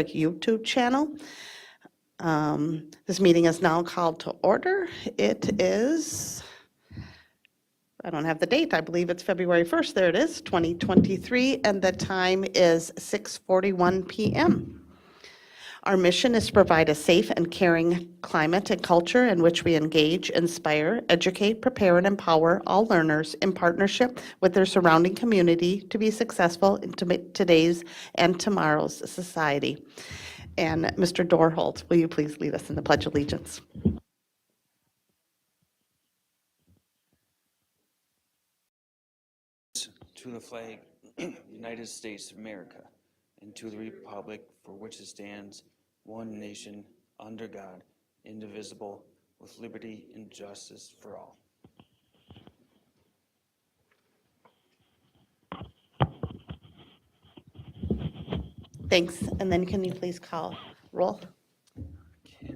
YouTube channel. This meeting is now called to order. It is, I don't have the date, I believe it's February 1st, there it is, 2023, and the time is 6:41 p.m. Our mission is to provide a safe and caring climate and culture in which we engage, inspire, educate, prepare, and empower all learners in partnership with their surrounding community to be successful in today's and tomorrow's society. And Mr. Dorholt, will you please lead us in the Pledge of Allegiance? To the flag, United States of America, and to the republic for which it stands, one nation, under God, indivisible, with liberty and justice for all. Thanks. And then can you please call roll? Okay.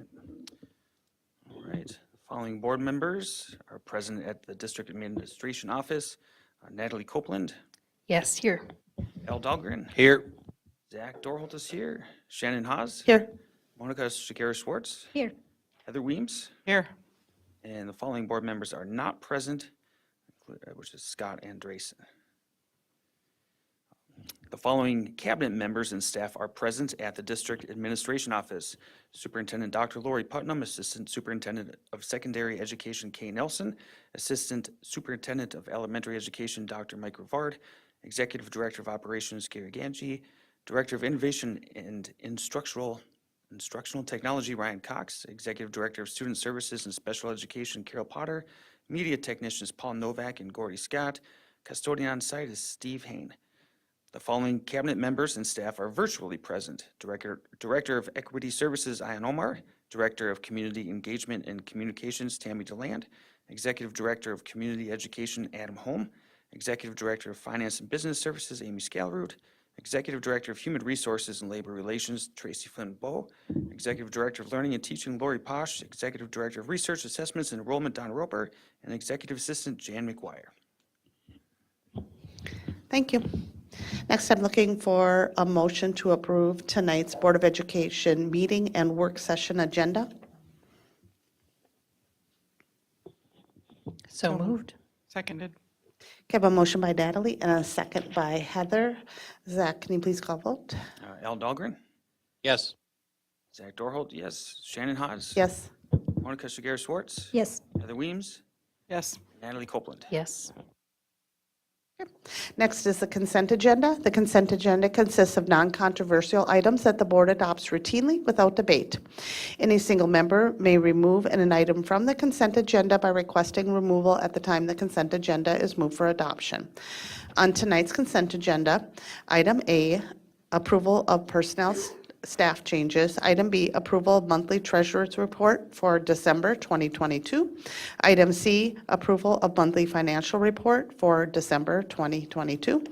All right. The following board members are present at the District Administration Office. Natalie Copeland, Yes, here. Al Dahlgren, Here. Zach Dorholt is here, Shannon Haas, Here. Monica Shakira-Schwartz, Here. Heather Weems, Here. and the following board members are not present, which is Scott Andresen. The following cabinet members and staff are present at the District Administration Office. Superintendent Dr. Lori Putnam, Assistant Superintendent of Secondary Education Kay Nelson, Assistant Superintendent of Elementary Education Dr. Mike Rivard, Executive Director of Operations Gary Ganji, Director of Innovation and Instructional Technology Ryan Cox, Executive Director of Student Services and Special Education Carol Potter, Media Technicians Paul Novak and Gordy Scott, Custodian on site is Steve Hain. The following cabinet members and staff are virtually present. Director of Equity Services, Ian Omar. Director of Community Engagement and Communications, Tammy DeLand. Executive Director of Community Education, Adam Holm. Executive Director of Finance and Business Services, Amy Scalroot. Executive Director of Human Resources and Labor Relations, Tracy Flynn Bowe. Executive Director of Learning and Teaching, Lori Posh. Executive Director of Research Assessments and Enrollment, Don Roper. And Executive Assistant, Jan McGuire. Thank you. Next, I'm looking for a motion to approve tonight's Board of Education meeting and work session agenda. So moved. Seconded. Okay, I have a motion by Natalie and a second by Heather. Zach, can you please call vote? Al Dahlgren, Yes. Zach Dorholt, yes. Shannon Haas. Yes. Monica Shakira-Schwartz. Yes. Heather Weems. Yes. Natalie Copeland. Yes. Next is the consent agenda. The consent agenda consists of non-controversial items that the board adopts routinely without debate. Any single member may remove an item from the consent agenda by requesting removal at the time the consent agenda is moved for adoption. On tonight's consent agenda, item A, approval of personnel staff changes. Item B, approval of monthly treasurer's report for December 2022. Item C, approval of monthly financial report for December 2022.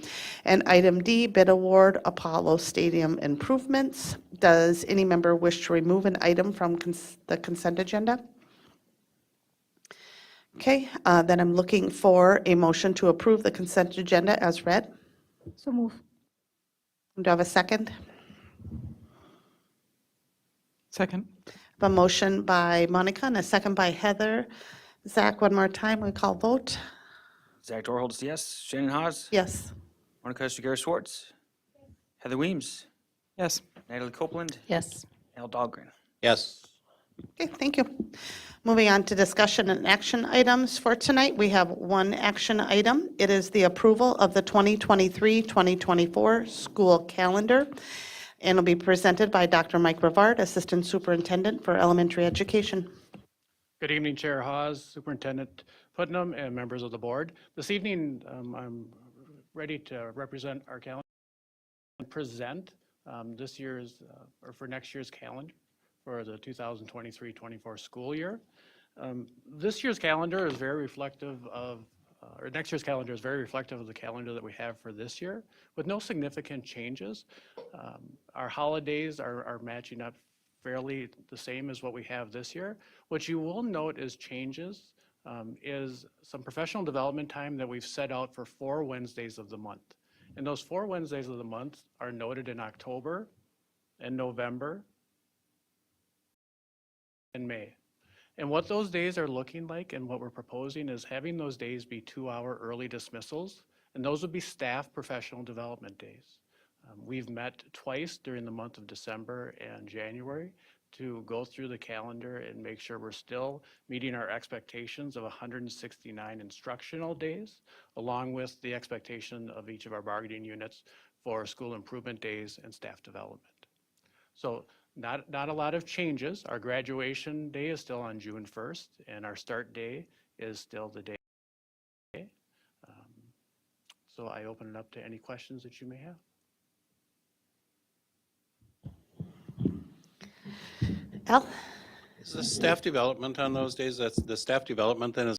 And item D, bid award Apollo Stadium improvements. Does any member wish to remove an item from the consent agenda? Okay, then I'm looking for a motion to approve the consent agenda as read. So move. Do I have a second? Second. A motion by Monica and a second by Heather. Zach, one more time, we call vote. Zach Dorholt is yes. Shannon Haas. Yes. Monica Shakira-Schwartz. Heather Weems. Yes. Natalie Copeland. Yes. Al Dahlgren. Yes. Okay, thank you. Moving on to discussion and action items for tonight. We have one action item. It is the approval of the 2023-2024 school calendar. And will be presented by Dr. Mike Rivard, Assistant Superintendent for Elementary Education. Good evening, Chair Hawes, Superintendent Putnam, and members of the board. This evening, I'm ready to represent our calendar and present this year's, or for next year's calendar for the 2023-24 school year. This year's calendar is very reflective of, or next year's calendar is very reflective of the calendar that we have for this year, with no significant changes. Our holidays are matching up fairly the same as what we have this year. What you will note is changes is some professional development time that we've set out for 4 Wednesdays of the month. And those 4 Wednesdays of the month are noted in October in November, and May. And what those days are looking like and what we're proposing is having those days be 2-hour early dismissals, and those would be staff professional development days. We've met twice during the month of December and January to go through the calendar and make sure we're still meeting our expectations of 169 instructional days, along with the expectation of each of our bargaining units for school improvement days and staff development. So not a lot of changes. Our graduation day is still on June 1st, and our start day is still the day. So I open it up to any questions that you may have. Al? Is the staff development on those days, that's the staff development then is,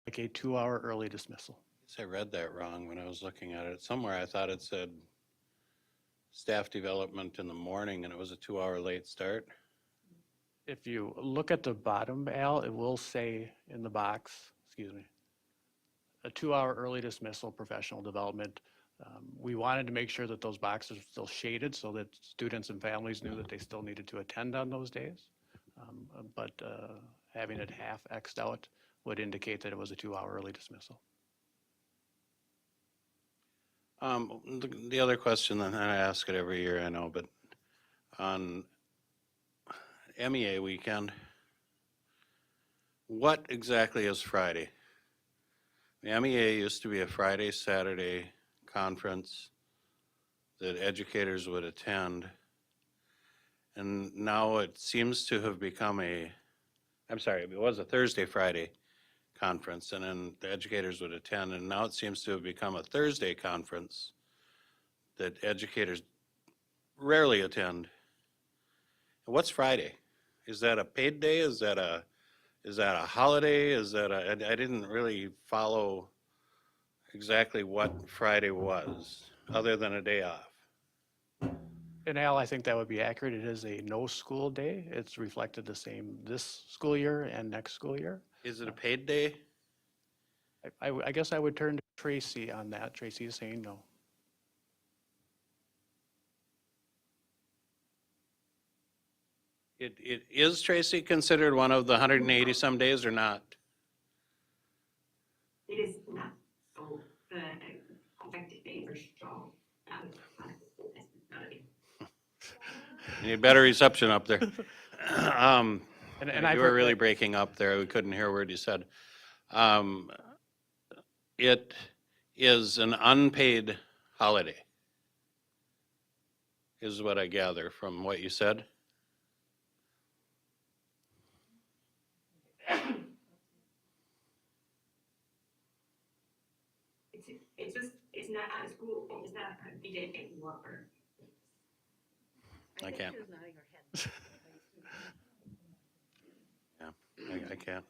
Like a 2-hour early dismissal. I read that wrong when I was looking at it. Somewhere I thought it said staff development in the morning and it was a 2-hour late start. If you look at the bottom, Al, it will say in the box, excuse me, a 2-hour early dismissal, professional development. We wanted to make sure that those boxes are still shaded so that students and families knew that they still needed to attend on those days. But having it half X'd out would indicate that it was a 2-hour early dismissal. The other question, and I ask it every year, I know, but on MEA weekend, what exactly is Friday? The MEA used to be a Friday, Saturday conference that educators would attend. And now it seems to have become it was a Thursday, Friday conference, and then the educators would attend, and now it seems to have become a Thursday conference that educators rarely attend. What's Friday? Is that a paid day? Is that a holiday? I didn't really follow exactly what Friday was, other than a day off. And Al, I think that would be accurate. It is a no school day. It's reflected the same this school year and next school year. Is it a paid day? I guess I would turn to Tracy on that. Tracy is saying no. It is, Tracy, considered one of the 180 some days or not? It is not, so the effective days are strong. You need better reception up there. And I've You were heard really that- breaking up there. We couldn't hear a word you said. It is an unpaid holiday, is what I gather from what you said. It's not out of school, it's not a DJ anymore. I can't. Yeah, I can't.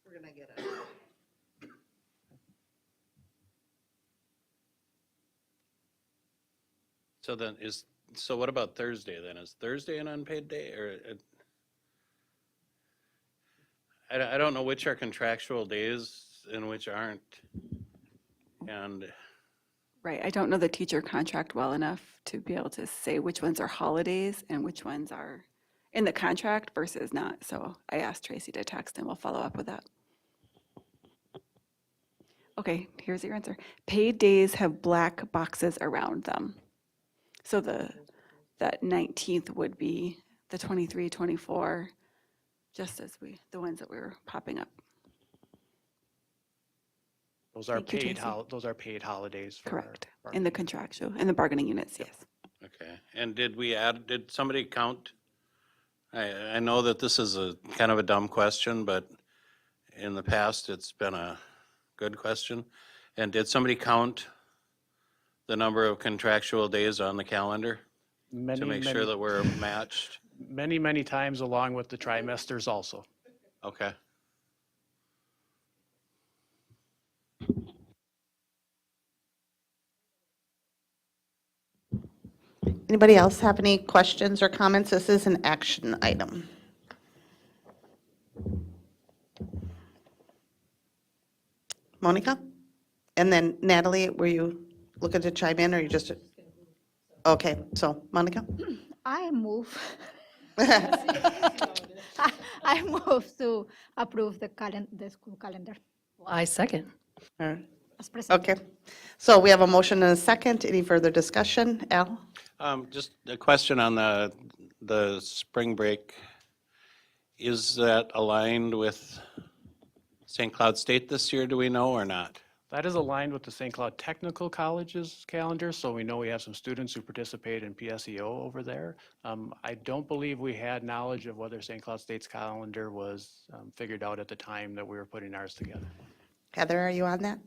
We're gonna get it. So what about Thursday then? Is Thursday an unpaid day or? I don't know which are contractual days and which aren't. And Right, I don't know the teacher contract well enough to be able to say which ones are holidays and which ones are in the contract versus not. So I asked Tracy to text and we'll follow up with that. Okay, here's your answer. Paid days have black boxes around them. So that 19th would be the 23, 24, just as the ones that we were popping up. Those are Thank you, paid, Tracy. those are paid holidays for our Correct, in the bargaining. contractual, in the bargaining units, yes. okay, and did somebody count? I know that this is a kind of a dumb question, but in the past, it's been a good question. And did somebody count the number of contractual days on the calendar to make sure that we're matched? Many times along with the trimesters also. Okay. Anybody else have any questions or comments? This is an action item. Monica? And then Natalie, were you looking to chime in or you just? Okay, so Monica? I move. I move to approve the school calendar I second. All right. as presented. Okay, so we have a motion and a second. Any further discussion? Al? Just a question on the spring break. Is that aligned with St. Cloud State this year, do we know, or not? That is aligned with the St. Cloud Technical College's calendar, so we know we have some students who participate in PSEO over there. I don't believe we had knowledge of whether St. Cloud State's calendar was figured out at the time that we were putting ours together. Heather, are you on that?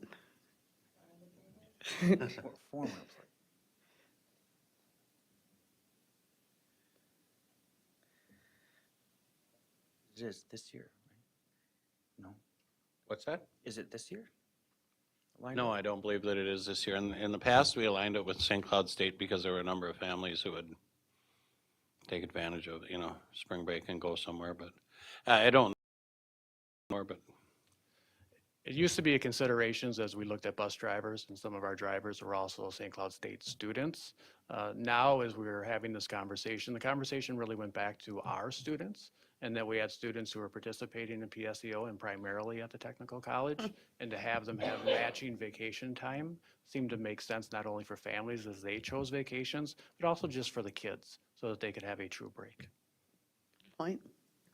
Former. It is this year, right? No. What's that? Is it this year? Lined No, up? I don't believe that it is this year. In the past, we aligned it with St. Cloud State because there were a number of families who would take advantage of, spring break and go somewhere, but I don't know, but It used to be a considerations as we looked at bus drivers, and some of our drivers were also St. Cloud State students. Now, as we were having this conversation, the conversation really went back to our students, and that we had students who were participating in PSEO and primarily at the technical college, and to have them have matching vacation time seemed to make sense not only for families as they chose vacations, but also just for the kids, so that they could have a true break. Point.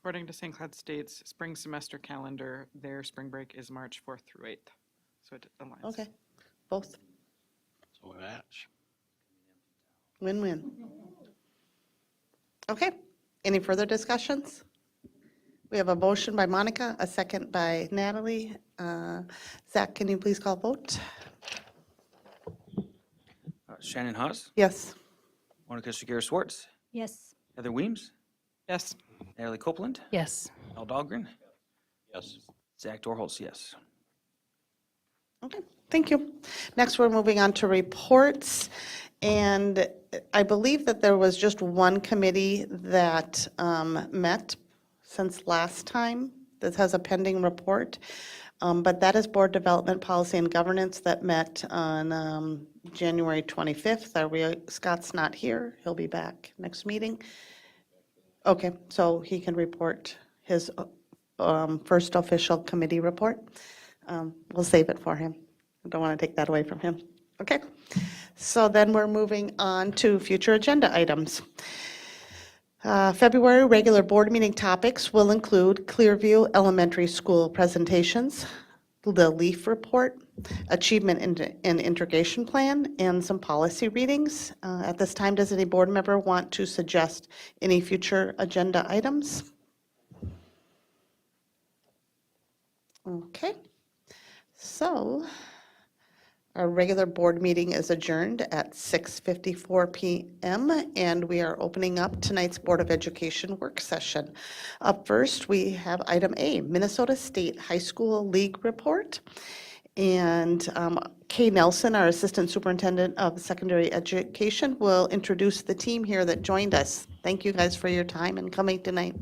According to St. Cloud State's spring semester calendar, their spring break is March 4th through 8th. So it aligns. Okay, both. so we match. Win-win. Okay, any further discussions? We have a motion by Monica, a second by Natalie. Zach, can you please call vote? Shannon Haas, Yes. Monica Shigera Schwartz, Yes. Heather Weems, Yes. Natalie Copeland, Yes. Al Dahlgren, Yes. Zach Dorholz, yes. Okay, thank you. Next, we're moving on to reports. And I believe that there was just one committee that met since last time that has a pending report. But that is Board Development Policy and Governance that met on January 25th. Scott's not here. He'll be back next meeting. Okay, so he can report his first official committee report. We'll save it for him. I don't want to take that away from him. Okay, so then we're moving on to future agenda items. February regular board meeting topics will include Clearview Elementary School presentations, the LEAF report, achievement and integration plan, and some policy readings. At this time, does any board member want to suggest any future agenda items? Okay, so our regular board meeting is adjourned at 6:54 PM, and we are opening up tonight's Board of Education work session. Up first, we have item A, Minnesota State High School League Report. And Kay Nelson, our Assistant Superintendent of Secondary Education, will introduce the team here that joined us. Thank you guys for your time and coming tonight.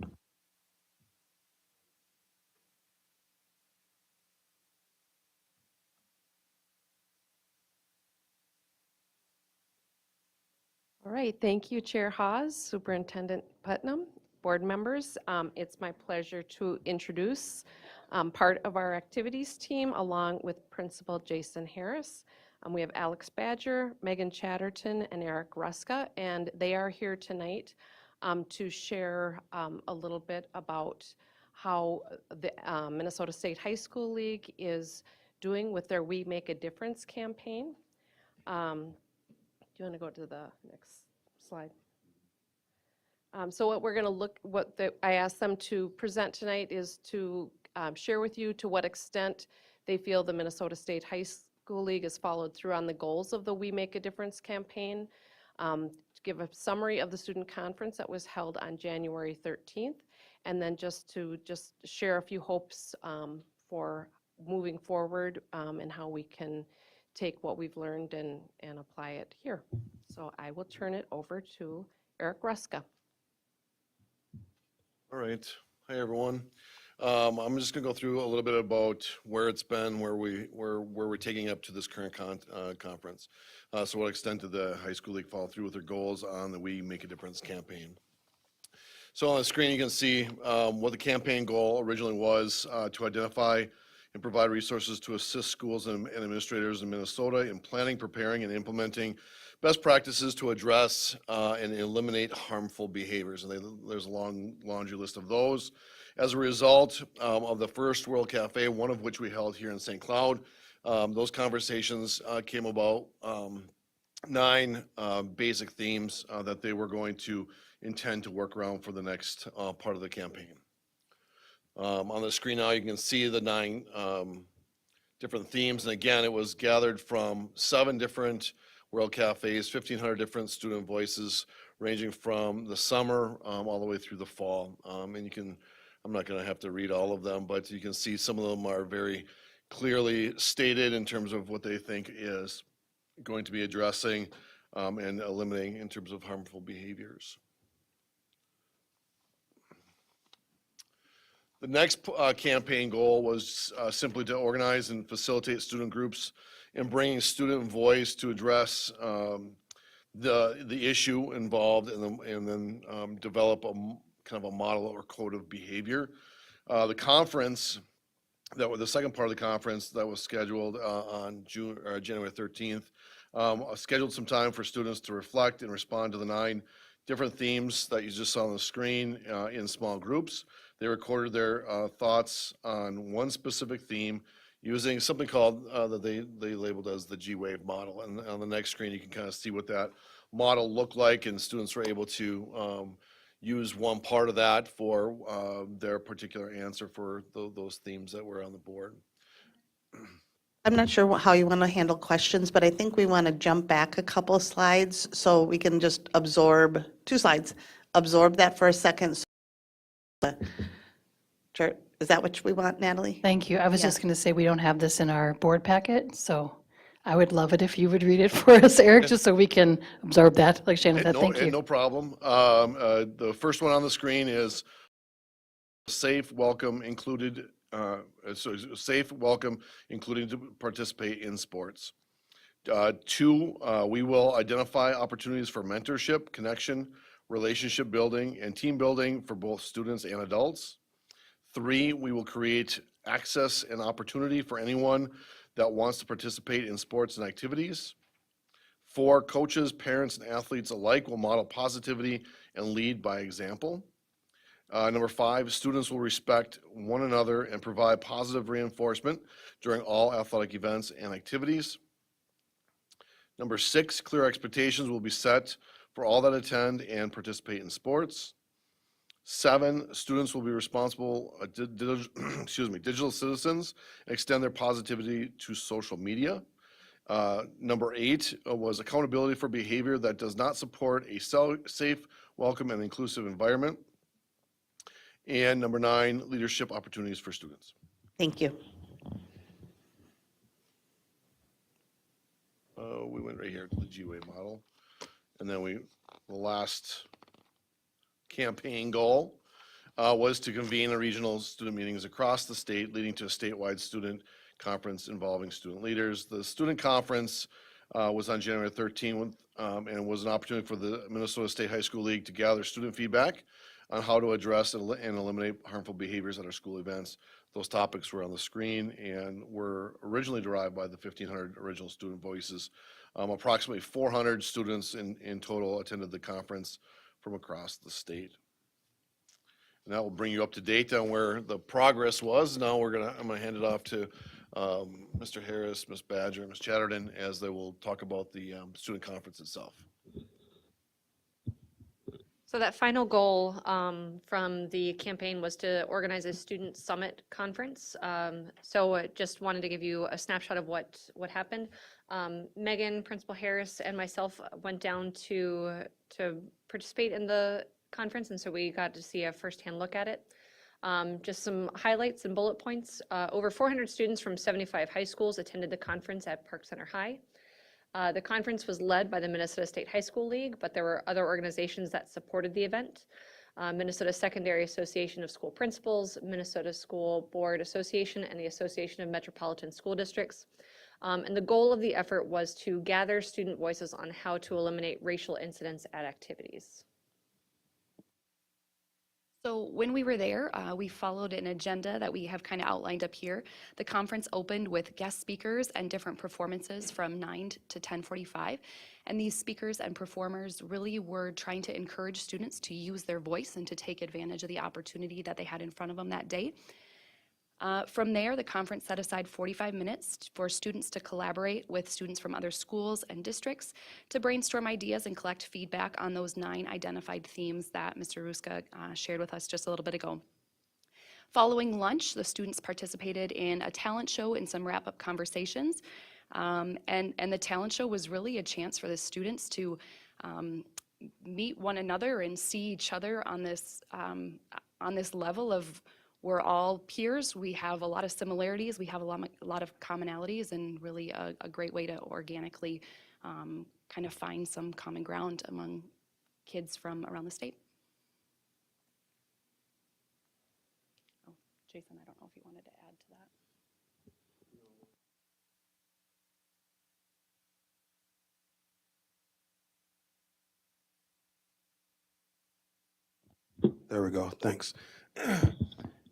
All right, thank you, Chair Hawes, Superintendent Putnam, board members. It's my pleasure to introduce part of our activities team along with Principal Jason Harris. We have Alex Badger, Megan Chatterton, and Eric Ruska, and they are here tonight to share a little bit about how the Minnesota State High School League is doing with their We Make a Difference campaign. Do you want to go to the next slide? So what we're going to I asked them to present tonight is to share with you to what extent they feel the Minnesota State High School League has followed through on the goals of the We Make a Difference campaign, to give a summary of the student conference that was held on January 13th, and then just share a few hopes for moving forward and how we can take what we've learned and apply it here. So I will turn it over to Eric Ruska. All right. Hi, everyone. I'm just gonna go through a little bit about where it's been, where we're taking up to this current conference. So what extent did the high school league follow through with their goals on the We Make a Difference campaign? So on the screen, you can see what the campaign goal originally was, to identify and provide resources to assist schools and administrators in Minnesota in planning, preparing, and implementing best practices to address and eliminate harmful behaviors. And there's a long laundry list of those. As a result of the first World Cafe, one of which we held here in St. Cloud, those conversations came about 9 basic themes that they were going to intend to work around for the next part of the campaign. On the screen now, you can see the 9 different themes. And again, it was gathered from 7 different World Cafes, 1,500 different student voices, ranging from the summer all the way through the fall. And you can, I'm not going to have to read all of them, but you can see some of them are very clearly stated in terms of what they think is going to be addressing and eliminating in terms of harmful behaviors. The next campaign goal was simply to organize and facilitate student groups in bringing student voice to address the issue involved, and then develop a kind of a model or code of behavior. The conference, the second part of the conference that was scheduled on January 13th, scheduled some time for students to reflect and respond to the 9 different themes that you just saw on the screen in small groups. They recorded their thoughts on one specific theme using something called, that they labeled as the G-Wave model. And on the next screen, you can kind of see what that model looked like, and students were able to use one part of that for their particular answer for those themes that were on the board. I'm not sure how you want to handle questions, but I think we want to jump back a couple slides so we can just absorb 2 slides, absorb that for a second. Sure. Is that what we want, Natalie? Thank you. I was Yeah. just going to say, we don't have this in our board packet, so I would love it if you would read it for us, Eric, just so we can absorb that, like Shannon said. Thank you. No problem. The first one on the screen is safe, welcome, included, safe, welcome, including to participate in sports. 2, we will identify opportunities for mentorship, connection, relationship building, and team building for both students and adults. 3, we will create access and opportunity for anyone that wants to participate in sports and activities. 4, coaches, parents, and athletes alike will model positivity and lead by example. Number 5, students will respect one another and provide positive reinforcement during all athletic events and activities. Number 6, clear expectations will be set for all that attend and participate in sports. 7, students will be responsible, digital citizens, and extend their positivity to social media. Number 8 was accountability for behavior that does not support a safe, welcome, and inclusive environment. And number 9, leadership opportunities for students. Thank you. We went right here to the G-Wave model. And then the last campaign goal was to convene the regional student meetings across the state, leading to a statewide student conference involving student leaders. The student conference was on January 13th, and was an opportunity for the Minnesota State High School League to gather student feedback on how to address and eliminate harmful behaviors at our school events. Those topics were on the screen and were originally derived by the 1,500 original student voices. Approximately 400 students in total attended the conference from across the state. And that will bring you up to date on where the progress was. Now I'm gonna hand it off to Mr. Harris, Ms. Badger, and Ms. Chatterton, as they will talk about the student conference itself. So that final goal from the campaign was to organize a student summit conference. So just wanted to give you a snapshot of what happened. Megan, Principal Harris, and myself went down to participate in the conference, and so we got to see a firsthand look at it. Just some highlights and bullet points. Over 400 students from 75 high schools attended the conference at Park Center High. The conference was led by the Minnesota State High School League, but there were other organizations that supported the event. Minnesota Secondary Association of School Principals, Minnesota School Board Association, and the Association of Metropolitan School Districts. And the goal of the effort was to gather student voices on how to eliminate racial incidents at activities. So when we were there, we followed an agenda that we have kind of outlined up here. The conference opened with guest speakers and different performances from 9 to 10:45. And these speakers and performers really were trying to encourage students to use their voice and to take advantage of the opportunity that they had in front of them that day. From there, the conference set aside 45 minutes for students to collaborate with students from other schools and districts to brainstorm ideas and collect feedback on those 9 identified themes that Mr. Ruska shared with us just a little bit ago. Following lunch, the students participated in a talent show and some wrap-up conversations. And the talent show was really a chance for the students to meet one another and see each other on this level of we're all peers, we have a lot of similarities, we have a lot of commonalities, and really a great way to organically kind of find some common ground among kids from around the state. Oh, Jason, I don't know if you wanted to add to that. There we go, thanks.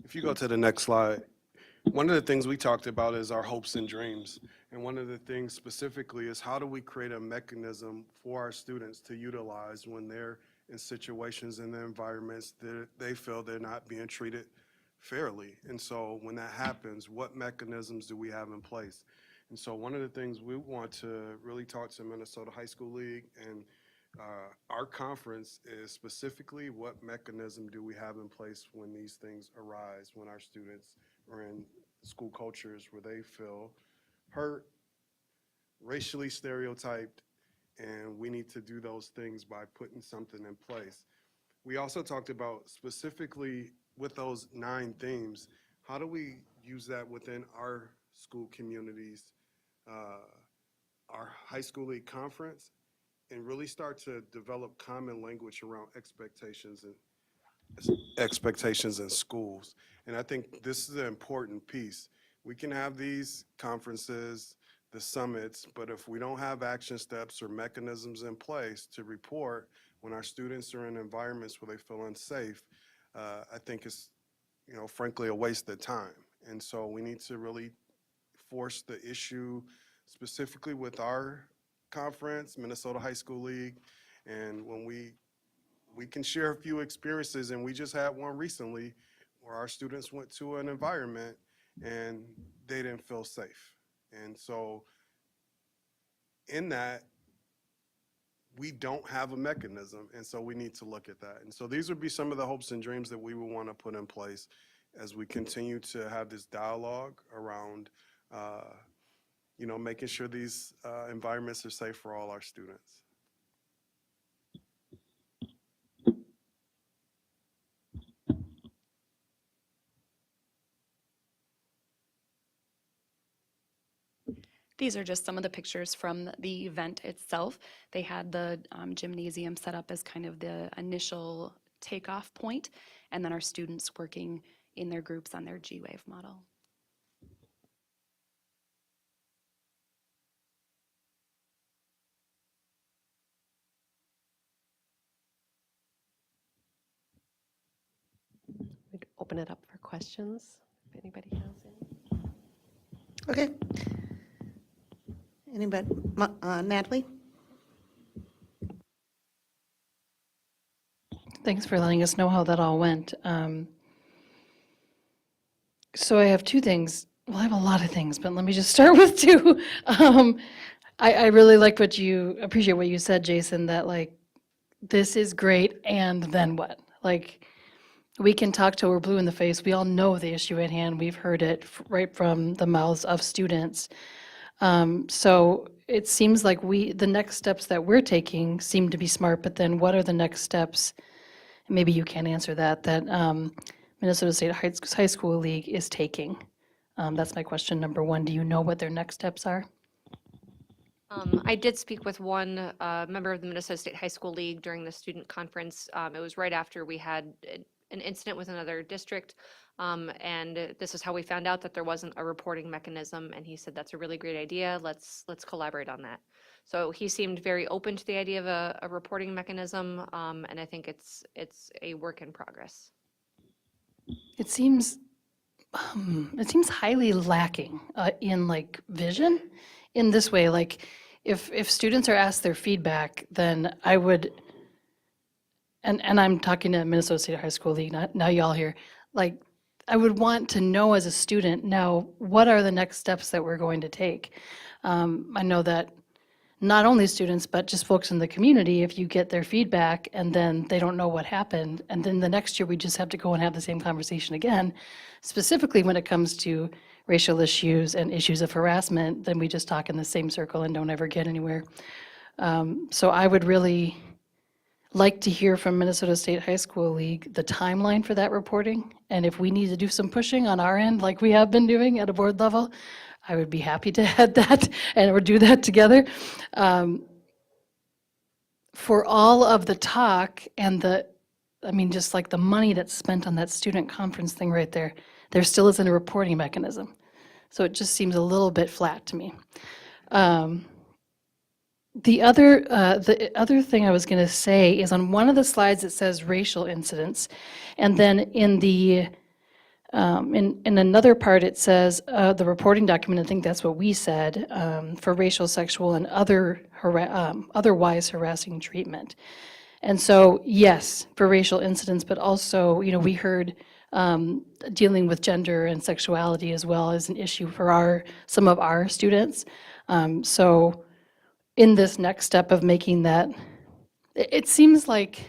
If you go to the next slide, one of the things we talked about is our hopes and dreams. And one of the things specifically is how do we create a mechanism for our students to utilize when they're in situations in their environments that they feel they're not being treated fairly. And so when that happens, what mechanisms do we have in place? And so one of the things we want to really talk to Minnesota High School League and our conference is specifically what mechanism do we have in place when these things arise, when our students are in school cultures where they feel hurt, racially stereotyped, and we need to do those things by putting something in place. We also talked about specifically with those 9 themes, how do we use that within our school communities, our high school league conference, and really start to develop common language around expectations in schools. And I think this is an important piece. We can have these conferences, the summits, but if we don't have action steps or mechanisms in place to report when our students are in environments where they feel unsafe, I think it's, frankly, a waste of time. And so we need to really force the issue specifically with our conference, Minnesota High School League, and when we can share a few experiences, and we just had one recently where our students went to an environment and they didn't feel safe. And so in that, we don't have a mechanism, and so we need to look at that. And so these would be some of the hopes and dreams that we would want to put in place as we continue to have this dialogue around making sure these environments are safe for all our students. These are just some of the pictures from the event itself. They had the gymnasium set up as kind of the initial takeoff point, and then our students working in their groups on their G-Wave model. We'd open it up for questions, if anybody has any. Okay. Anybody? Natalie? Thanks for letting us know how that all went. So I have 2 things. Well, I have a lot of things, but let me just start with 2. I really like appreciate what you said, Jason, that this is great, and then what? We can talk till we're blue in the face. We all know the issue at hand. We've heard it right from the mouths of students. So it seems like the next steps that we're taking seem to be smart, but then what are the next steps? Maybe you can't answer that Minnesota State High School League is taking. That's my question number 1. Do you know what their next steps are? I did speak with one member of the Minnesota State High School League during the student conference. It was right after we had an incident with another district. And this is how we found out that there wasn't a reporting mechanism. And he said, that's a really great idea. Let's collaborate on that. So he seemed very open to the idea of a reporting mechanism. And I think it's a work in progress. It seems highly lacking in like vision in this way. Like if students are asked their feedback, then I would, and I'm talking to Minnesota State High School League, not now y'all here, like I would want to know as a student now, what are the next steps that we're going to take? I know that not only students, but just folks in the community, if you get their feedback and then they don't know what happened, and then the next year we just have to go and have the same conversation again, specifically when it comes to racial issues and issues of harassment, then we just talk in the same circle and don't ever get anywhere. So I would really like to hear from Minnesota State High School League the timeline for that reporting, and if we need to do some pushing on our end like we have been doing at a board level, I would be happy to head that and or do that together. For all of the talk and just like the money that's spent on that student conference thing right there, there still isn't a reporting mechanism. So it just seems a little bit flat to me. The other thing I was going to say is on one of the slides it says racial incidents, and then in the in another part it says the reporting document. I think that's what we said for racial, sexual, and otherwise harassing treatment. And so yes, for racial incidents, but also we heard dealing with gender and sexuality as well as an issue for some of our students. So in this next step of making that, it seems like,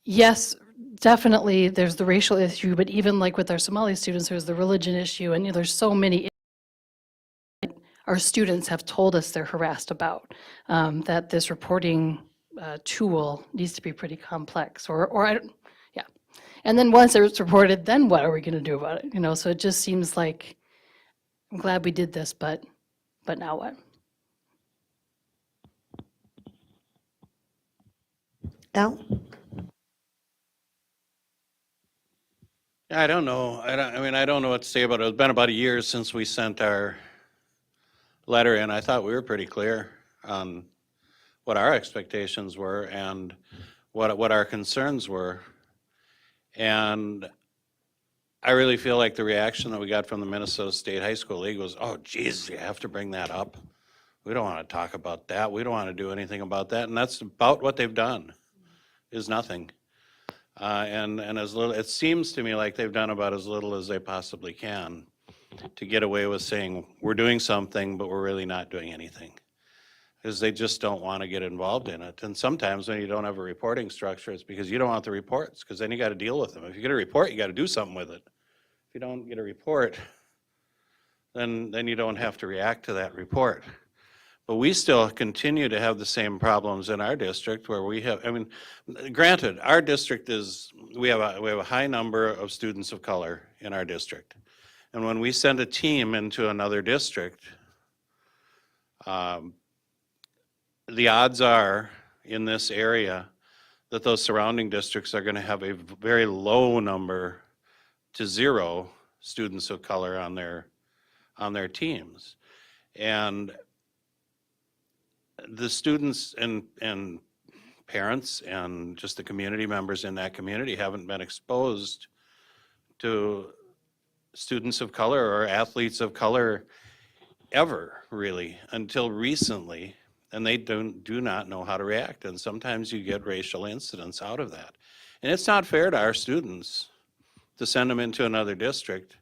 yes, definitely there's the racial issue, but even like with our Somali students, there's the religion issue, and there's so many our students have told us they're harassed about, that this reporting tool needs to be pretty complex, yeah. And then once it's reported, then what are we gonna do about it? So it just seems like, I'm glad we did this, but now what? Al? I don't know. I don't know what to say about it. It's been about a year since we sent our letter in. I thought we were pretty clear on what our expectations were and what our concerns were. And I really feel like the reaction that we got from the Minnesota State High School League was, oh, geez, you have to bring that up. We don't want to talk about that. We don't want to do anything about that. And that's about what they've done, is nothing. And as little, it seems to me like they've done about as little as they possibly can to get away with saying, we're doing something, but we're really not doing anything. Because they just don't want to get involved in it. And sometimes when you don't have a reporting structure, it's because you don't want the reports, because then you got to deal with them. If you get a report, you got to do something with it. If you don't get a report, then you don't have to react to that report. But we still continue to have the same problems in our district where we have, granted, our district we have a high number of students of color in our district. And when we send a team into another district, the odds are in this area that those surrounding districts are going to have a very low number to zero students of color on their teams. And the students and parents and just the community members in that community haven't been exposed to students of color or athletes of color ever, really, until recently, and they do not know how to react. And sometimes you get racial incidents out of that. And it's not fair to our students to send them into another district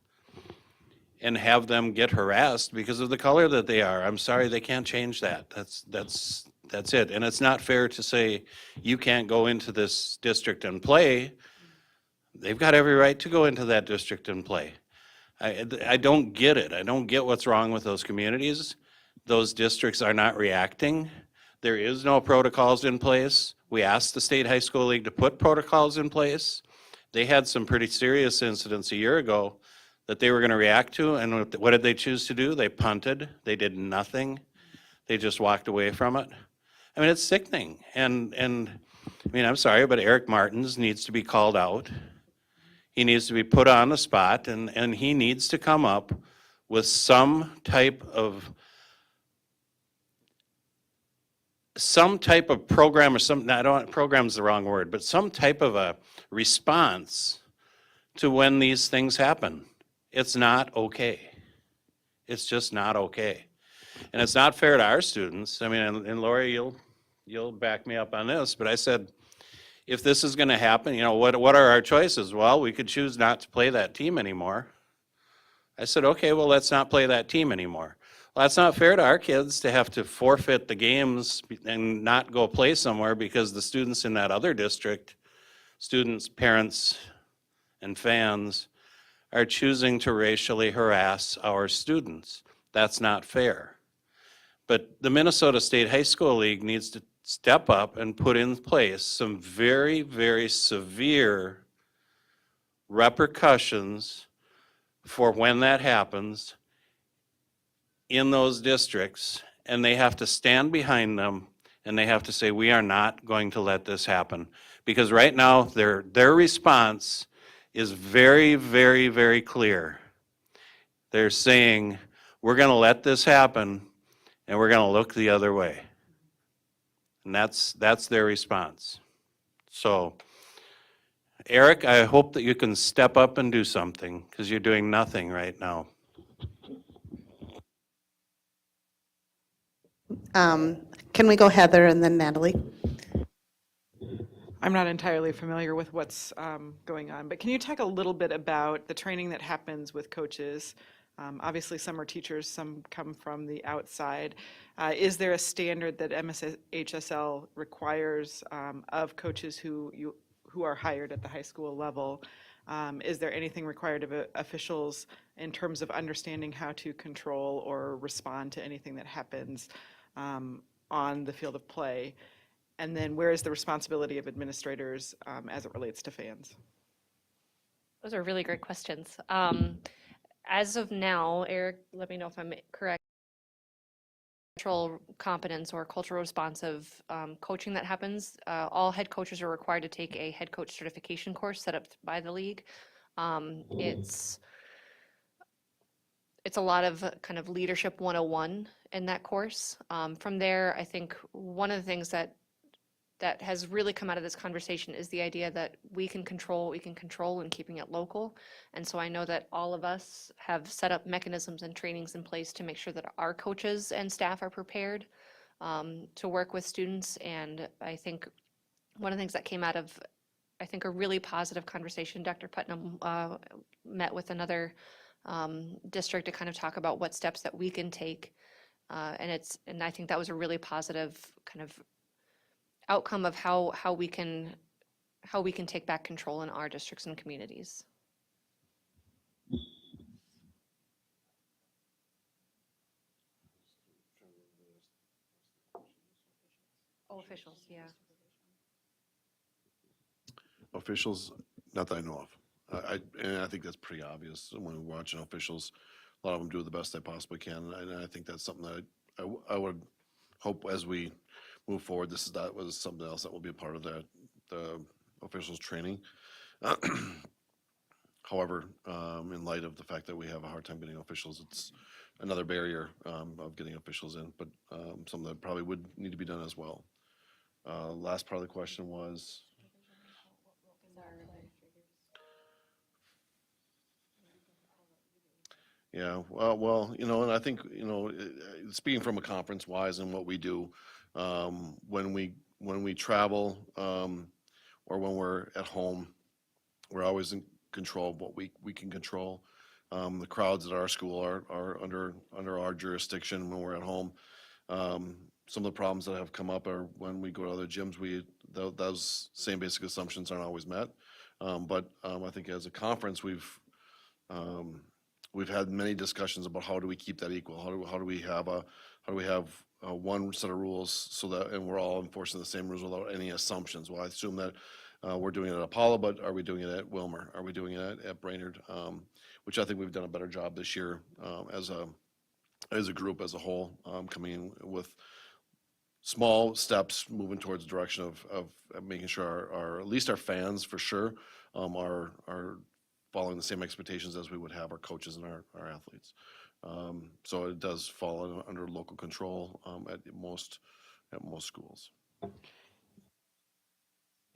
and have them get harassed because of the color that they are. I'm sorry, they can't change that. That's it. And it's not fair to say you can't go into this district and play. They've got every right to go into that district and play. I don't get it. I don't get what's wrong with those communities. Those districts are not reacting. There is no protocols in place. We asked the State High School League to put protocols in place. They had some pretty serious incidents a year ago that they were going to react to, and what did they choose to do? They punted. They did nothing. They just walked away from it. I mean, it's sickening. And I mean, I'm sorry, but Eric Martins needs to be called out. He needs to be put on the spot, and he needs to come up with some type of program or some, I don't, program's the wrong word, but some type of a response to when these things happen. It's not okay. It's just not okay. And it's not fair to our students. I mean, and Lori, you'll back me up on this, but I said, if this is gonna happen, you know, what are our choices? Well, we could choose not to play that team anymore. I said, okay, well, let's not play that team anymore. Well, that's not fair to our kids to have to forfeit the games and not go play somewhere because the students in that other district, students, parents, and fans are choosing to racially harass our students. That's not fair. But the Minnesota State High School League needs to step up and put in place some very, very severe repercussions for when that happens in those districts, and they have to stand behind them, and they have to say, we are not going to let this happen. Because right now, their response is very, very, very clear. They're saying, we're gonna let this happen, and we're gonna look the other way. And that's their response. So, Eric, I hope that you can step up and do something, because you're doing nothing right now. Can we go Heather and then Natalie? I'm not entirely familiar with what's going on, but can you talk a little bit about the training that happens with coaches? Obviously, some are teachers, some come from the outside. Is there a standard that MSHSL requires of coaches who are hired at the high school level? Is there anything required of officials in terms of understanding how to control or respond to anything that happens on the field of play? And then where is the responsibility of administrators as it relates to fans? Those are really great questions. As of now, Eric, let me know if I'm correct. Cultural competence or cultural responsive coaching that happens, all head coaches are required to take a head coach certification course set up by the league. It's a lot of kind of leadership 101 in that course. From there, I think one of the things that has really come out of this conversation is the idea that we can control in keeping it local. And so I know that all of us have set up mechanisms and trainings in place to make sure that our coaches and staff are prepared to work with students. And I think one of the things that came out of, I think, a really positive conversation, Dr. Putnam met with another district to kind of talk about what steps that we can take. And I think that was a really positive kind of outcome of how we can take back control in our districts and communities. Oh, officials, yeah. Officials, not that I know of. And I think that's pretty obvious when we're watching officials. A lot of them do the best they possibly can, and I think that's something that I would hope as we move forward, that was something else that will be a part of the officials training. However, in light of the fact that we have a hard time getting officials, it's another barrier of getting officials in, but something that probably would need to be done as well. Last part of the question was? Yeah, well, you know, and I think, you know, speaking from a conference wise and what we do, when we travel or when we're at home, we're always in control of what we can control. The crowds at our school are under our jurisdiction when we're at home. Some of the problems that have come up are when we go to other gyms, those same basic assumptions aren't always met. But I think as a conference, we've had many discussions about how do we keep that equal? How do we have one set of rules so that, and we're all enforcing the same rules without any assumptions? Well, I assume that we're doing it at Apollo, but are we doing it at Wilmer? Are we doing it at Brainerd? Which I think we've done a better job this year as as a group, as a whole, coming in with small steps moving towards the direction of making sure at least our fans for sure, are following the same expectations as we would have our coaches and our athletes. So it does fall under local control, at most schools.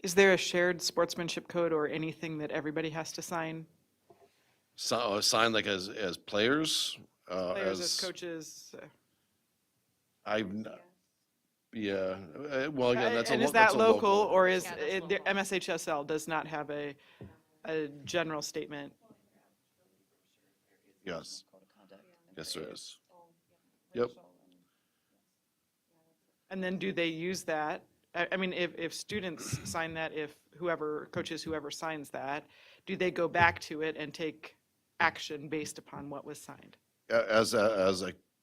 Is there a shared sportsmanship code or anything that everybody has to sign? So, sign like as players, Players as coaches? Yeah, well, again, that's And is that's that a local, or is Yeah, that's it, the MSHSL does not have a general statement? Yes. Yes, there is. Yep. And then do they use that? I mean, if students sign that, if coaches, whoever signs that, do they go back to it and take action based upon what was signed? As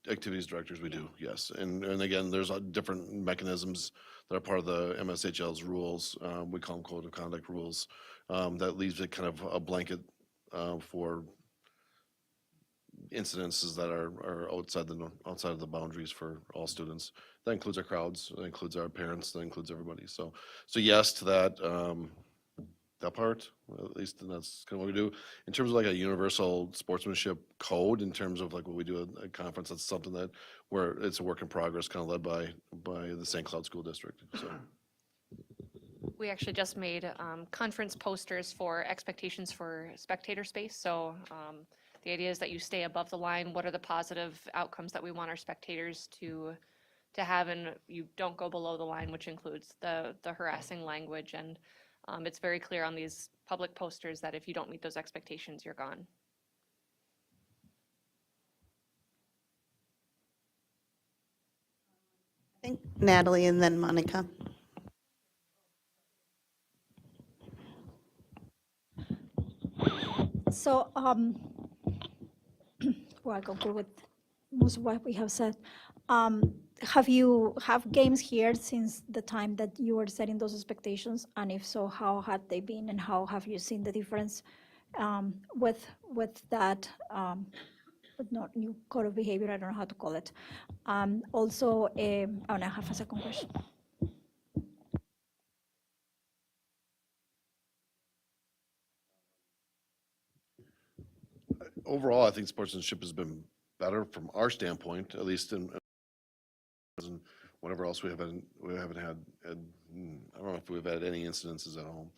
activities directors, we do, yes. And again, there's different mechanisms that are part of the MSHL's rules. We call them code of conduct rules. That leaves it kind of a blanket for incidences that are outside of the boundaries for all students. That includes our crowds, that includes our parents, that includes everybody. So yes to that, that part, at least that's kind of what we do. In terms of like a universal sportsmanship code, in terms of like what we do at a conference, that's something that where it's a work in progress, kind of led by the St. Cloud School District. So We actually just made conference posters for expectations for spectator space. So the idea is that you stay above the line. What are the positive outcomes that we want our spectators to have, and you don't go below the line, which includes the harassing language. And it's very clear on these public posters that if you don't meet those expectations, you're gone. I think Natalie and then Monica. So, well, I concur with most of what we have said. Have you have games here since the time that you were setting those expectations? And if so, how had they been, and how have you seen the difference with that? But not new code of behavior. I don't know how to call it. Also, I have a second question. overall, I think sportsmanship has been better from our standpoint, at least in whatever else we haven't had, I don't know if we've had any incidences at home.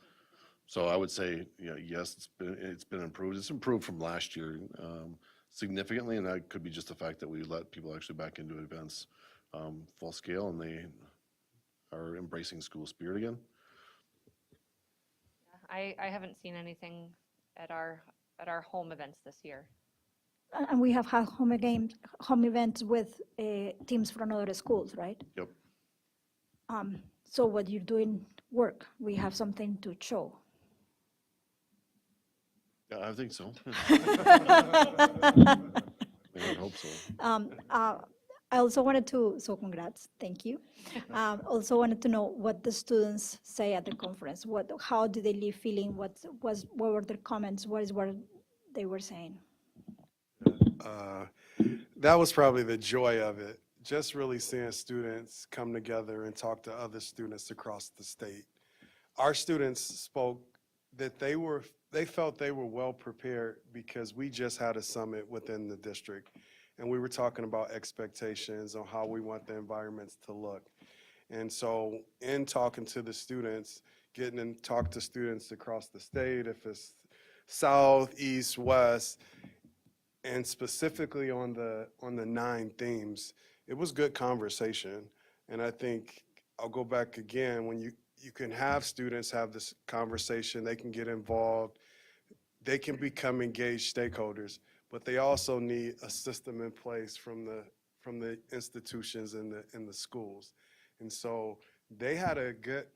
So I would say, yes, it's been improved. It's improved from last year significantly, and that could be just the fact that we let people actually back into events full scale, and they are embracing school spirit again. I haven't seen anything at our home events this year. And we have had home events with teams from other schools, right? Yep. So what you're doing work. We have something to show. Yeah, I think so. I hope so. I also wanted to, so congrats, thank you. Also wanted to know what the students say at the conference. How do they leave feeling? What were their comments? What they were saying? That was probably the joy of it. Just really seeing students come together and talk to other students across the state. Our students spoke that they felt they were well prepared because we just had a summit within the district, and we were talking about expectations on how we want the environments to look. And so in talking to the students, getting to talk to students across the state, if it's south, east, west, and specifically on the 9 themes, it was good conversation. And I think I'll go back again, when you can have students have this conversation, they can get involved, they can become engaged stakeholders, but they also need a system in place from the institutions and the schools. And so they had a good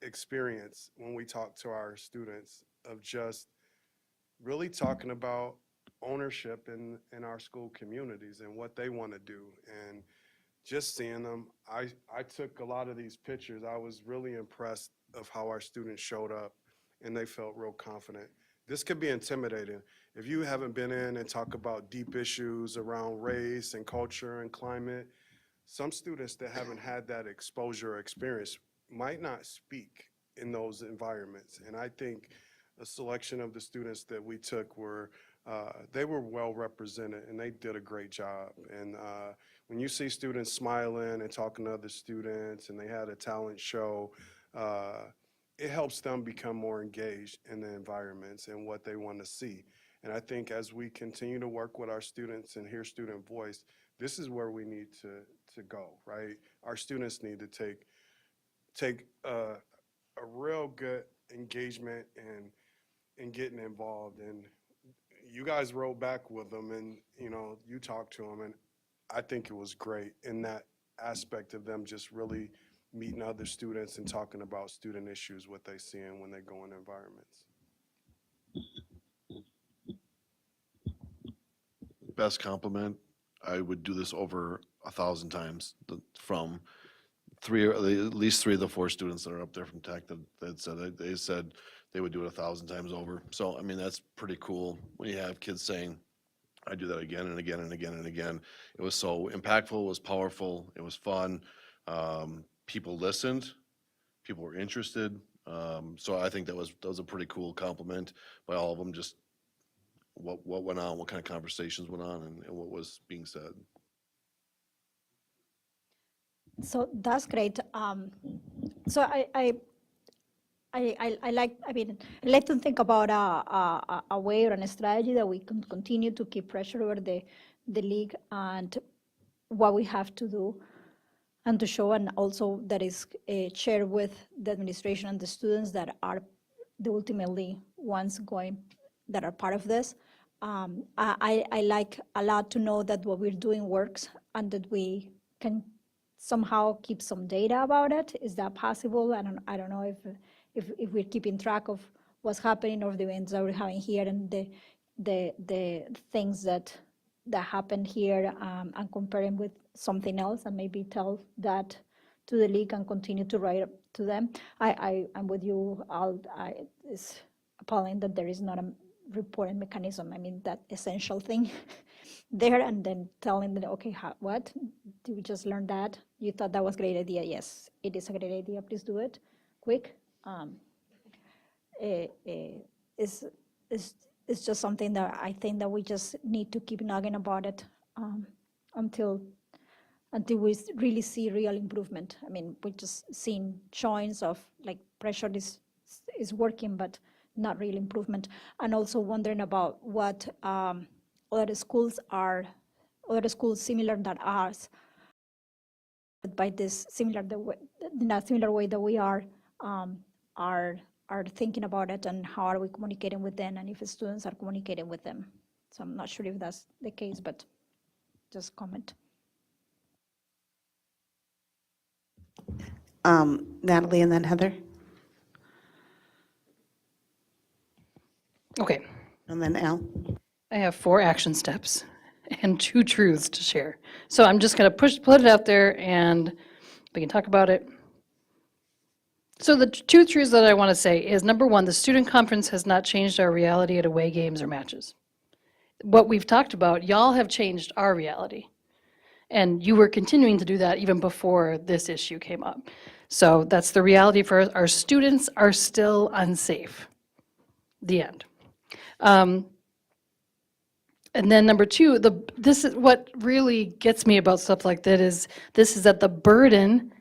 experience when we talked to our students of just really talking about ownership in our school communities and what they want to do. And just seeing them, I took a lot of these pictures. I was really impressed of how our students showed up, and they felt real confident this could be intimidating. If you haven't been in and talk about deep issues around race and culture and climate, some students that haven't had that exposure or experience might not speak in those environments. And I think a selection of the students that we took were, they were well represented and they did a great job. And when you see students smiling and talking to other students and they had a talent show, it helps them become more engaged in the environments and what they want to see. And I think as we continue to work with our students and hear student voice, this is where we need to go, right? Our students need to take a real good engagement and getting involved. And you guys rode back with them and, you know, you talked to them, and I think it was great in that aspect of them just really meeting other students and talking about student issues, what they see and when they go in environments. Best compliment, I would do this over 1,000 times from at least 3 of the 4 students that are up there from Tech that said, they said they would do it 1,000 times over. So, I mean, that's pretty cool when you have kids saying, I do that again and again and again and again. It was so impactful, it was powerful, it was fun. People listened, people were interested. So I think that was a pretty cool compliment by all of them, just what went on, what kind of conversations went on, and what was being said. So that's great. So I like, I mean, I like to think about a way or a strategy that we can continue to keep pressure over the league and what we have to do and to show, and also that is shared with the administration and the students that are the ultimately ones that are part of this. I like a lot to know that what we're doing works and that we can somehow keep some data about it. Is that possible? I don't know if we're keeping track of what's happening or the events that we're having here and the things that happened here and comparing with something else and maybe tell that to the league and continue to write up to them. I'm with you. It's appalling that there is not a reporting mechanism. I mean, that essential thing there, and then telling them, okay, what? Did we just learn that? You thought that was a great idea? Yes, it is a great idea. Please do it quick. It's just something that I think that we just need to keep nagging about it until we really see real improvement. I mean, we're just seeing showings of like pressure is working, but not real improvement. And also wondering about what other schools similar than ours, by this similar way that we are thinking about it, and how are we communicating with them, and if students are communicating with them. So I'm not sure if that's the case, but just comment. Natalie and then Heather, Okay, and then Al. I have 4 action steps and 2 truths to share. So I'm just going to put it out there and we can talk about it. So the 2 truths that I want to say is, number 1, the student conference has not changed our reality at away games or matches. What we've talked about, y'all have changed our reality. And you were continuing to do that even before this issue came up. So that's the reality for us. Our students are still unsafe. The end. And then number 2, this is what really gets me about stuff like that is that the burden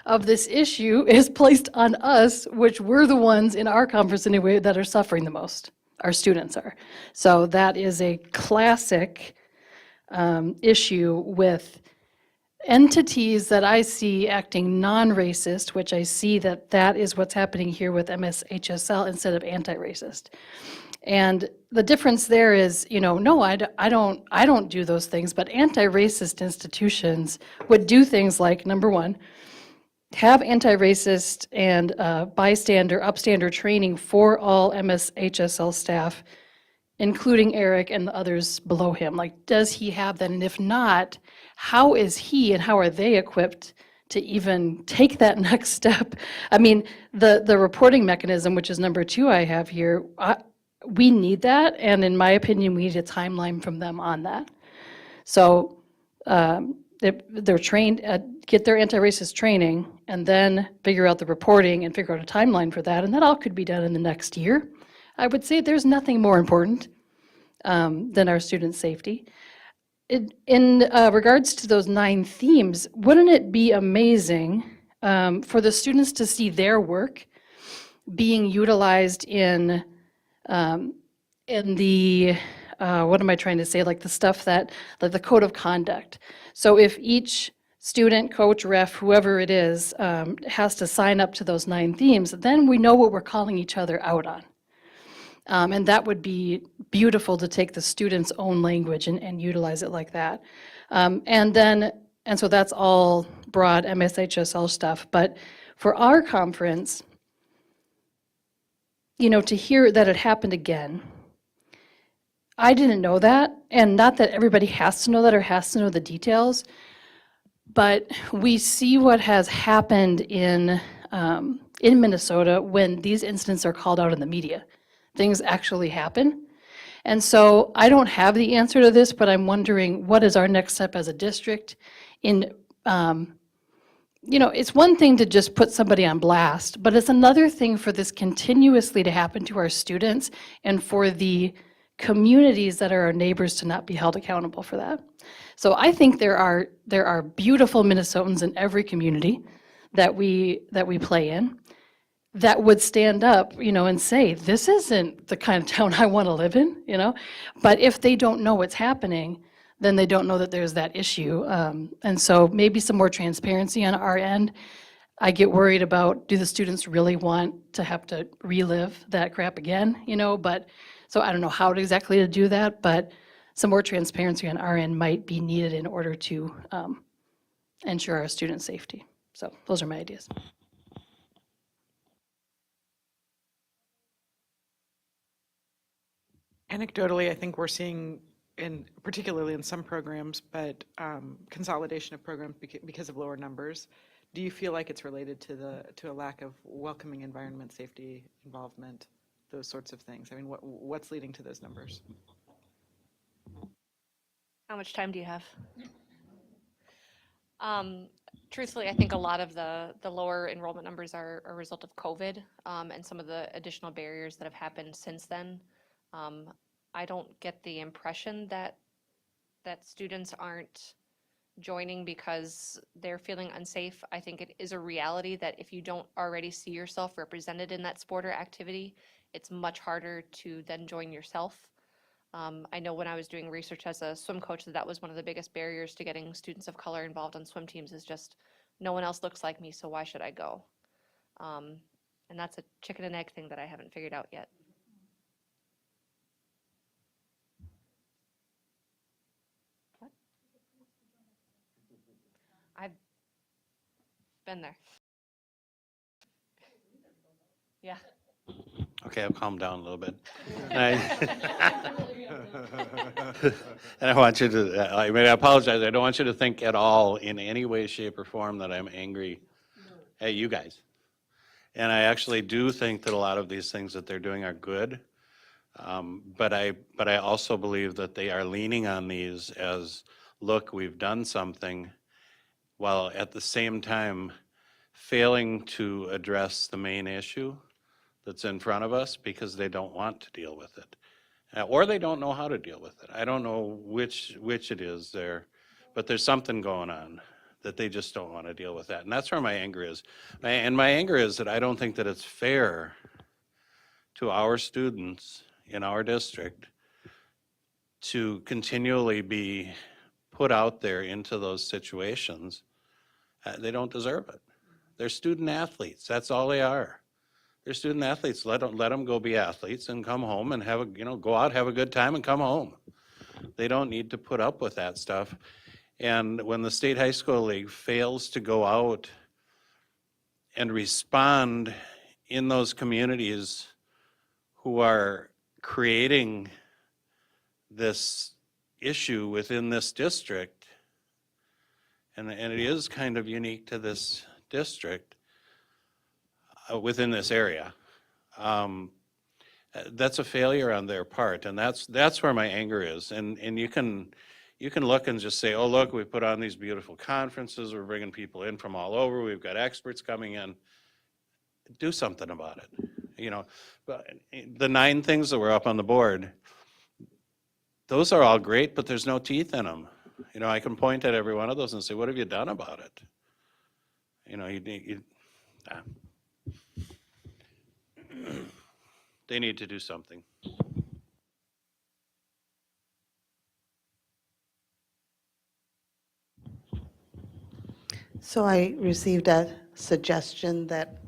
of this issue is placed on us, which we're the ones in our conference anyway that are suffering the most. Our students are. So that is a classic issue with entities that I see acting non-racist, which I see that is what's happening here with MSHSL instead of anti-racist. And the difference there is, no, I don't do those things, but anti-racist institutions would do things like, number 1, have anti-racist and bystander, upstander training for all MSHSL staff, including Eric and the others below him. Like, does he have that? And if not, how is he and how are they equipped to even take that next step? I mean, the reporting mechanism, which is number 2 I have here, we need that, and in my opinion, we need a timeline from them on that. So they're trained, get their anti-racist training, and then figure out the reporting and figure out a timeline for that, and that all could be done in the next year. I would say there's nothing more important than our student safety. In regards to those 9 themes, wouldn't it be amazing for the students to see their work being utilized in the, what am I trying to say, like the stuff that, like the code of conduct. So if each student, coach, ref, whoever it is, has to sign up to those 9 themes, then we know what we're calling each other out on. And that would be beautiful to take the student's own language and utilize it like that. And so that's all broad MSHSL stuff. But for our conference, you know, to hear that it happened again, I didn't know that, and not that everybody has to know that or has to know the details, but we see what has happened in Minnesota when these incidents are called out in the media. Things actually happen. And so I don't have the answer to this, but I'm wondering what is our next step as a district in you know, it's one thing to just put somebody on blast, but it's another thing for this continuously to happen to our students and for the communities that are our neighbors to not be held accountable for that. So I think there are beautiful Minnesotans in every community that we play in that would stand up, you know, and say, this isn't the kind of town I want to live in, you know? But if they don't know what's happening, then they don't know that there's that issue. And so maybe some more transparency on our end. I get worried about, do the students really want to have to relive that crap again, you know? But, so I don't know how exactly to do that, but some more transparency on our end might be needed in order to ensure our student safety. So those are my ideas. Anecdotally, I think we're seeing, particularly in some programs, but consolidation of programs because of lower numbers. Do you feel like it's related to a lack of welcoming environment, safety, involvement, those sorts of things? I mean, what's leading to those numbers? How much time do you have? Truthfully, I think a lot of the lower enrollment numbers are a result of COVID and some of the additional barriers that have happened since then. I don't get the impression that students aren't joining because they're feeling unsafe. I think it is a reality that if you don't already see yourself represented in that sport or activity, it's much harder to then join yourself. I know when I was doing research as a swim coach that was one of the biggest barriers to getting students of color involved on swim teams is just no one else looks like me, so why should I go? And that's a chicken and egg thing that I haven't figured out yet. I've been there. Yeah. Okay, I've calmed down a little bit. And I want you to, I apologize, I don't want you to think at all in any way, shape, or form that I'm angry at you guys. And I actually do think that a lot of these things that they're doing are good. But I also believe that they are leaning on these as, look, we've done something, while at the same time failing to address the main issue that's in front of us because they don't want to deal with it. Or they don't know how to deal with it. I don't know which it is there, but there's something going on that they just don't want to deal with that. And that's where my anger is. And my anger is that I don't think that it's fair to our students in our district to continually be put out there into those situations. They don't deserve it. They're student athletes. That's all they are. They're student athletes. Let them go be athletes and come home and have go out, have a good time and come home. They don't need to put up with that stuff. And when the State High School League fails to go out and respond in those communities who are creating this issue within this district, and it is kind of unique to this district within this area. That's a failure on their part, and that's where my anger is. And you can look and just say, oh, look, we put on these beautiful conferences, we're bringing people in from all over, we've got experts coming in. Do something about it, you know. But the 9 things that were up on the board, those are all great, but there's no teeth in them. You know, I can point at every one of those and say, what have you done about it? You know, they need to do something. So I received a suggestion that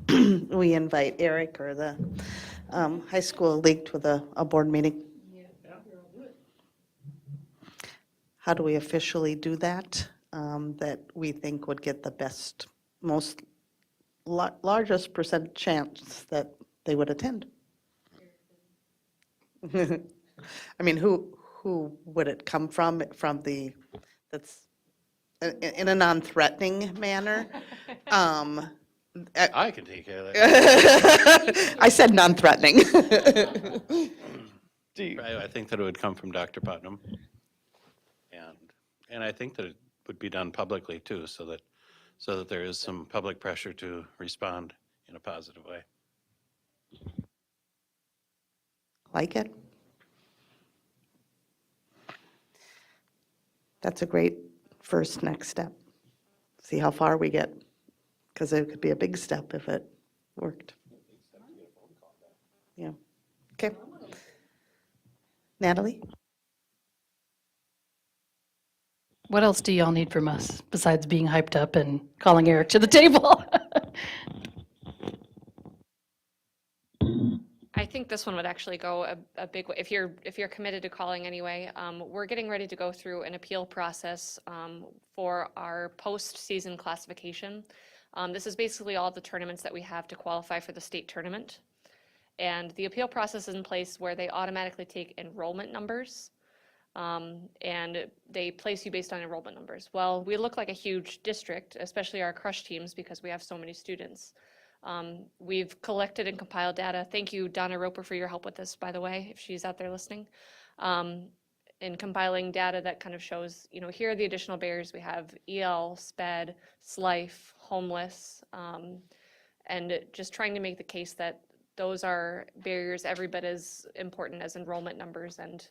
we invite Eric or the high school league to a board meeting. How do we officially do that? That we think would get the best, most largest percent chance that they would attend? I mean, who would it come from? From the, that's in a non-threatening manner? I can take care of that. I said non-threatening. I think that it would come from Dr. Putnam. And I think that it would be done publicly too, so that there is some public pressure to respond in a positive way. Like it? That's a great first next step. See how far we get, because it could be a big step if it worked. Yeah. Okay. Natalie? What else do y'all need from us besides being hyped up and calling Eric to the table? I think this one would actually go a big way, if you're committed to calling anyway. We're getting ready to go through an appeal process for our postseason classification. This is basically all the tournaments that we have to qualify for the state tournament. And the appeal process is in place where they automatically take enrollment numbers, and they place you based on enrollment numbers. Well, we look like a huge district, especially our crush teams, because we have so many students. We've collected and compiled data. Thank you, Donna Roper, for your help with this, by the way, if she's out there listening. In compiling data that kind of shows, you know, here are the additional barriers we have: EL, SPED, SLIFE, homeless, and just trying to make the case that those are barriers every bit as important as enrollment numbers. And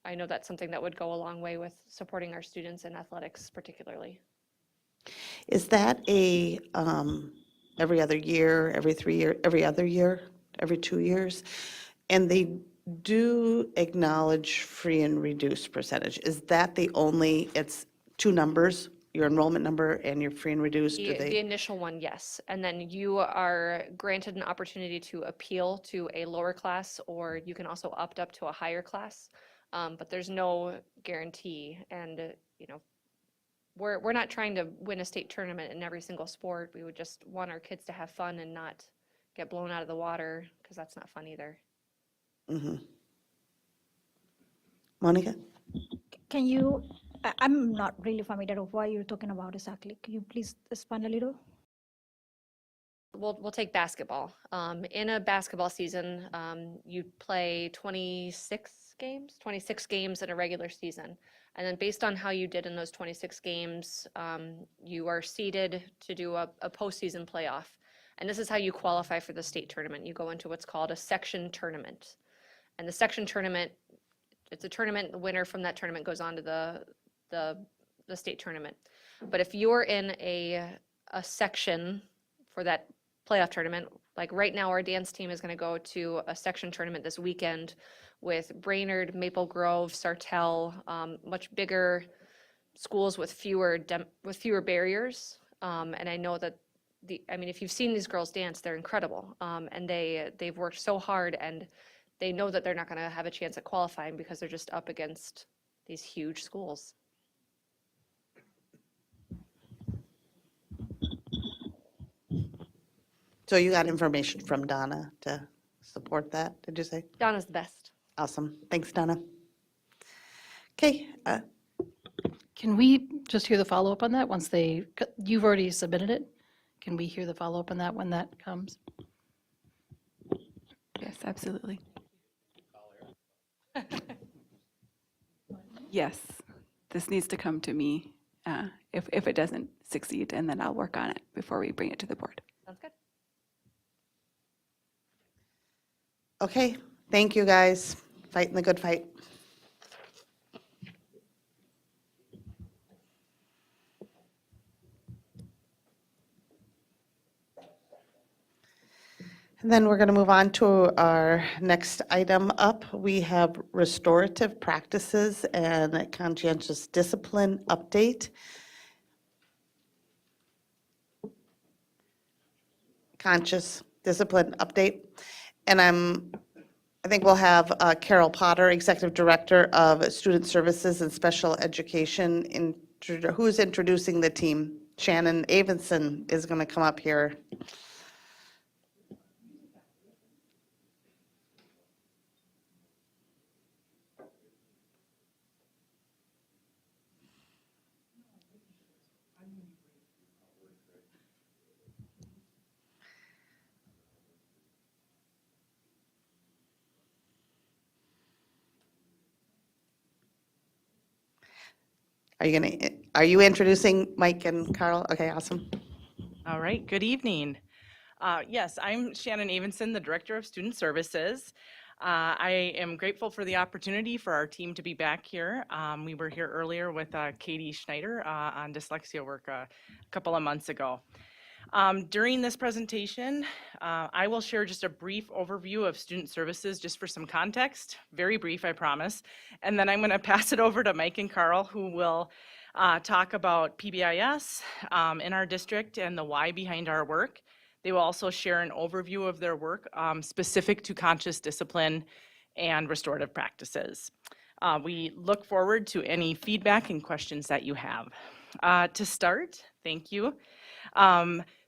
I know that's something that would go a long way with supporting our students in athletics particularly. Is that a every other year, every 3 year, every other year, every 2 years? And they do acknowledge free and reduced percentage. Is that the only, it's 2 numbers, your enrollment number and your free and reduced? The initial one, yes. And then you are granted an opportunity to appeal to a lower class, or you can also opt up to a higher class. But there's no guarantee. And, you know, we're not trying to win a state tournament in every single sport. We would just want our kids to have fun and not get blown out of the water, because that's not fun either. Mm-hmm. Monica? Can you, I'm not really familiar with what you're talking about exactly. Can you please expand a little? We'll take basketball. In a basketball season, you play 26 games in a regular season. And then based on how you did in those 26 games, you are seeded to do a postseason playoff. And this is how you qualify for the state tournament. You go into what's called a section tournament. And the section tournament, it's a tournament, the winner from that tournament goes on to the state tournament. But if you're in a section for that playoff tournament, like right now our dance team is going to go to a section tournament this weekend with Brainerd, Maple Grove, Sartell, much bigger schools with fewer barriers. And I know that if you've seen these girls dance, they're incredible. And they've worked so hard, and they know that they're not going to have a chance at qualifying because they're just up against these huge schools. So you got information from Donna to support that, did you say? Donna's the best. Awesome. Thanks, Donna. Okay. Can we just hear the follow-up on that once you've already submitted it? Can we hear the follow-up on that when that comes? Yes, absolutely. Yes, this needs to come to me if it doesn't succeed, and then I'll work on it before we bring it to the board. Sounds good. Okay, thank you, guys. Fighting the good fight. And then we're going to move on to our next item up. We have restorative practices and conscientious discipline update. Conscious discipline update. And I think we'll have Carol Potter, Executive Director of Student Services and Special Education, who's introducing the team. Shannon Avenson is going to come up here. Are you introducing Mike and Carl? Okay, awesome. All right, good evening. Yes, I'm Shannon Avenson, the Director of Student Services. I am grateful for the opportunity for our team to be back here. We were here earlier with Katie Schneider on dyslexia work a couple of months ago. During this presentation, I will share just a brief overview of student services just for some context, very brief, I promise. And then I'm going to pass it over to Mike and Carl, who will talk about PBIS in our district and the why behind our work. They will also share an overview of their work specific to conscious discipline and restorative practices. We look forward to any feedback and questions that you have. To start, thank you.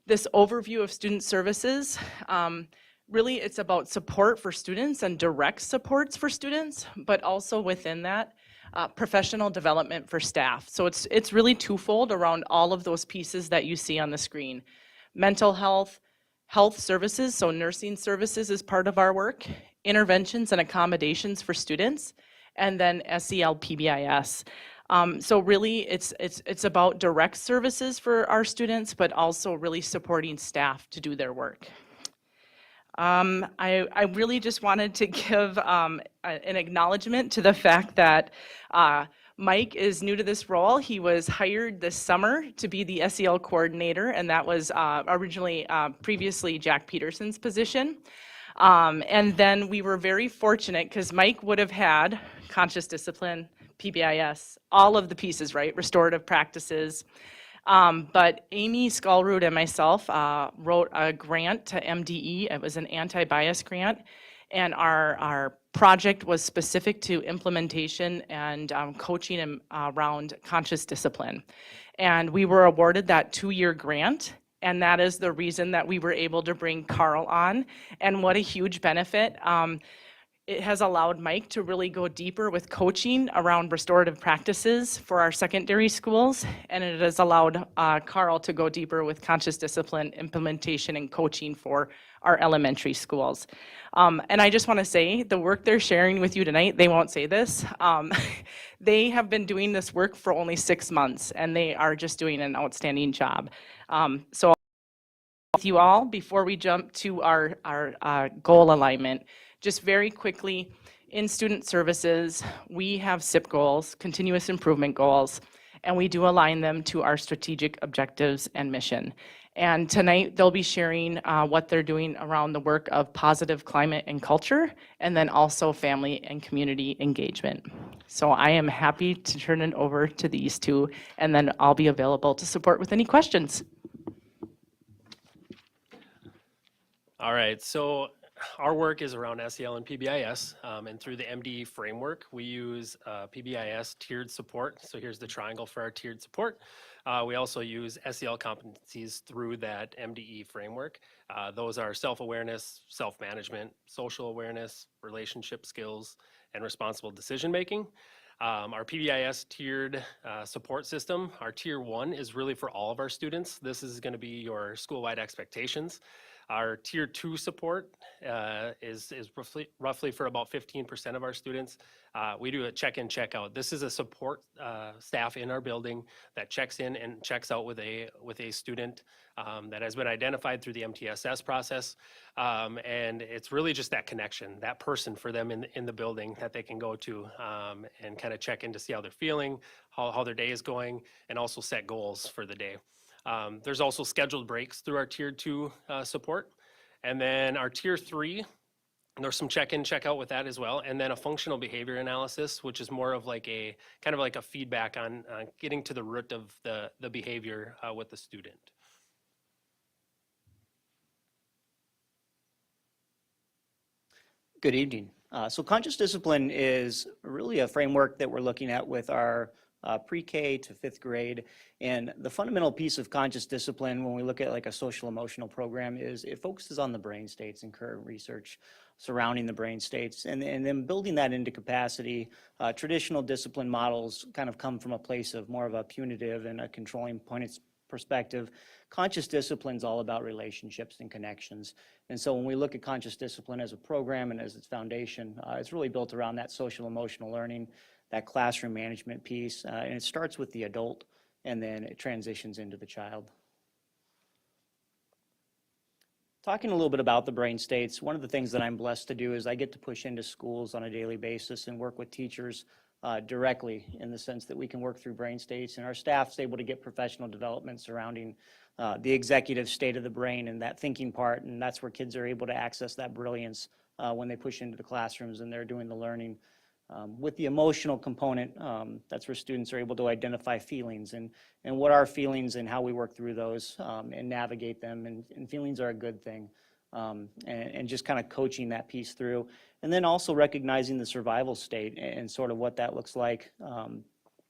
This overview of student services, really it's about support for students and direct supports for students, but also within that, professional development for staff. So it's really twofold around all of those pieces that you see on the screen. Mental health, health services, so nursing services is part of our work, interventions and accommodations for students, and then SEL PBIS. So really, it's about direct services for our students, but also really supporting staff to do their work. I really just wanted to give an acknowledgement to the fact that Mike is new to this role. He was hired this summer to be the SEL coordinator, and that was originally previously Jack Peterson's position. And then we were very fortunate because Mike would have had conscious discipline, PBIS, all of the pieces, right? Restorative practices. But Amy Skullroot and myself wrote a grant to MDE. It was an anti-bias grant. And our project was specific to implementation and coaching around conscious discipline. And we were awarded that 2-year grant. And that is the reason that we were able to bring Carl on. And what a huge benefit. It has allowed Mike to really go deeper with coaching around restorative practices for our secondary schools, and it has allowed Carl to go deeper with conscious discipline implementation and coaching for our elementary schools. And I just want to say, the work they're sharing with you tonight, they won't say this, they have been doing this work for only 6 months, and they are just doing an outstanding job. So with you all, before we jump to our goal alignment, just very quickly, in student services, we have SIP goals, continuous improvement goals, and we do align them to our strategic objectives and mission. And tonight, they'll be sharing what they're doing around the work of positive climate and culture, and then also family and community engagement. So I am happy to turn it over to these two, and then I'll be available to support with any questions. All right, so our work is around SEL and PBIS, and through the MDE framework, we use PBIS tiered support. So here's the triangle for our tiered support. We also use SEL competencies through that MDE framework. Those are self-awareness, self-management, social awareness, relationship skills, and responsible decision-making. Our PBIS tiered support system, our tier 1 is really for all of our students. This is going to be your school-wide expectations. Our tier 2 support is roughly for about 15% of our students. We do a check-in, check-out. This is a support staff in our building that checks in and checks out with a student that has been identified through the MTSS process. And it's really just that connection, that person for them in the building that they can go to and kind of check in to see how they're feeling, how their day is going, and also set goals for the day. There's also scheduled breaks through our tier 2 support. And then our tier 3, there's some check-in, check-out with that as well. And then a functional behavior analysis, which is more of like a kind of like a feedback on getting to the root of the behavior with the student. Good evening. So conscious discipline is really a framework that we're looking at with our pre-K to 5th grade. And the fundamental piece of conscious discipline when we look at like a social emotional program is it focuses on the brain states and current research surrounding the brain states. And then building that into capacity, traditional discipline models kind of come from a place of more of a punitive and a controlling point of perspective. Conscious discipline is all about relationships and connections. And so when we look at conscious discipline as a program and as its foundation, it's really built around that social emotional learning, that classroom management piece, and it starts with the adult and then it transitions into the child. Talking a little bit about the brain states, one of the things that I'm blessed to do is I get to push into schools on a daily basis and work with teachers directly in the sense that we can work through brain states, and our staff's able to get professional development surrounding the executive state of the brain and that thinking part, and that's where kids are able to access that brilliance when they push into the classrooms and they're doing the learning. With the emotional component, that's where students are able to identify feelings and what are feelings and how we work through those and navigate them. And feelings are a good thing. And just kind of coaching that piece through. And then also recognizing the survival state and sort of what that looks like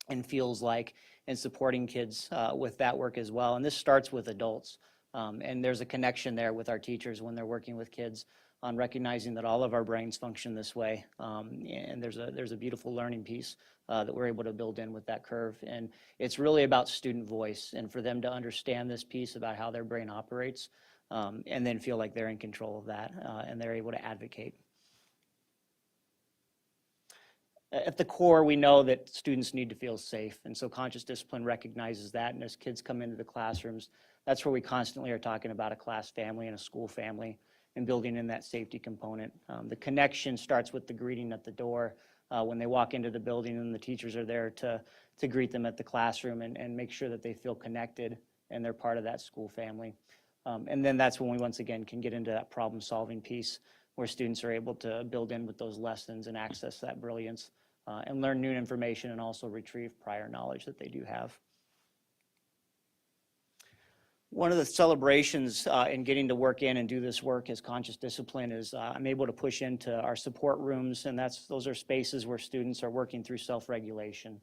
and feels like, and supporting kids with that work as well. And this starts with adults. And there's a connection there with our teachers when they're working with kids on recognizing that all of our brains function this way. And there's a beautiful learning piece that we're able to build in with that curve. And it's really about student voice and for them to understand this piece about how their brain operates and then feel like they're in control of that and they're able to advocate. At the core, we know that students need to feel safe, and so conscious discipline recognizes that, and as kids come into the classrooms, that's where we constantly are talking about a class family and a school family and building in that safety component. The connection starts with the greeting at the door when they walk into the building, and the teachers are there to greet them at the classroom and make sure that they feel connected and they're part of that school family. And then that's when we once again can get into that problem-solving piece where students are able to build in with those lessons and access that brilliance and learn new information and also retrieve prior knowledge that they do have. One of the celebrations in getting to work in and do this work as conscious discipline is I'm able to push into our support rooms, and those are spaces where students are working through self-regulation,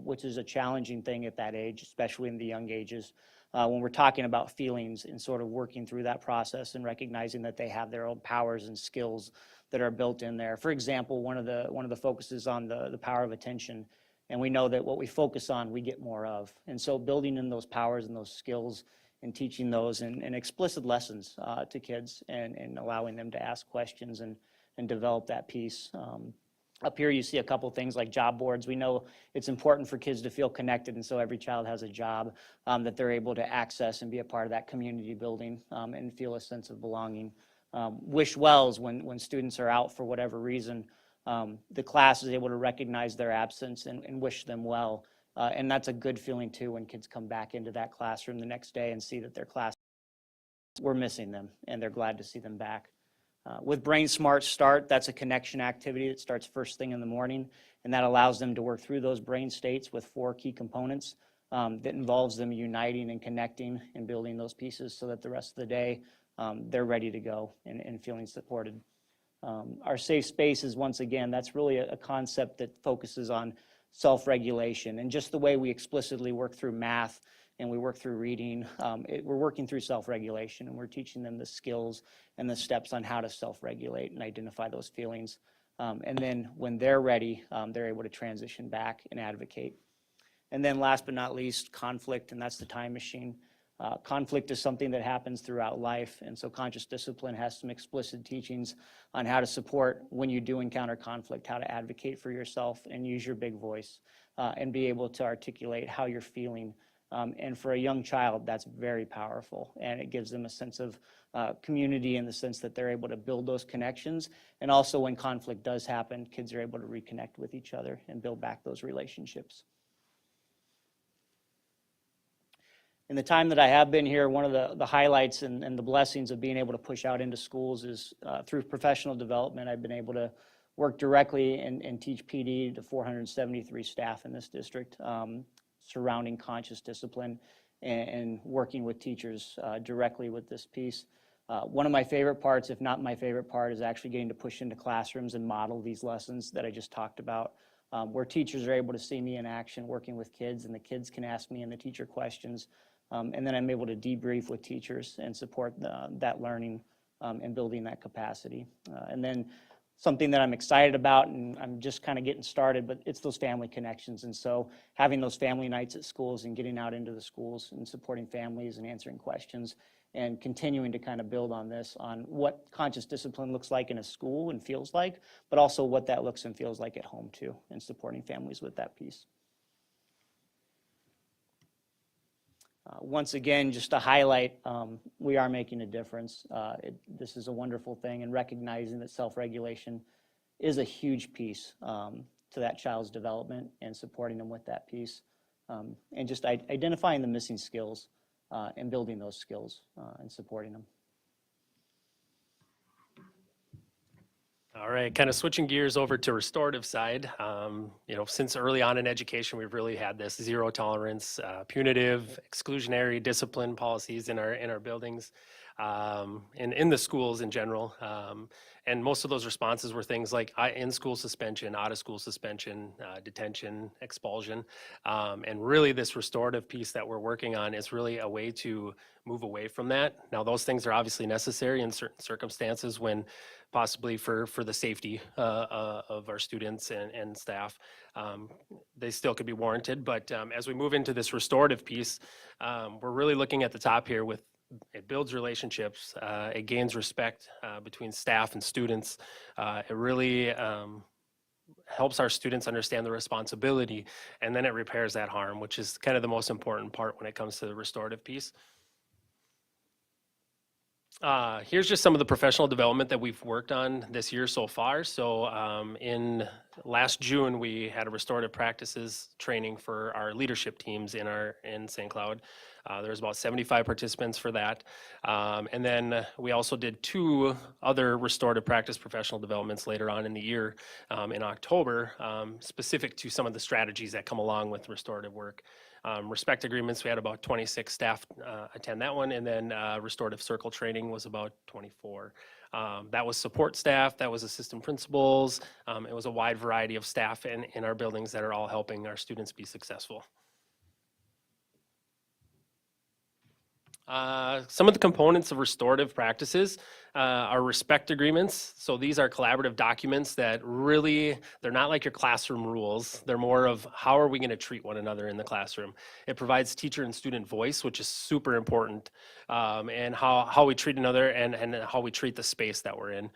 which is a challenging thing at that age, especially in the young ages. When we're talking about feelings and sort of working through that process and recognizing that they have their own powers and skills that are built in there. For example, one of the focuses on the power of attention, and we know that what we focus on, we get more of. And so building in those powers and those skills and teaching those in explicit lessons to kids and allowing them to ask questions and develop that piece. Up here you see a couple things like job boards. We know it's important for kids to feel connected, and so every child has a job that they're able to access and be a part of that community building and feel a sense of belonging. Wish wells, when students are out for whatever reason, the class is able to recognize their absence and wish them well. And that's a good feeling too when kids come back into that classroom the next day and see that their class, we're missing them and they're glad to see them back. With Brain Smart Start, that's a connection activity that starts first thing in the morning, and that allows them to work through those brain states with 4 key components that involves them uniting and connecting and building those pieces so that the rest of the day they're ready to go and feeling supported. Our safe spaces, once again, that's really a concept that focuses on self-regulation, and just the way we explicitly work through math and we work through reading, we're working through self-regulation, and we're teaching them the skills and the steps on how to self-regulate and identify those feelings. And then when they're ready, they're able to transition back and advocate. And then last but not least, conflict, and that's the time machine. Conflict is something that happens throughout life, and so conscious discipline has some explicit teachings on how to support when you do encounter conflict, how to advocate for yourself and use your big voice and be able to articulate how you're feeling. And for a young child, that's very powerful, and it gives them a sense of community in the sense that they're able to build those connections. And also when conflict does happen, kids are able to reconnect with each other and build back those relationships. In the time that I have been here, one of the highlights and the blessings of being able to push out into schools is through professional development. I've been able to work directly and teach PD to 473 staff in this district surrounding conscious discipline and working with teachers directly with this piece. One of my favorite parts, if not my favorite part, is actually getting to push into classrooms and model these lessons that I just talked about, where teachers are able to see me in action working with kids, and the kids can ask me and the teacher questions. And then I'm able to debrief with teachers and support that learning and building that capacity. And then something that I'm excited about, and I'm just kind of getting started, but it's those family connections. And so having those family nights at schools and getting out into the schools and supporting families and answering questions and continuing to kind of build on this, on what conscious discipline looks like in a school and feels like, but also what that looks and feels like at home too, and supporting families with that piece. Once again, just to highlight, we are making a difference. This is a wonderful thing, and recognizing that self-regulation is a huge piece to that child's development and supporting them with that piece. And just identifying the missing skills and building those skills and supporting them. All right, kind of switching gears over to restorative side. You know, since early on in education, we've really had this zero tolerance, punitive, exclusionary discipline policies in our buildings, and in the schools in general. And most of those responses were things like in-school suspension, out-of-school suspension, detention, expulsion. And really this restorative piece that we're working on is really a way to move away from that. Now, those things are obviously necessary in certain circumstances when possibly for the safety of our students and staff. They still could be warranted, but as we move into this restorative piece, we're really looking at the top here with it builds relationships, it gains respect between staff and students. It really helps our students understand the responsibility, and then it repairs that harm, which is kind of the most important part when it comes to the restorative piece. Here's just some of the professional development that we've worked on this year so far. So in last June, we had a restorative practices training for our leadership teams in St. Cloud. There was about 75 participants for that. And then we also did 2 other restorative practice professional developments later on in the year in October, specific to some of the strategies that come along with restorative work. Respect agreements, we had about 26 staff attend that one, and then restorative circle training was about 24. That was support staff, that was assistant principals. It was a wide variety of staff in our buildings that are all helping our students be successful. Some of the components of restorative practices are respect agreements. So these are collaborative documents that really, they're not like your classroom rules. They're more of how are we going to treat one another in the classroom. It provides teacher and student voice, which is super important, and how we treat another and how we treat the space that we're in.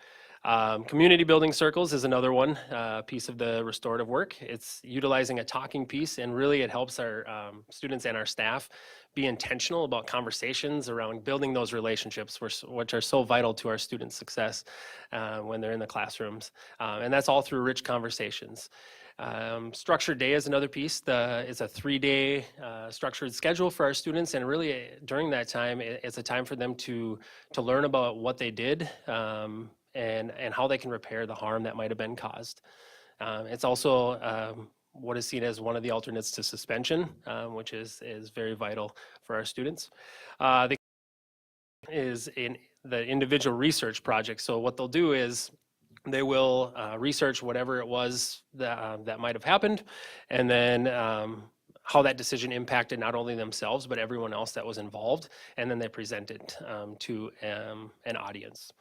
Community building circles is another one piece of the restorative work. It's utilizing a talking piece, and really it helps our students and our staff be intentional about conversations around building those relationships, which are so vital to our students' success when they're in the classrooms. And that's all through rich conversations. Structured day is another piece. It's a 3-day structured schedule for our students, and really during that time, it's a time for them to learn about what they did and how they can repair the harm that might have been caused. It's also what is seen as one of the alternates to suspension, which is very vital for our students. Is in the individual research project. So what they'll do is they will research whatever it was that might have happened, and then how that decision impacted not only themselves, but everyone else that was involved, and then they present it to an audience.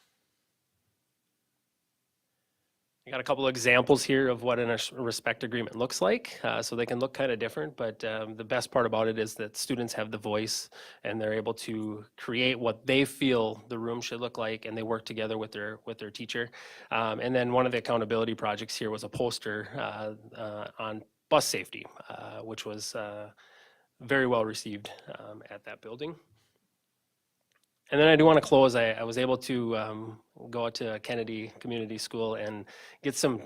I got a couple of examples here of what a respect agreement looks like. So they can look kind of different, but the best part about it is that students have the voice and they're able to create what they feel the room should look like, and they work together with their teacher. And then one of the accountability projects here was a poster on bus safety, which was very well received at that building. And then I do want to close. I was able to go out to Kennedy Community School and get some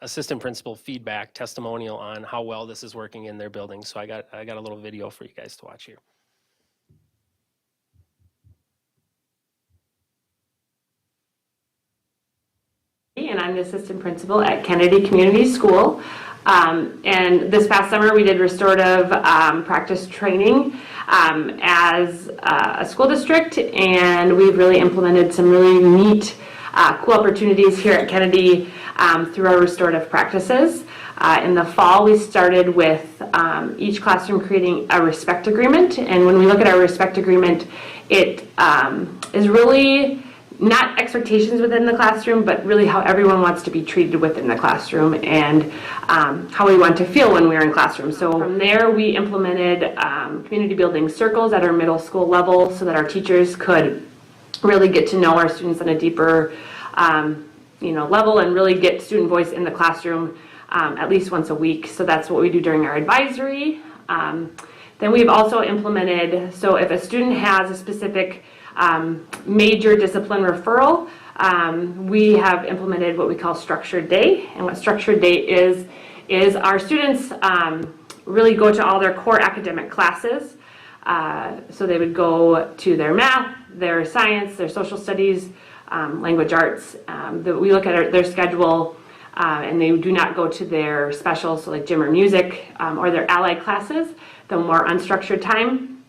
assistant principal feedback, testimonial on how well this is working in their building. So I got a little video for you guys to watch here. And I'm the assistant principal at Kennedy Community School. And this past summer, we did restorative practice training as a school district, and we've really implemented some really neat, cool opportunities here at Kennedy through our restorative practices. In the fall, we started with each classroom creating a respect agreement, and when we look at our respect agreement, it is really not expectations within the classroom, but really how everyone wants to be treated within the classroom and how we want to feel when we're in classroom. So from there, we implemented community building circles at our middle school level so that our teachers could really get to know our students on a deeper level and really get student voice in the classroom at least once a week. So that's what we do during our advisory. Then we've also implemented, so if a student has a specific major discipline referral, we have implemented what we call structured day. And what structured day is our students really go to all their core academic classes. So they would go to their math, their science, their social studies, language arts. We look at their schedule and they do not go to their specials, so like gym or music, or their allied classes, the more unstructured time.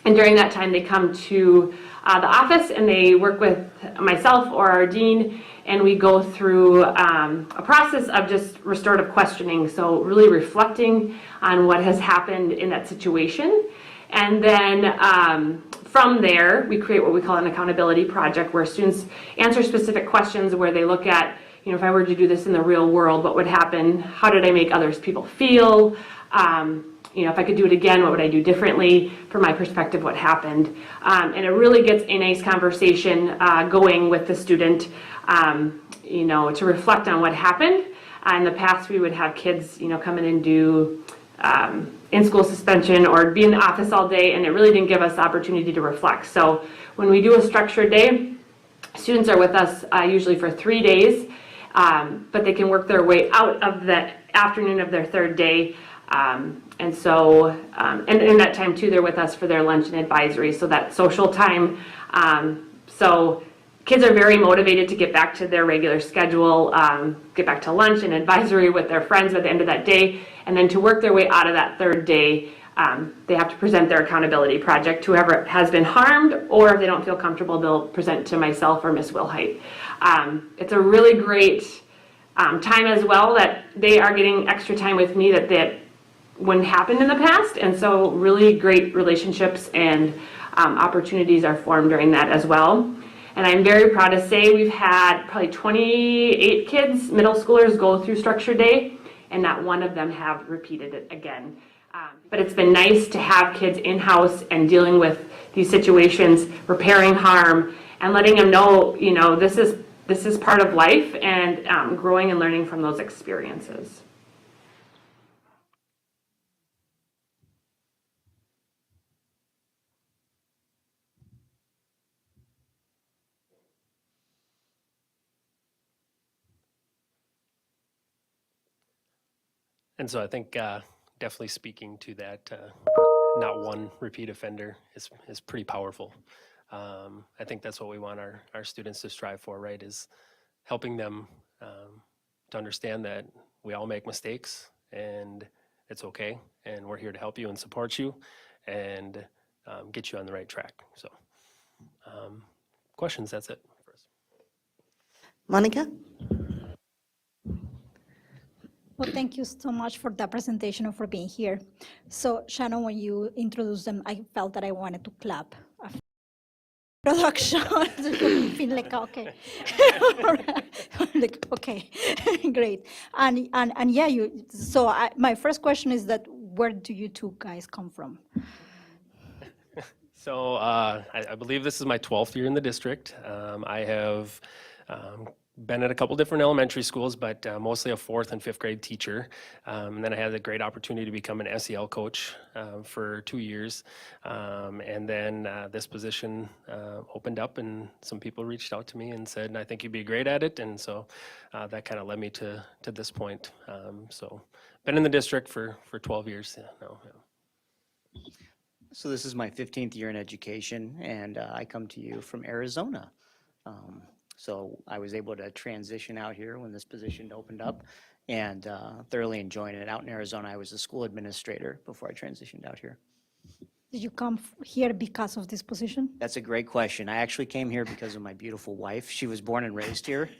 And during that time, they come to the office and they work with myself or our dean, and we go through a process of just restorative questioning. So really reflecting on what has happened in that situation. And then from there, we create what we call an accountability project where students answer specific questions where they look at, if I were to do this in the real world, what would happen? How did I make other people feel? If I could do it again, what would I do differently? From my perspective, what happened? And it really gets a nice conversation going with the student, to reflect on what happened. In the past, we would have kids, come in and do in-school suspension or be in the office all day, and it really didn't give us the opportunity to reflect. So when we do a structured day, students are with us usually for 3 days, but they can work their way out of the afternoon of their third day. And so, and in that time too, they're with us for their lunch and advisory, so that social time. So kids are very motivated to get back to their regular schedule, get back to lunch and advisory with their friends at the end of that day, and then to work their way out of that third day, they have to present their accountability project to whoever has been harmed, or if they don't feel comfortable, they'll present to myself or Miss Wilhite. It's a really great time as well that they are getting extra time with me that wouldn't happen in the past, and so really great relationships and opportunities are formed during that as well. And I'm very proud to say we've had probably 28 kids, middle schoolers, go through Structured Day, and not one of them have repeated it again. But it's been nice to have kids in-house and dealing with these situations, repairing harm, and letting them know, this is part of life, and growing and learning from those experiences. And so I think definitely speaking to that, not one repeat offender is pretty powerful. I think that's what we want our students to strive for, right, is helping them to understand that we all make mistakes and it's okay, and we're here to help you and support you and get you on the right track. So questions, that's it for us. Monica? Well, thank you so much for that presentation and for being here. So Shannon, when you introduced them, I felt that I wanted to clap. production. Feel like, okay. Like, okay, great. And yeah, so my first question is that where do you two guys come from? So I believe this is my 12th year in the district. I have been at a couple different elementary schools, but mostly a 4th and 5th grade teacher. And then I had the great opportunity to become an SEL coach for 2 years. And then this position opened up and some people reached out to me and said, I think you'd be great at it. And so that kind of led me to this point. So been in the district for 12 years now. Yeah. So this is my 15th year in education, and I come to you from Arizona. So I was able to transition out here when this position opened up, and thoroughly enjoying it. Out in Arizona, I was a school administrator before I transitioned out here. Did you come here because of this position? That's a great question. I actually came here because of my beautiful wife. She was born and raised here,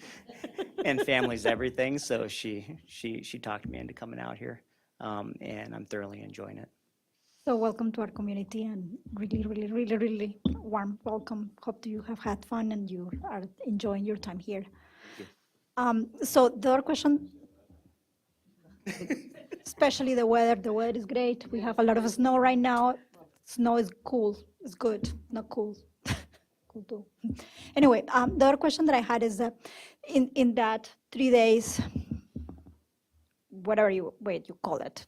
and family's everything. So she talked me into coming out here, and I'm thoroughly enjoying it. So welcome to our community and really, really, really, really warm welcome. Hope you have had fun and you are enjoying your time here. So the other question, especially the weather. The weather is great. We have a lot of snow right now. Snow is cool. It's good, not cool. Cool too. Anyway, the other question that I had is that in that 3 days, whatever you call it.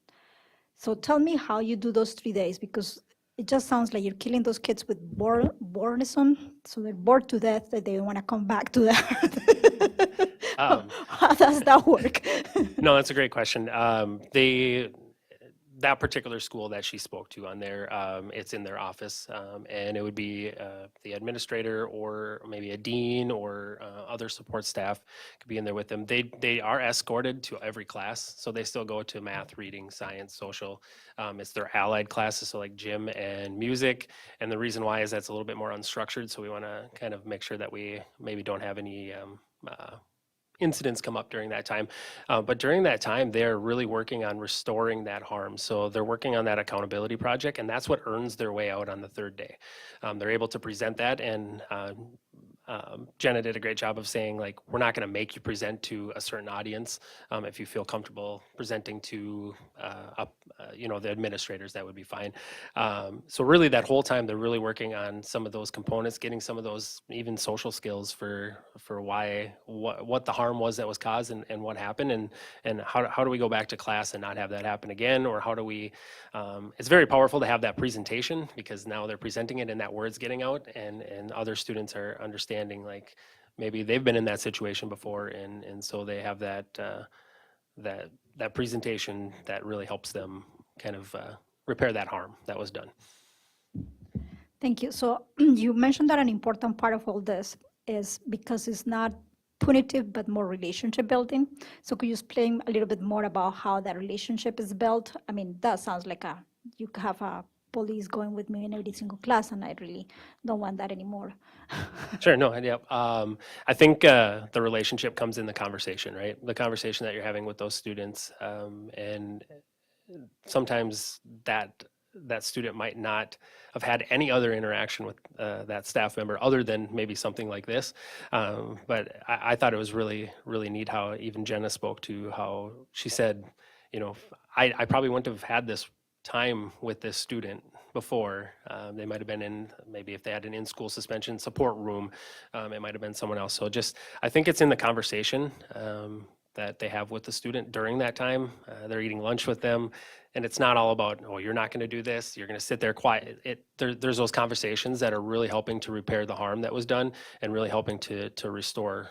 So tell me how you do those 3 days, because it just sounds like you're killing those kids with boredom. So they're bored to death that they want to come back to that. How does that work? No, that's a great question. That particular school that she spoke to on there, it's in their office, and it would be the administrator or maybe a dean or other support staff could be in there with them. They are escorted to every class, so they still go to math, reading, science, social. It's their allied classes, so like gym and music. And the reason why is that's a little bit more unstructured, so we want to kind of make sure that we maybe don't have any incidents come up during that time. But during that time, they're really working on restoring that harm. So they're working on that accountability project, and that's what earns their way out on the 3rd day. They're able to present that, and Jenna did a great job of saying, like, we're not going to make you present to a certain audience. If you feel comfortable presenting to, the administrators, that would be fine. So really that whole time, they're really working on some of those components, getting some of those even social skills for what the harm was that was caused and what happened, and how do we go back to class and not have that happen again, or how do we, it's very powerful to have that presentation, because now they're presenting it and that word's getting out, and other students are understanding, like maybe they've been in that situation before, and so they have that presentation that really helps them kind of repair that harm that was done. Thank you. So you mentioned that an important part of all this is because it's not punitive, but more relationship building. So could you explain a little bit more about how that relationship is built? I mean, that sounds like you have a police going with me in every single class, and I really don't want that anymore. Sure, no, yeah. I think the relationship comes in the conversation, right? The conversation that you're having with those students, and sometimes that student might not have had any other interaction with that staff member other than maybe something like this. But I thought it was really, really neat how even Jenna spoke to how she said, I probably wouldn't have had this time with this student before. They might have been in, maybe if they had an in-school suspension support room, it might have been someone else. So I think it's in the conversation that they have with the student during that time. They're eating lunch with them, and it's not all about, oh, you're not going to do this, you're going to sit there quiet. There's those conversations that are really helping to repair the harm that was done and really helping to restore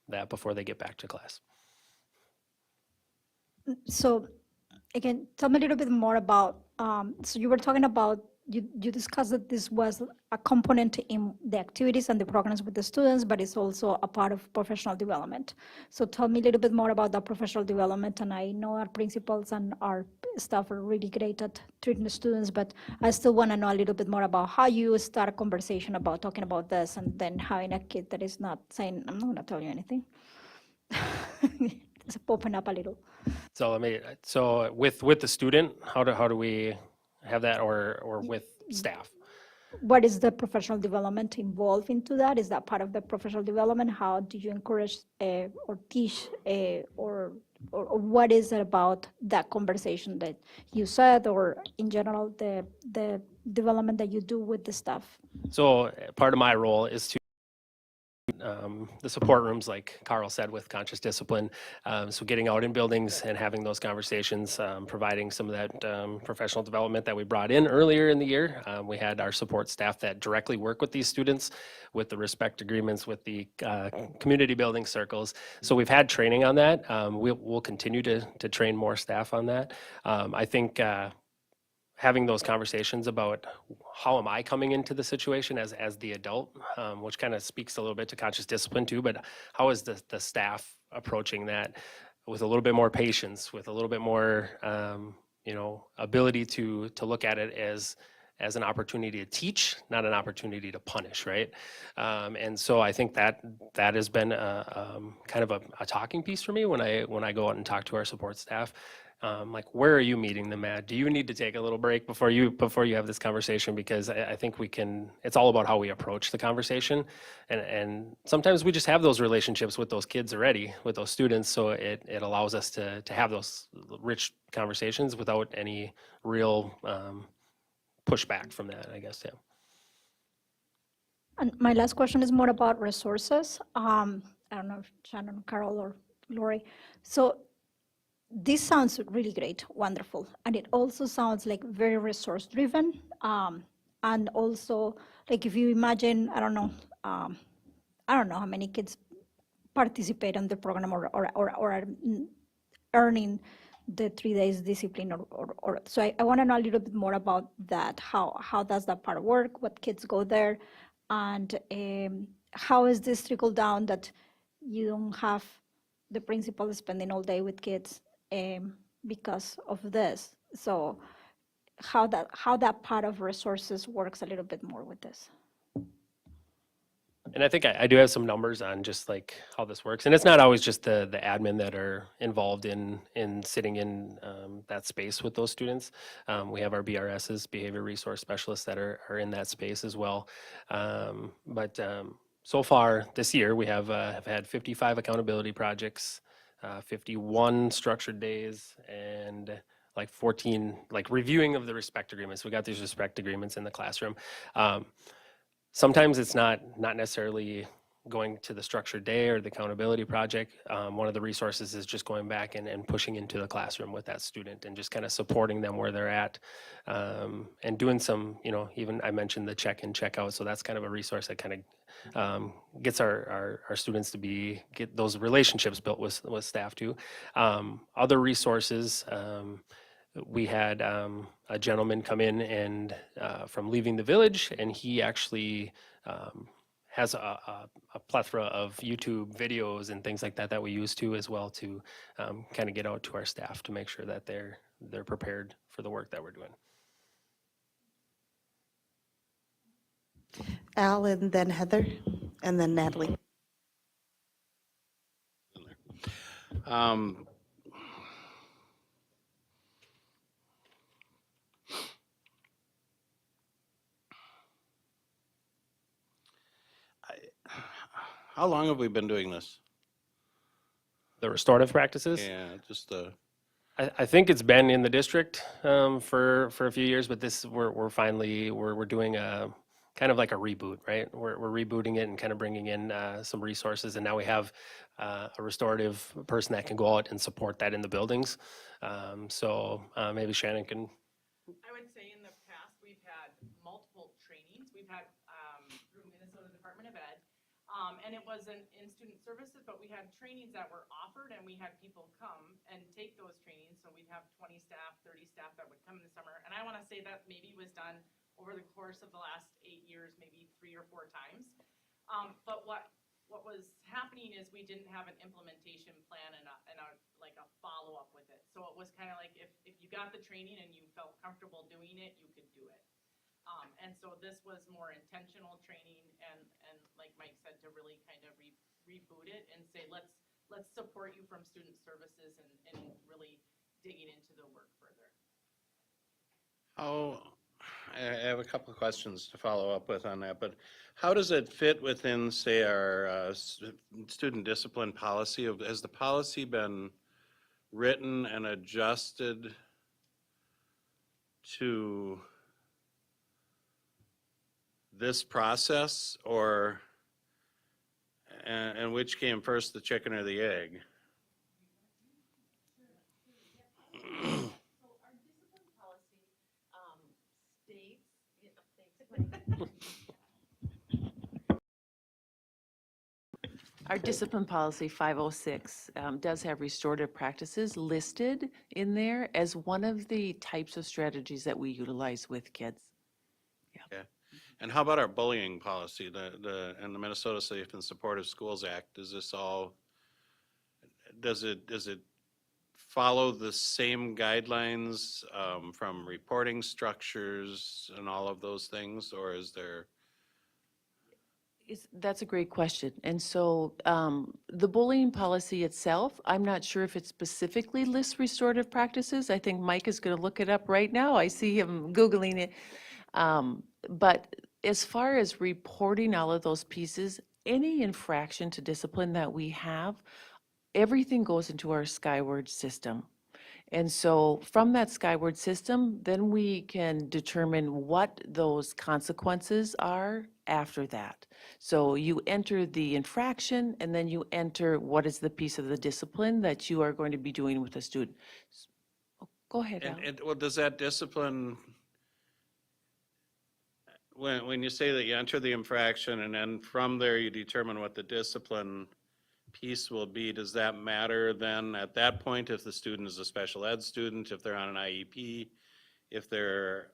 that before they get back to class. So again, tell me a little bit more about, so you were talking about, you discussed that this was a component in the activities and the programs with the students, but it's also a part of professional development. So tell me a little bit more about that professional development. And I know our principals and our staff are really great at treating the students, but I still want to know a little bit more about how you start a conversation about talking about this, and then having a kid that is not saying, I'm not going to tell you anything. It's popping up a little. So with the student, how do we have that, or with staff? what is the professional development involved into that? Is that part of the professional development? How do you encourage or teach or what is it about that conversation that you said, or in general, the development that you do with the staff? So part of my role is to the support rooms, like Carl said, with conscious discipline. So getting out in buildings and having those conversations, providing some of that professional development that we brought in earlier in the year. We had our support staff that directly work with these students, with the respect agreements, with the community building circles. So we've had training on that. We'll continue to train more staff on that. I think having those conversations about how am I coming into the situation as the adult, which kind of speaks a little bit to conscious discipline too, but how is the staff approaching that with a little bit more patience, with a little bit more, ability to look at it as an opportunity to teach, not an opportunity to punish, right? And so I think that has been kind of a talking piece for me when I go out and talk to our support staff. Like, where are you meeting them at? Do you need to take a little break before you have this conversation? Because I think it's all about how we approach the conversation. And sometimes we just have those relationships with those kids already, with those students. So it allows us to have those rich conversations without any real pushback from that, I guess, yeah. And my last question is more about resources. I don't know if Shannon, Carol, or Lori. So this sounds really great, wonderful. And it also sounds like very resource driven. And also, like, if you imagine, I don't know how many kids participate in the program or are earning the 3 days discipline so I want to know a little bit more about that. How does that part work? What kids go there? And how is this trickle down that you don't have the principal spending all day with kids because of this? So how that part of resources works a little bit more with this. And I think I do have some numbers on just like how this works. And it's not always just the admin that are involved in sitting in that space with those students. We have our BRSs, Behavior Resource Specialists, that are in that space as well. But so far this year, we have had 55 accountability projects, 51 structured days, and like 14 like reviewing of the respect agreements. We got these respect agreements in the classroom. Sometimes it's not necessarily going to the structured day or the accountability project. One of the resources is just going back and pushing into the classroom with that student and just kind of supporting them where they're at, and doing some, even I mentioned the check-in, check-out. So that's kind of a resource that kind of gets our students to get those relationships built with staff too. Other resources, we had a gentleman come in and from Leaving the Village, and he actually has a plethora of YouTube videos and things like that we use too as well to kind of get out to our staff to make sure that they're prepared for the work that we're doing. Al, and then Heather, and then Natalie. How long have we been doing this? The restorative practices? Yeah, just I think it's been in the district for a few years, but we're doing a kind of like a reboot, right? We're rebooting it and kind of bringing in some resources, and now we have a restorative person that can go out and support that in the buildings. So maybe Shannon can. I would say in the past, we've had multiple trainings. We've had through Minnesota Department of Ed, and it wasn't in student services, but we had trainings that were offered, and we had people come and take those trainings. So we'd have 20 staff, 30 staff that would come in the summer. And I want to say that maybe was done over the course of the last 8 years, maybe 3 or 4 times. But what was happening is we didn't have an implementation plan and a follow-up with it. So it was kind of like if you got the training and you felt comfortable doing it, you could do it. And so this was more intentional training and like Mike said, to really kind of reboot it and say, let's support you from student services and really digging into the work further. I have a couple of questions to follow up with on that, but how does it fit within, say, our student discipline policy? Has the policy been written and adjusted to this process, or, and which came first, the chicken or the egg? Our discipline policy 506 does have restorative practices listed in there as one of the types of strategies that we utilize with kids. Okay. And how about our bullying policy, and the Minnesota Safe and Supportive Schools Act? Does this all, does it follow the same guidelines from reporting structures and all of those things, or is there? That's a great question. And so the bullying policy itself, I'm not sure if it specifically lists restorative practices. I think Mike is going to look it up right now. I see him Googling it. But as far as reporting all of those pieces, any infraction to discipline that we have, everything goes into our Skyward system. And so from that Skyward system, then we can determine what those consequences are after that. So you enter the infraction, and then you enter what is the piece of the discipline that you are going to be doing with the student. Go ahead, Al. And well, does that discipline, when you say that you enter the infraction and then from there you determine what the discipline piece will be, does that matter then at that point if the student is a special ed student, if they're on an IEP, if they're,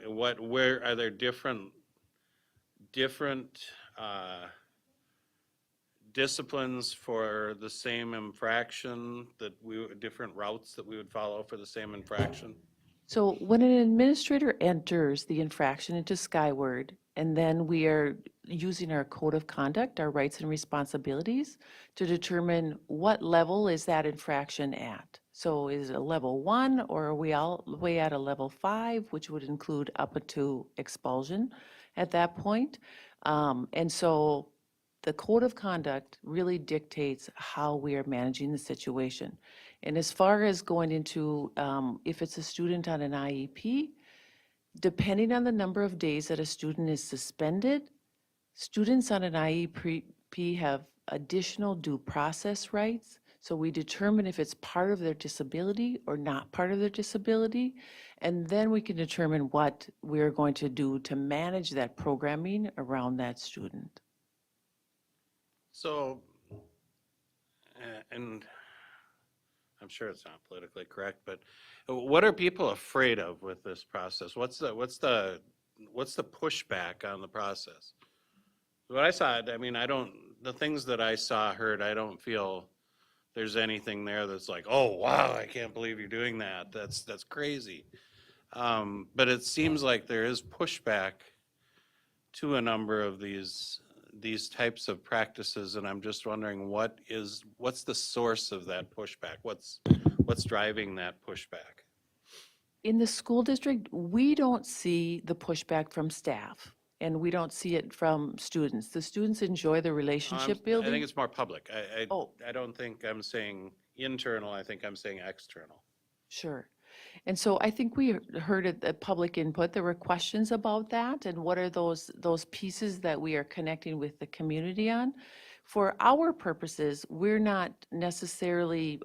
where are there different disciplines for the same infraction, that different routes that we would follow for the same infraction? So when an administrator enters the infraction into Skyward, and then we are using our code of conduct, our rights and responsibilities, to determine what level is that infraction at. So is it a level 1, or are we all the way at a level 5, which would include up to expulsion at that point? And so the code of conduct really dictates how we are managing the situation. And as far as going into, if it's a student on an IEP, depending on the number of days that a student is suspended, students on an IEP have additional due process rights. So we determine if it's part of their disability or not part of their disability, and then we can determine what we're going to do to manage that programming around that student. So, and I'm sure it's not politically correct, but what are people afraid of with this process? What's the pushback on the process? What I saw, I mean, the things that I saw, heard, I don't feel there's anything there that's like, oh, wow, I can't believe you're doing that. That's crazy. But it seems like there is pushback to a number of these types of practices, and I'm just wondering what's the source of that pushback? What's driving that pushback? In the school district, we don't see the pushback from staff, and we don't see it from students. The students enjoy the relationship building. I think it's more public. I don't think I'm saying internal, I think I'm saying external. Sure. And so I think we heard at the public input, there were questions about that, and what are those pieces that we are connecting with the community on. For our purposes, we're not necessarily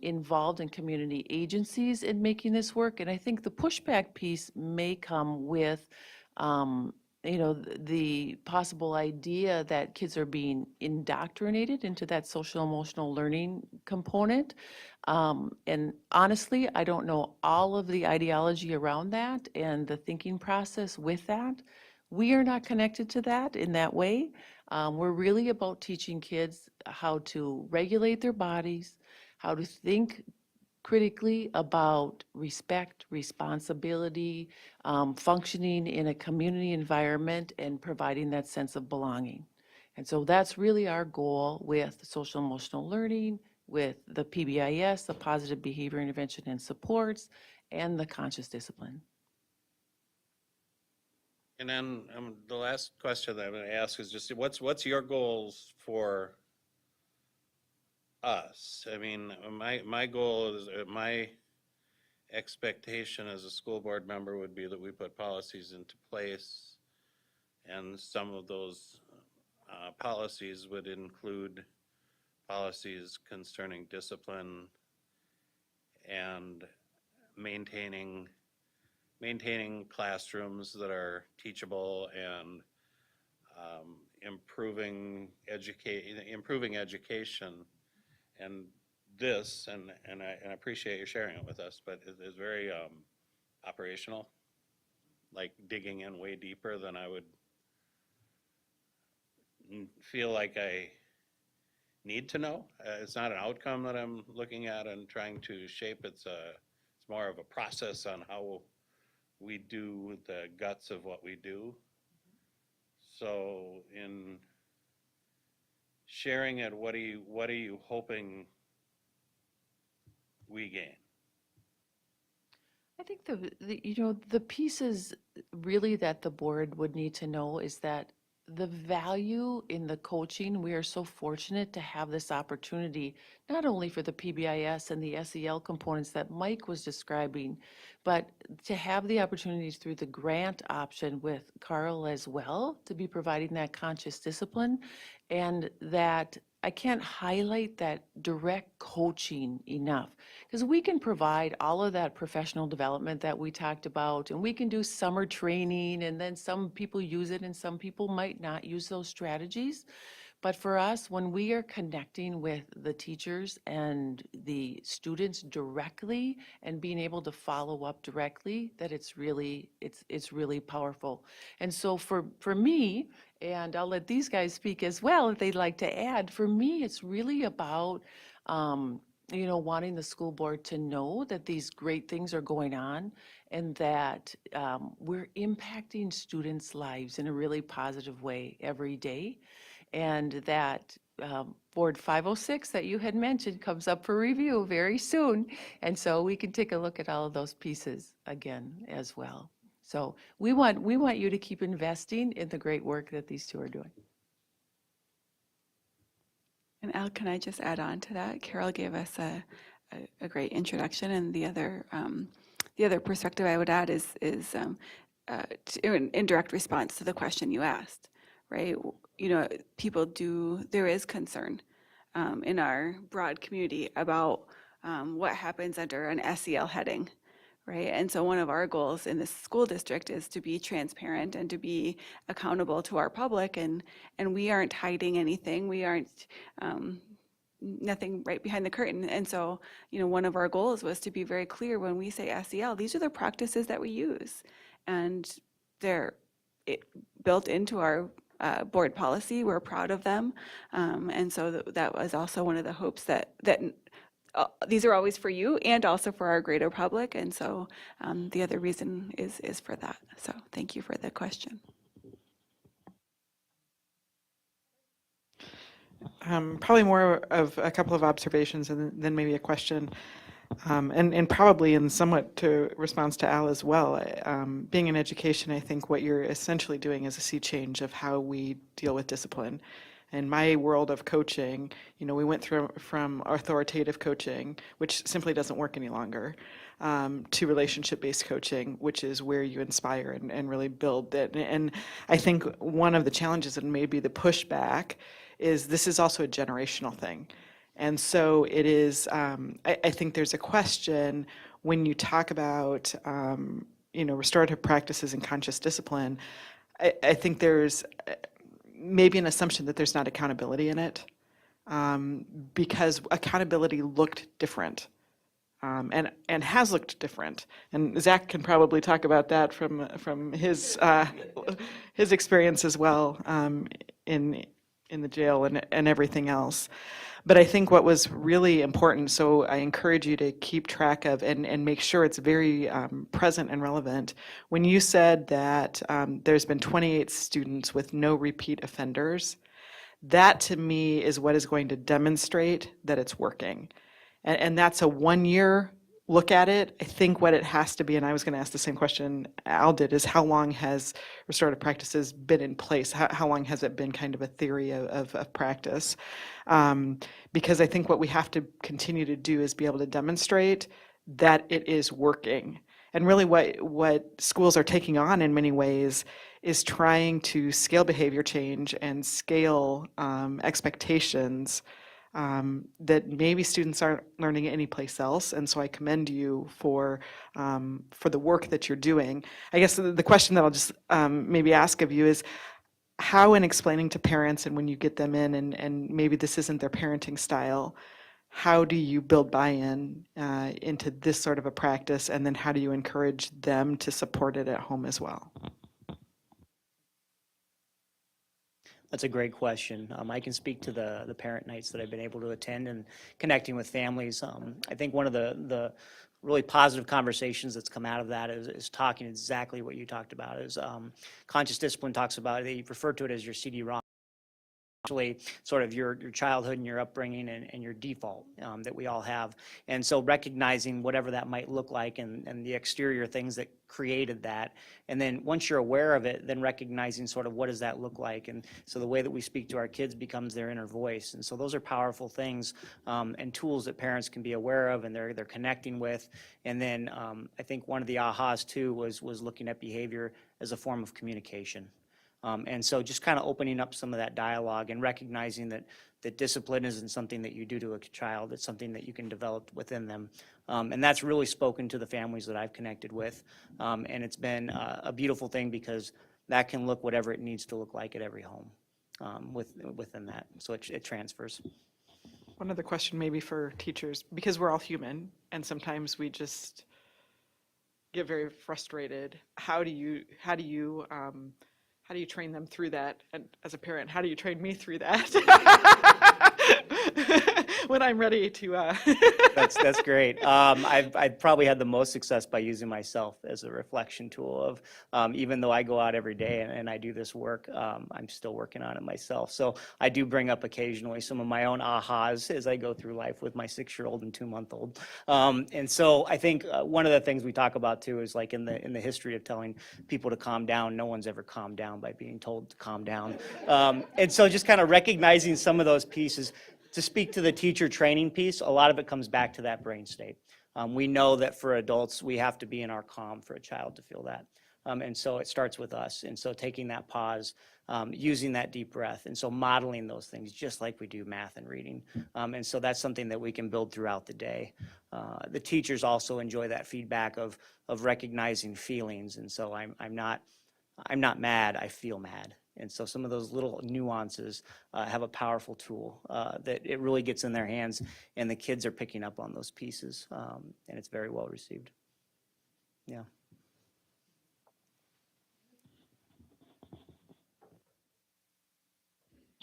involved in community agencies in making this work, and I think the pushback piece may come with the possible idea that kids are being indoctrinated into that social emotional learning component. And honestly, I don't know all of the ideology around that and the thinking process with that. We are not connected to that in that way. We're really about teaching kids how to regulate their bodies, how to think critically about respect, responsibility, functioning in a community environment, and providing that sense of belonging. And so that's really our goal with social emotional learning, with the PBIS, the positive behavior intervention and supports, and the conscious discipline. And then the last question that I'm going to ask is just what's your goals for us? I mean, my goal is, my expectation as a school board member would be that we put policies into place, and some of those policies would include policies concerning discipline and maintaining classrooms that are teachable and improving education. And this, and I appreciate you sharing it with us, but it is very operational, like digging in way deeper than I would feel like I need to know. It's not an outcome that I'm looking at and trying to shape. It's more of a process on how we do the guts of what we do. So in sharing it, what are you hoping we gain? I think the pieces really that the board would need to know is that the value in the coaching, we are so fortunate to have this opportunity, not only for the PBIS and the SEL components that Mike was describing, but to have the opportunities through the grant option with Carl as well, to be providing that conscious discipline, and that I can't highlight that direct coaching enough, because we can provide all of that professional development that we talked about, and we can do summer training, and then some people use it and some people might not use those strategies. But for us, when we are connecting with the teachers and the students directly and being able to follow up directly, that it's really powerful. And so for me, and I'll let these guys speak as well if they'd like to add, for me, it's really about wanting the school board to know that these great things are going on and that we're impacting students' lives in a really positive way every day. And that Board 506 that you had mentioned comes up for review very soon. And so we can take a look at all of those pieces again as well. So we want you to keep investing in the great work that these two are doing. And Al, can I just add on to that? Carol gave us a great introduction, and the other perspective I would add is in direct response to the question you asked, right? There is concern in our broad community about what happens under an SEL heading, right? And so one of our goals in this school district is to be transparent and to be accountable to our public, and we aren't hiding anything. We aren't nothing right behind the curtain. And so, one of our goals was to be very clear when we say SEL, these are the practices that we use, and they're built into our board policy. We're proud of them. And so that was also one of the hopes that these are always for you and also for our greater public. And so the other reason is for that. So thank you for the question. Probably more of a couple of observations and then maybe a question. And probably in somewhat to response to Al as well. Being in education, I think what you're essentially doing is a sea change of how we deal with discipline. In my world of coaching, we went from authoritative coaching, which simply doesn't work any longer, to relationship-based coaching, which is where you inspire and really build it. And I think one of the challenges and maybe the pushback is this is also a generational thing. And so it is, I think there's a question when you talk about, restorative practices and conscious discipline, I think there's maybe an assumption that there's not accountability in it, because accountability looked different, and has looked different. And Zach can probably talk about that from his experience as well, in the jail and everything else. But I think what was really important, so I encourage you to keep track of and make sure it's very present and relevant. When you said that there's been 28 students with no repeat offenders, that to me is what is going to demonstrate that it's working. And that's a one-year look at it, I think what it has to be, and I was going to ask the same question Al did, is how long has restorative practices been in place? How long has it been kind of a theory of practice? Because I think what we have to continue to do is be able to demonstrate that it is working. And really what schools are taking on in many ways is trying to scale behavior change and scale expectations that maybe students aren't learning anyplace else. And so I commend you for the work that you're doing. I guess the question that I'll just maybe ask of you is, how in explaining to parents and when you get them in and maybe this isn't their parenting style, how do you build buy-in into this sort of a practice, and then how do you encourage them to support it at home as well? That's a great question. I can speak to the parent nights that I've been able to attend and connecting with families. I think one of the really positive conversations that's come out of that is talking exactly what you talked about. Is conscious discipline talks about, they refer to it as your CD-ROM. Actually sort of your childhood and your upbringing and your default that we all have. And so recognizing whatever that might look like and the exterior things that created that. And then once you're aware of it, then recognizing sort of what does that look like. And so the way that we speak to our kids becomes their inner voice. And so those are powerful things and tools that parents can be aware of and they're connecting with. And then I think one of the ahas too was looking at behavior as a form of communication. And so just kind of opening up some of that dialogue and recognizing that discipline isn't something that you do to a child, it's something that you can develop within them. And that's really spoken to the families that I've connected with. And it's been a beautiful thing because that can look whatever it needs to look like at every home within that. So it transfers. One other question maybe for teachers, because we're all human and sometimes we just get very frustrated. How do you train them through that? And as a parent, how do you train me through that? When I'm ready to. That's great. I've probably had the most success by using myself as a reflection tool of, even though I go out every day and I do this work, I'm still working on it myself. So I do bring up occasionally some of my own ahas as I go through life with my 6-year-old and 2-month-old. And so I think one of the things we talk about too is like in the history of telling people to calm down, no one's ever calmed down by being told to calm down. And so just kind of recognizing some of those pieces. To speak to the teacher training piece, a lot of it comes back to that brain state. We know that for adults, we have to be in our calm for a child to feel that. And so it starts with us. And so taking that pause, using that deep breath, and so modeling those things just like we do math and reading. And so that's something that we can build throughout the day. The teachers also enjoy that feedback of recognizing feelings. And so I'm not mad, I feel mad. And so some of those little nuances have a powerful tool that it really gets in their hands, and the kids are picking up on those pieces, and it's very well received. Yeah.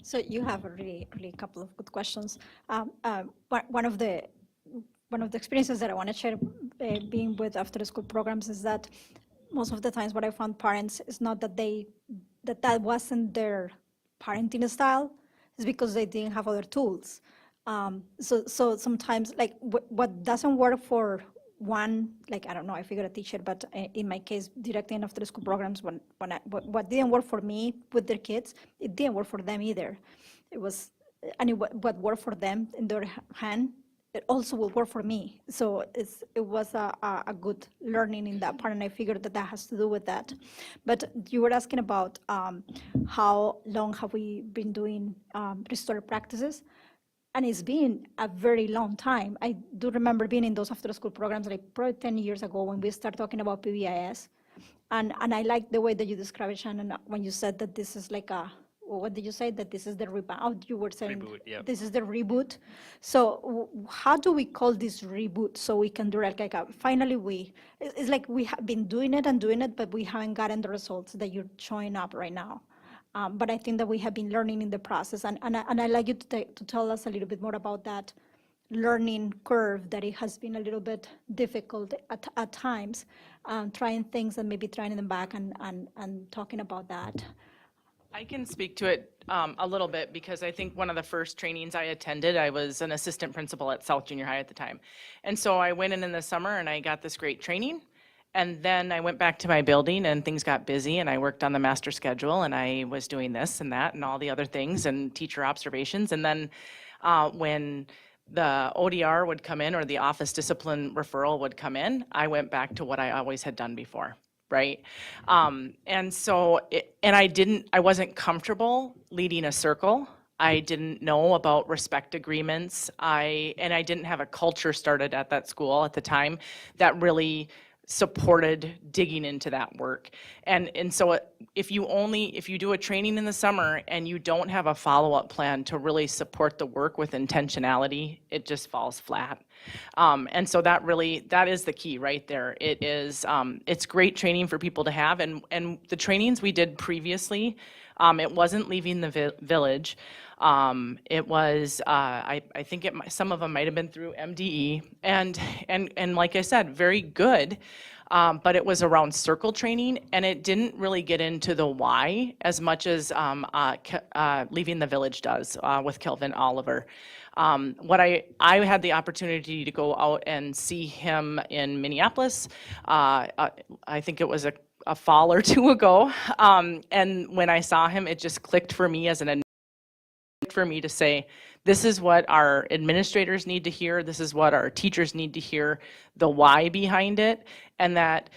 So you have a really couple of good questions. One of the experiences that I want to share being with after school programs is that most of the times what I found parents is not that that wasn't their parenting style, is because they didn't have other tools. So sometimes like what doesn't work for one, like, I don't know, I figured a teacher, but in my case, directing after school programs, what didn't work for me with their kids, it didn't work for them either. It was, and what worked for them in their hand, it also will work for me. So it was a good learning in that part, and I figured that has to do with that. But you were asking about how long have we been doing restorative practices? And it's been a very long time. I do remember being in those after-school programs like probably 10 years ago when we started talking about PBIS. And I like the way that you described it, Shannon, when you said that this is like what did you say? That this is the rebound? You were saying Reboot, yep. This is the reboot. So how do we call this reboot so we can do it like finally it's like we have been doing it, but we haven't gotten the results that you're showing up right now. But I think that we have been learning in the process, and I'd like you to tell us a little bit more about that learning curve, that it has been a little bit difficult at times, trying things and maybe trying them back and talking about that. I can speak to it a little bit because I think one of the first trainings I attended, I was an assistant principal at South Junior High at the time. And so I went in the summer and I got this great training. And then I went back to my building and things got busy and I worked on the master schedule and I was doing this and that and all the other things and teacher observations. And then when the ODR would come in or the office discipline referral would come in, I went back to what I always had done before. Right. And so, I wasn't comfortable leading a circle. I didn't know about respect agreements. I didn't have a culture started at that school at the time that really supported digging into that work. And so if you do a training in the summer and you don't have a follow-up plan to really support the work with intentionality, it just falls flat. And so that is the key right there. It is, it's great training for people to have. And the trainings we did previously, it wasn't leaving the village. It was, I think some of them might have been through MDE and like I said, very good. But it was around circle training and it didn't really get into the why as much as Leaving the Village does with Kelvin Oliver. What I had the opportunity to go out and see him in Minneapolis. I think it was a fall or two ago. And when I saw him, it just clicked for me for me to say, this is what our administrators need to hear, this is what our teachers need to hear, the why behind it, and that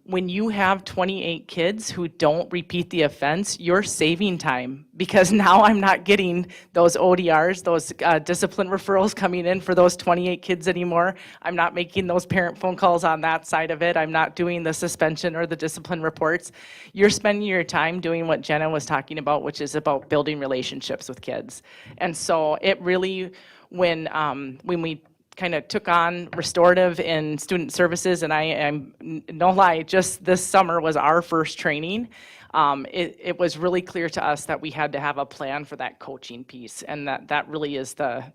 when you have 28 kids who don't repeat the offense, you're saving time because now I'm not getting those ODRs, those discipline referrals coming in for those 28 kids anymore. I'm not making those parent phone calls on that side of it. I'm not doing the suspension or the discipline reports. You're spending your time doing what Jenna was talking about, which is about building relationships with kids. And so it really, when we kind of took on restorative in student services, and I'm no lie, just this summer was our first training. It was really clear to us that we had to have a plan for that coaching piece, and that really is the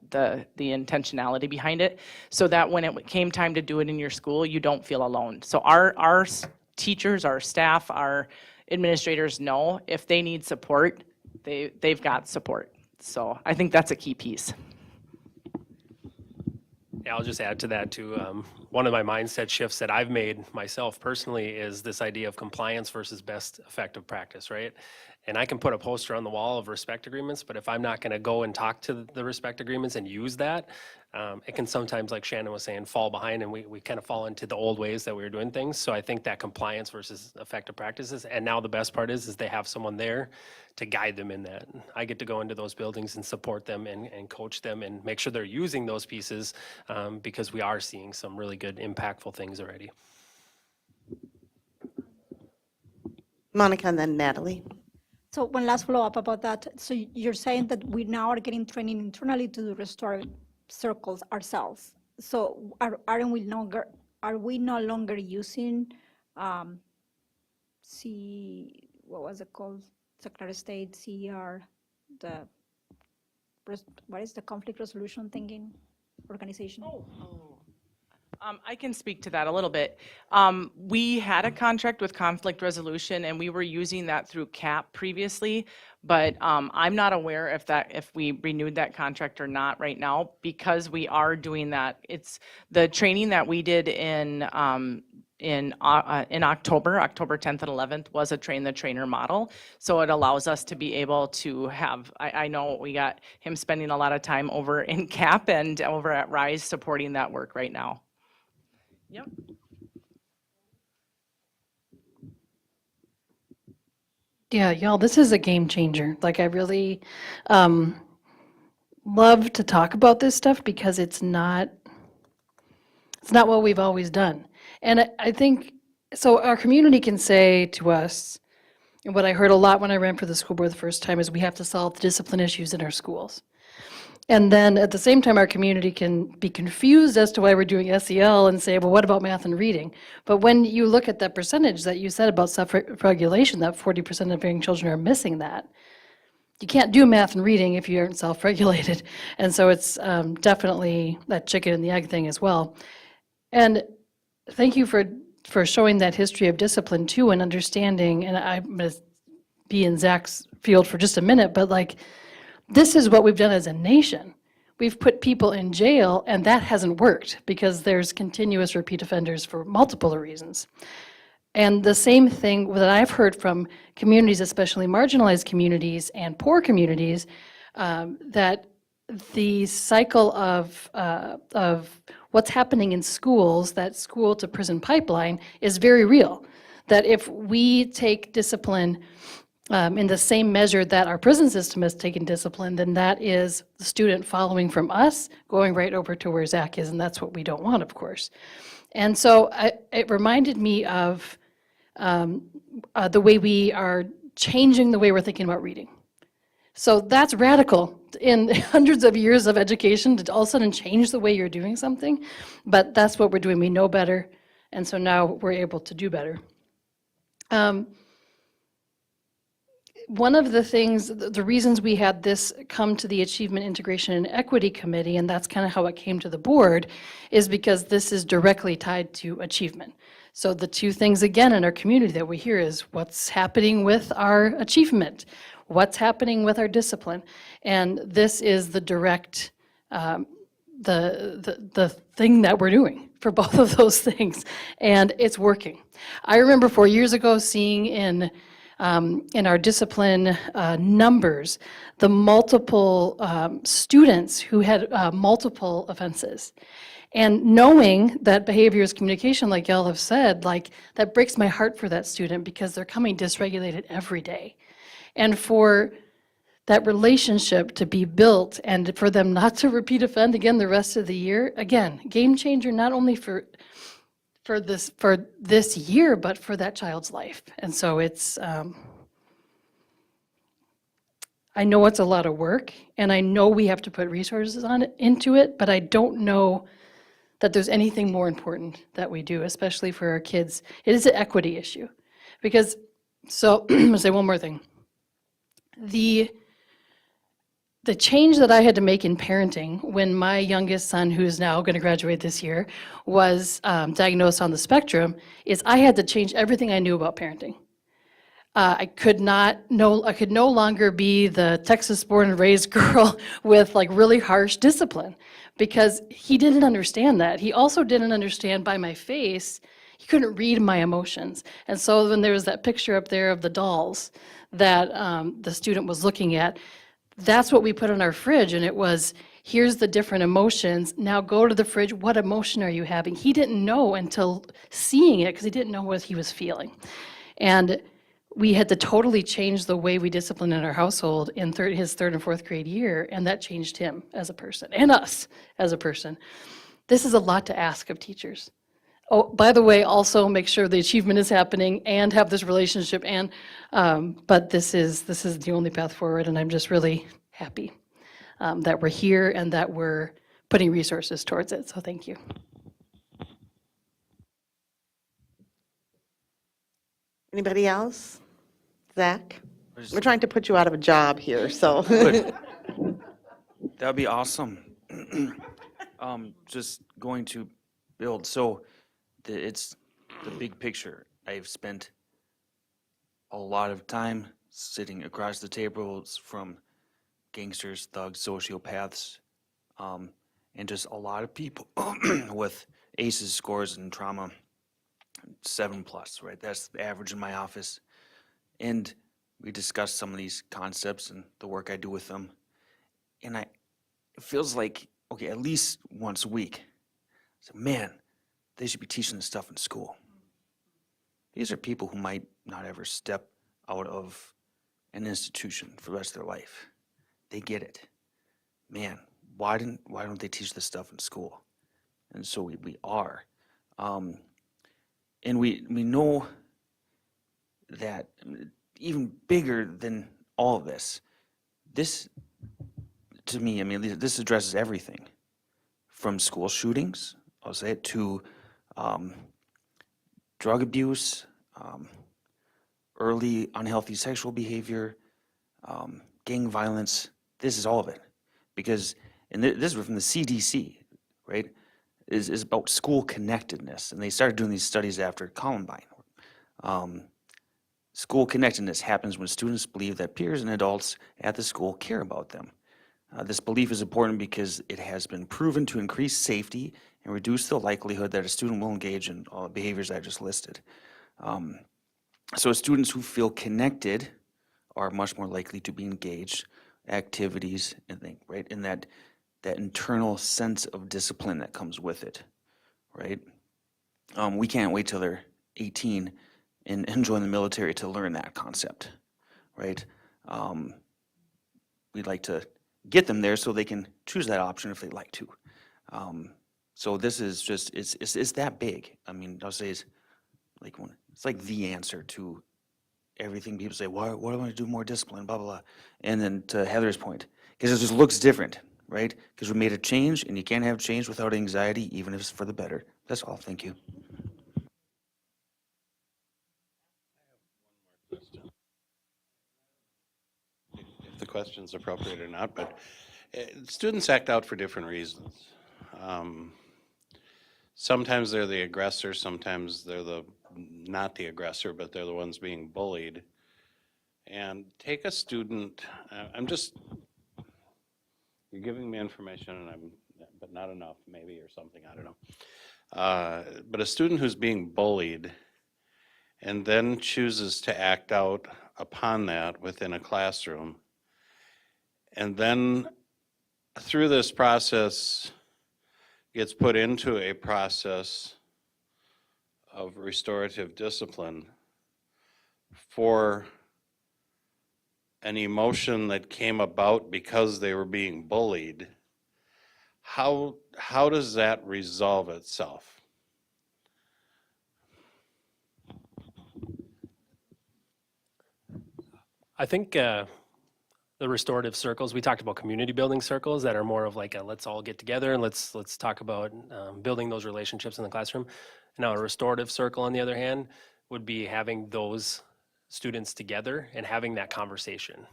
intentionality behind it, so that when it came time to do it in your school, you don't feel alone. So our teachers, our staff, our administrators know if they need support, they've got support. So I think that's a key piece. Yeah, I'll just add to that too. One of my mindset shifts that I've made myself personally is this idea of compliance versus best effective practice, right? And I can put a poster on the wall of respect agreements, but if I'm not going to go and talk to the respect agreements and use that, it can sometimes, like Shannon was saying, fall behind, and we kind of fall into the old ways that we were doing things. So I think that compliance versus effective practices, and now the best part is they have someone there to guide them in that. I get to go into those buildings and support them and coach them and make sure they're using those pieces because we are seeing some really good, impactful things already. Monica and then Natalie. So one last follow-up about that. So you're saying that we now are getting training internally to restore circles ourselves. So are we no longer using what was it called? Secretary of State, CER, what is the conflict resolution thinking organization? I can speak to that a little bit. We had a contract with conflict resolution and we were using that through CAP previously, but I'm not aware if we renewed that contract or not right now because we are doing that. It's the training that we did in October 10th and 11th was a train the trainer model. So it allows us to be able to have, I know we got him spending a lot of time over in CAP and over at RISE supporting that work right now. Yep. Yeah, y'all, this is a game changer. Like, I really love to talk about this stuff because it's not what we've always done. And I think, so our community can say to us, and what I heard a lot when I ran for the school board the first time is we have to solve the discipline issues in our schools. And then at the same time, our community can be confused as to why we're doing SEL and say, well, what about math and reading? But when you look at that percentage that you said about self-regulation, that 40% of young children are missing that, you can't do math and reading if you aren't self-regulated. And so it's definitely that chicken and the egg thing as well. And thank you for showing that history of discipline too and understanding, and I'm going to be in Zach's field for just a minute, but like, this is what we've done as a nation. We've put people in jail, and that hasn't worked because there's continuous repeat offenders for multiple reasons. And the same thing that I've heard from communities, especially marginalized communities and poor communities, that the cycle of what's happening in schools, that school to prison pipeline, is very real. That if we take discipline in the same measure that our prison system has taken discipline, then that is the student following from us, going right over to where Zach is, and that's what we don't want, of course. And so it reminded me of the way we are changing the way we're thinking about reading. So that's radical in hundreds of years of education to all of a sudden change the way you're doing something, but that's what we're doing. We know better, and so now we're able to do better. One of the things, the reasons we had this come to the Achievement Integration and Equity Committee, and that's kind of how it came to the board, is because this is directly tied to achievement. So the two things, again, in our community that we hear is what's happening with our achievement, what's happening with our discipline, and this is the direct, the thing that we're doing for both of those things, and it's working. I remember 4 years ago seeing in our discipline numbers, the multiple students who had multiple offenses. And knowing that behavior is communication, like y'all have said, like that breaks my heart for that student because they're coming dysregulated every day. And for that relationship to be built and for them not to repeat offend again the rest of the year, again, game changer not only for this year, but for that child's life. And so it's, I know it's a lot of work, and I know we have to put resources into it, but I don't know that there's anything more important that we do, especially for our kids. It is an equity issue. Because, so, I'm gonna say one more thing. The change that I had to make in parenting when my youngest son, who's now going to graduate this year, was diagnosed on the spectrum, is I had to change everything I knew about parenting. I could no longer be the Texas-born and raised girl with like really harsh discipline because he didn't understand that. He also didn't understand by my face, he couldn't read my emotions. And so when there was that picture up there of the dolls that the student was looking at, that's what we put on our fridge, and it was, here's the different emotions, now go to the fridge, what emotion are you having? He didn't know until seeing it because he didn't know what he was feeling. And we had to totally change the way we discipline in our household in his third and fourth grade year, and that changed him as a person, and us as a person. This is a lot to ask of teachers. Oh, by the way, also make sure the achievement is happening and have this relationship, and but this is the only path forward, and I'm just really happy that we're here and that we're putting resources towards it, so thank you. Anybody else? Zach? We're trying to put you out of a job here, so. Good. That'd be awesome. Just going to build, so it's the big picture. I've spent a lot of time sitting across the tables from gangsters, thugs, sociopaths, and just a lot of people with ACEs scores and trauma, 7+, right? That's the average in my office. And we discussed some of these concepts and the work I do with them. And it feels like, okay, at least once a week, so man, they should be teaching this stuff in school. These are people who might not ever step out of an institution for the rest of their life. They get it. Man, why don't they teach this stuff in school? And so we are. And we know that even bigger than all of this, to me, I mean, this addresses everything from school shootings, I'll say it, to drug abuse, early unhealthy sexual behavior, gang violence. This is all of it. Because, and this is from the CDC, right, is about school connectedness. And they started doing these studies after Columbine. School connectedness happens when students believe that peers and adults at the school care about them. This belief is important because it has been proven to increase safety and reduce the likelihood that a student will engage in all the behaviors I just listed. So students who feel connected are much more likely to be engaged activities and things, right? And that internal sense of discipline that comes with it, right? We can't wait till they're 18 and join the military to learn that concept, right? We'd like to get them there so they can choose that option if they'd like to. So this is just, it's that big. I mean, I'll say it's like the answer to everything people say, why do I want to do more discipline, blah, blah, blah. And then to Heather's point, because it just looks different, right? Because we made a change, and you can't have change without anxiety, even if it's for the better. That's all. Thank you. If the question's appropriate or not, but students act out for different reasons. Sometimes they're the aggressor, sometimes they're not the aggressor, but they're the ones being bullied. And take a student, you're giving me information, but not enough, maybe, or something, I don't know. But a student who's being bullied and then chooses to act out upon that within a classroom, and then through this process gets put into a process of restorative discipline for an emotion that came about because they were being bullied, how does that resolve itself? I think the restorative circles, we talked about community building circles that are more of like a let's all get together and let's talk about building those relationships in the classroom. Now, a restorative circle, on the other hand, would be having those students together and having that conversation.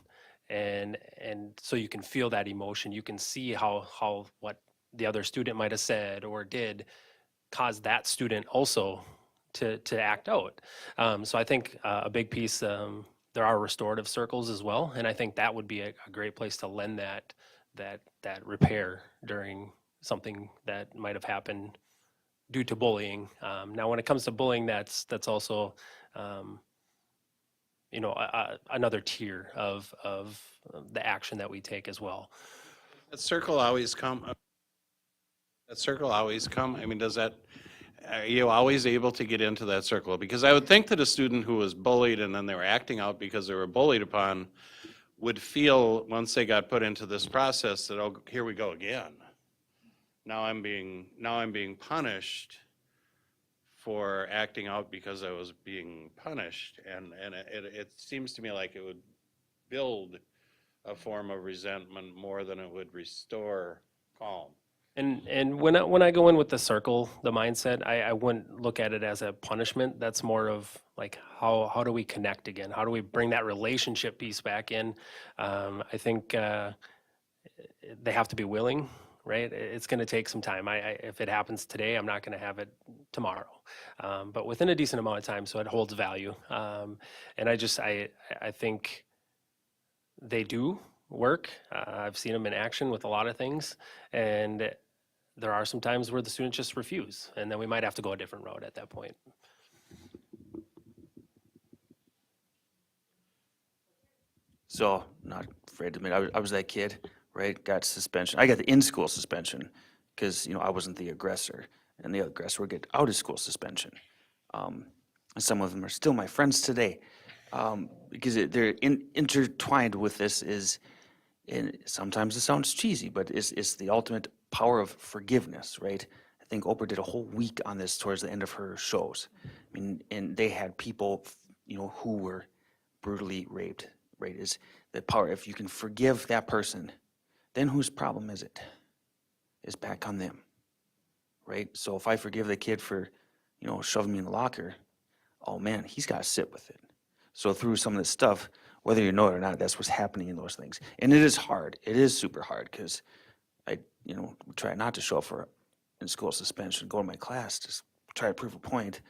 And so you can feel that emotion. You can see how what the other student might have said or did caused that student also to act out. So I think a big piece, there are restorative circles as well, and I think that would be a great place to lend that repair during something that might have happened due to bullying. Now, when it comes to bullying, that's also another tier of the action that we take as well. That circle always come? I mean, are you always able to get into that circle? Because I would think that a student who was bullied and then they were acting out because they were bullied upon would feel, once they got put into this process, that, oh, here we go again. Now I'm being punished for acting out because I was being punished. And it seems to me like it would build a form of resentment more than it would restore calm. And when I go in with the circle, the mindset, I wouldn't look at it as a punishment. That's more of like, how do we connect again? How do we bring that relationship piece back in? I think they have to be willing, right? It's going to take some time. If it happens today, I'm not going to have it tomorrow, but within a decent amount of time, so it holds value. And I think they do work. I've seen them in action with a lot of things, and there are some times where the students just refuse, and then we might have to go a different route at that point. So, not afraid to admit, I was that kid, right? Got suspension. I got the in-school suspension because, I wasn't the aggressor, and the aggressor would get out-of-school suspension. And some of them are still my friends today because they're intertwined with this and sometimes it sounds cheesy, but it's the ultimate power of forgiveness, right? I think Oprah did a whole week on this towards the end of her shows. I mean, and they had people, who were brutally raped, right? Is the power. If you can forgive that person, then whose problem is it? It's back on them, right? So if I forgive the kid for, shoving me in the locker, oh man, he's got to sit with it. So through some of this stuff, whether you know it or not, that's what's happening in those things. And it is hard. It is super hard because I, try not to show up for in-school suspension, go to my class, just try to prove a point.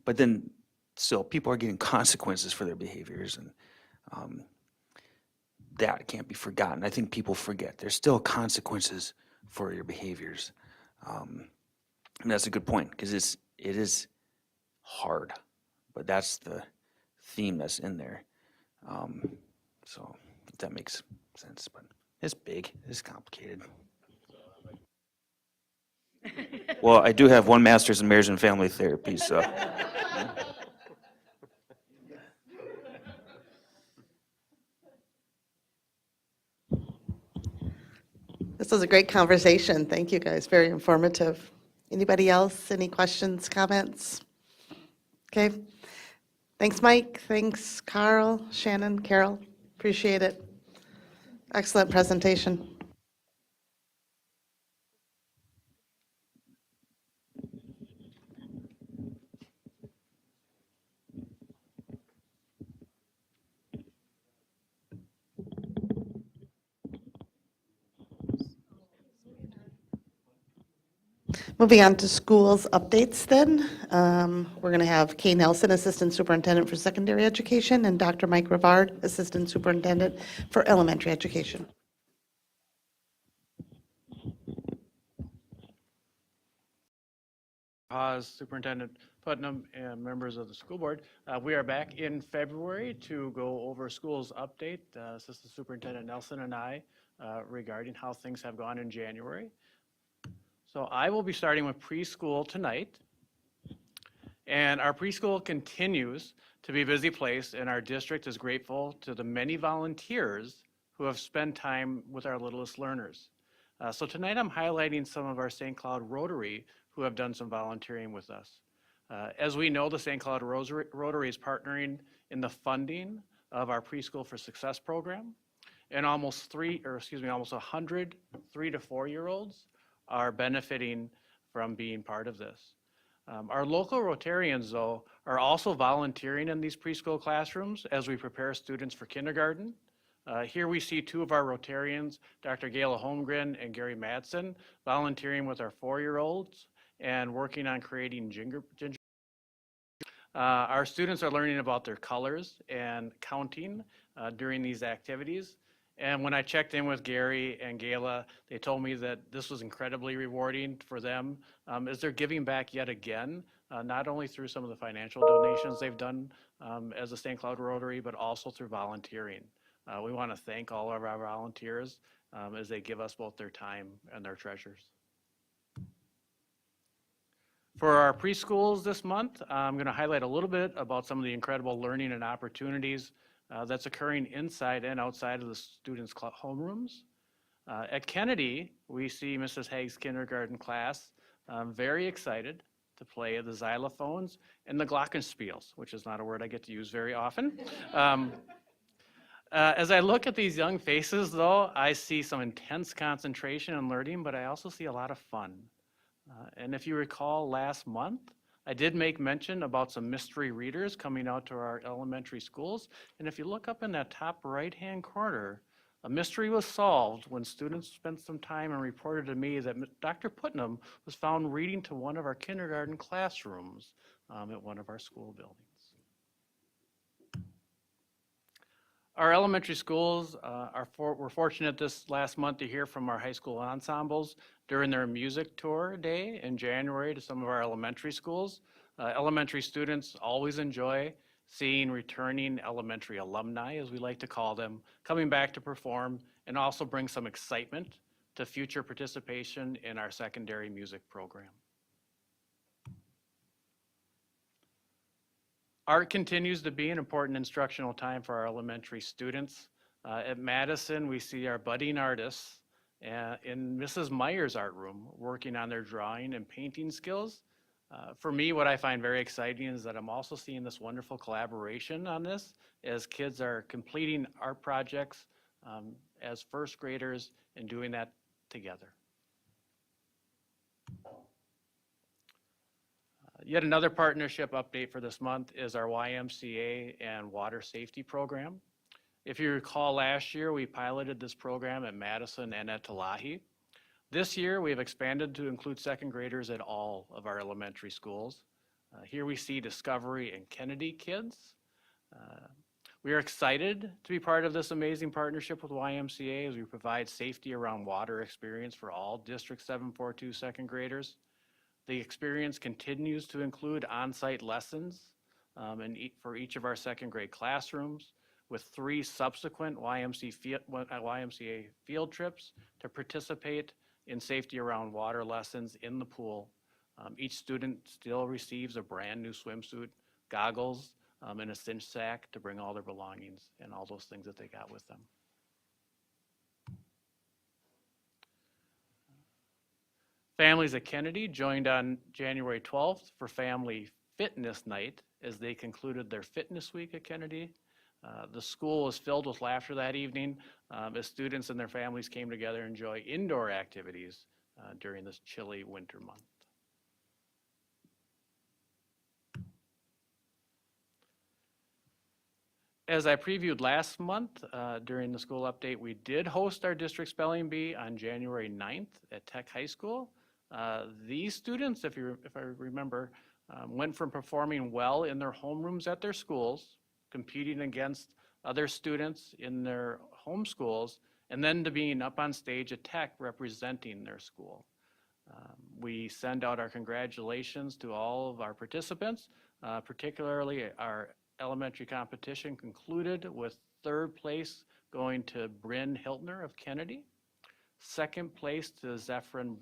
But then still, people are getting consequences for their behaviors, and that can't be forgotten. I think people forget. There's still consequences for your behaviors. And that's a good point, because it is hard, but that's the theme that's in there. So if that makes sense, but it's big, it's complicated. Well, I do have one master's in marriage and family therapy, so. This was a great conversation. Thank you, guys. Very informative. Anybody else? Any questions, comments? Okay. Thanks, Mike. Thanks, Carl, Shannon, Carol. Appreciate it. Excellent presentation. Moving on to schools updates then. We're going to have Kay Nelson, Assistant Superintendent for Secondary Education, and Dr. Mike Rivard, Assistant Superintendent for Elementary Education. Haas, Superintendent Putnam, and members of the school board. We are back in February to go over schools update, Assistant Superintendent Nelson and I, regarding how things have gone in January. So I will be starting with preschool tonight. And our preschool continues to be a busy place, and our district is grateful to the many volunteers who have spent time with our littlest learners. So tonight I'm highlighting some of our St. Cloud Rotary who have done some volunteering with us. As we know, the St. Cloud Rotary is partnering in the funding of our Preschool for Success program, and almost 100 3 to 4-year-olds are benefiting from being part of this. Our local Rotarians, though, are also volunteering in these preschool classrooms as we prepare students for kindergarten. Here we see two of our Rotarians, Dr. Gayla Holmgren and Gary Madsen, volunteering with our 4-year-olds and working on creating ginger. Our students are learning about their colors and counting during these activities. And when I checked in with Gary and Gayla, they told me that this was incredibly rewarding for them as they're giving back yet again, not only through some of the financial donations they've done as a St. Cloud Rotary, but also through volunteering. We want to thank all of our volunteers as they give us both their time and their treasures. For our preschools this month, I'm going to highlight a little bit about some of the incredible learning and opportunities that's occurring inside and outside of the students' homerooms. At Kennedy, we see Mrs. Haig's kindergarten class very excited to play the xylophones and the glockenspiels, which is not a word I get to use very often. As I look at these young faces, though, I see some intense concentration and learning, but I also see a lot of fun. And if you recall last month, I did make mention about some mystery readers coming out to our elementary schools. And if you look up in that top right-hand corner, a mystery was solved when students spent some time and reported to me that Dr. Putnam was found reading to one of our kindergarten classrooms at one of our school buildings. Our elementary schools were fortunate this last month to hear from our high school ensembles during their music tour day in January to some of our elementary schools. Elementary students always enjoy seeing returning elementary alumni, as we like to call them, coming back to perform and also bring some excitement to future participation in our secondary music program. Art continues to be an important instructional time for our elementary students. At Madison, we see our budding artists in Mrs. Meyer's art room working on their drawing and painting skills. For me, what I find very exciting is that I'm also seeing this wonderful collaboration on this as kids are completing art projects as first graders and doing that together. Yet another partnership update for this month is our YMCA and water safety program. If you recall last year, we piloted this program at Madison and at Talahi. This year, we have expanded to include second graders at all of our elementary schools. Here we see Discovery and Kennedy kids. We are excited to be part of this amazing partnership with YMCA as we provide safety around water experience for all District 742 second graders. The experience continues to include on-site lessons for each of our second grade classrooms, with 3 subsequent YMCA field trips to participate in safety around water lessons in the pool. Each student still receives a brand new swimsuit, goggles, and a cinch sack to bring all their belongings and all those things that they got with them. Families at Kennedy joined on January 12th for Family Fitness Night as they concluded their fitness week at Kennedy. The school was filled with laughter that evening as students and their families came together and enjoy indoor activities during this chilly winter month. As I previewed last month during the school update, we did host our district spelling bee on January 9th at Tech High School. These students, if I remember, went from performing well in their homerooms at their schools, competing against other students in their home schools, and then to being up on stage at Tech representing their school. We send out our congratulations to all of our participants, particularly our elementary competition concluded with 3rd place going to Bryn Hiltner of Kennedy, 2nd place to Zephyrin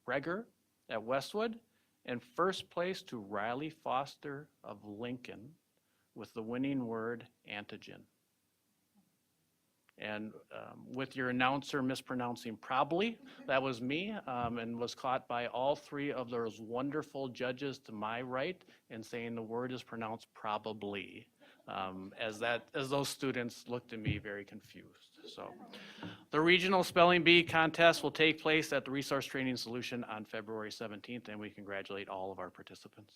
Breger at Westwood, and 1st place to Riley Foster of Lincoln with the winning word antigen. And with your announcer mispronouncing probably, that was me, and was caught by all 3 of those wonderful judges to my right and saying the word is pronounced probably, as those students looked at me very confused. So the regional spelling bee contest will take place at the Resource Training Solution on February 17th, and we congratulate all of our participants.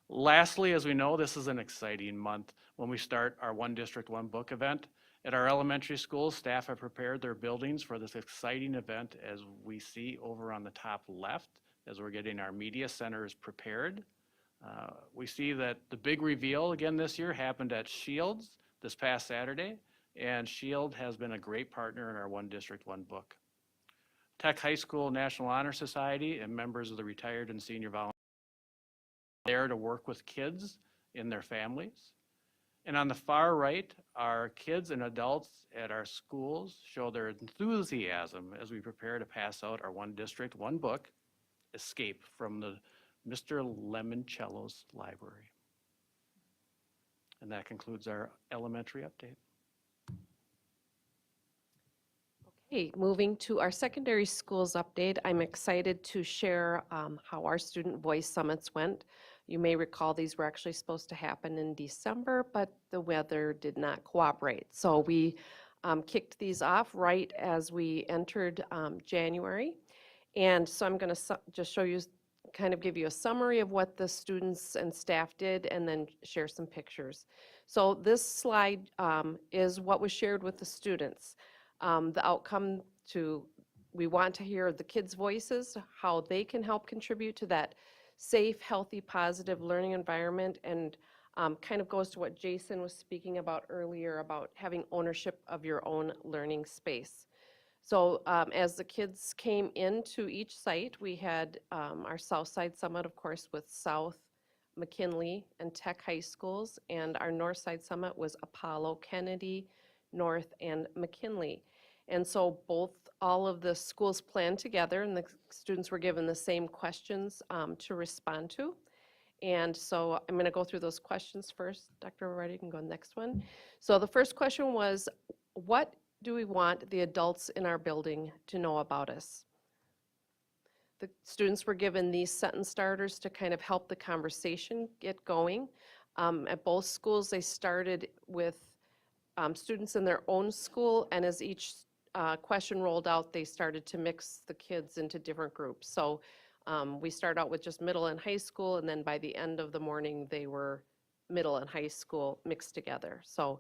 Lastly, as we know, this is an exciting month when we start our One District, One Book event. At our elementary schools, staff have prepared their buildings for this exciting event, as we see over on the top left, as we're getting our media centers prepared. We see that the big reveal again this year happened at Shields this past Saturday, and Shield has been a great partner in our One District, One Book. Tech High School National Honor Society and members of the retired and senior volunteers there to work with kids in their families. And on the far right, our kids and adults at our schools show their enthusiasm as we prepare to pass out our One District, One Book, Escape, from the Mr. Lemoncello's library. And that concludes our elementary update. Okay, moving to our secondary schools update, I'm excited to share how our student voice summits went. You may recall these were actually supposed to happen in December, but the weather did not cooperate. So we kicked these off right as we entered January. And so I'm going to just show you, kind of give you a summary of what the students and staff did, and then share some pictures. So this slide is what was shared with the students. The outcome we want to hear the kids' voices, how they can help contribute to that safe, healthy, positive learning environment, and kind of goes to what Jason was speaking about earlier about having ownership of your own learning space. So as the kids came into each site, we had our South Side Summit, of course, with South, McKinley, and Tech High Schools, and our North Side Summit was Apollo, Kennedy, North, and McKinley. And so all of the schools planned together, and the students were given the same questions to respond to. And so I'm going to go through those questions first. Dr. Moretti, you can go next one. So the first question was, what do we want the adults in our building to know about us? The students were given these sentence starters to kind of help the conversation get going. At both schools, they started with students in their own school, and as each question rolled out, they started to mix the kids into different groups. So we started out with just middle and high school, and then by the end of the morning, they were middle and high school mixed together. So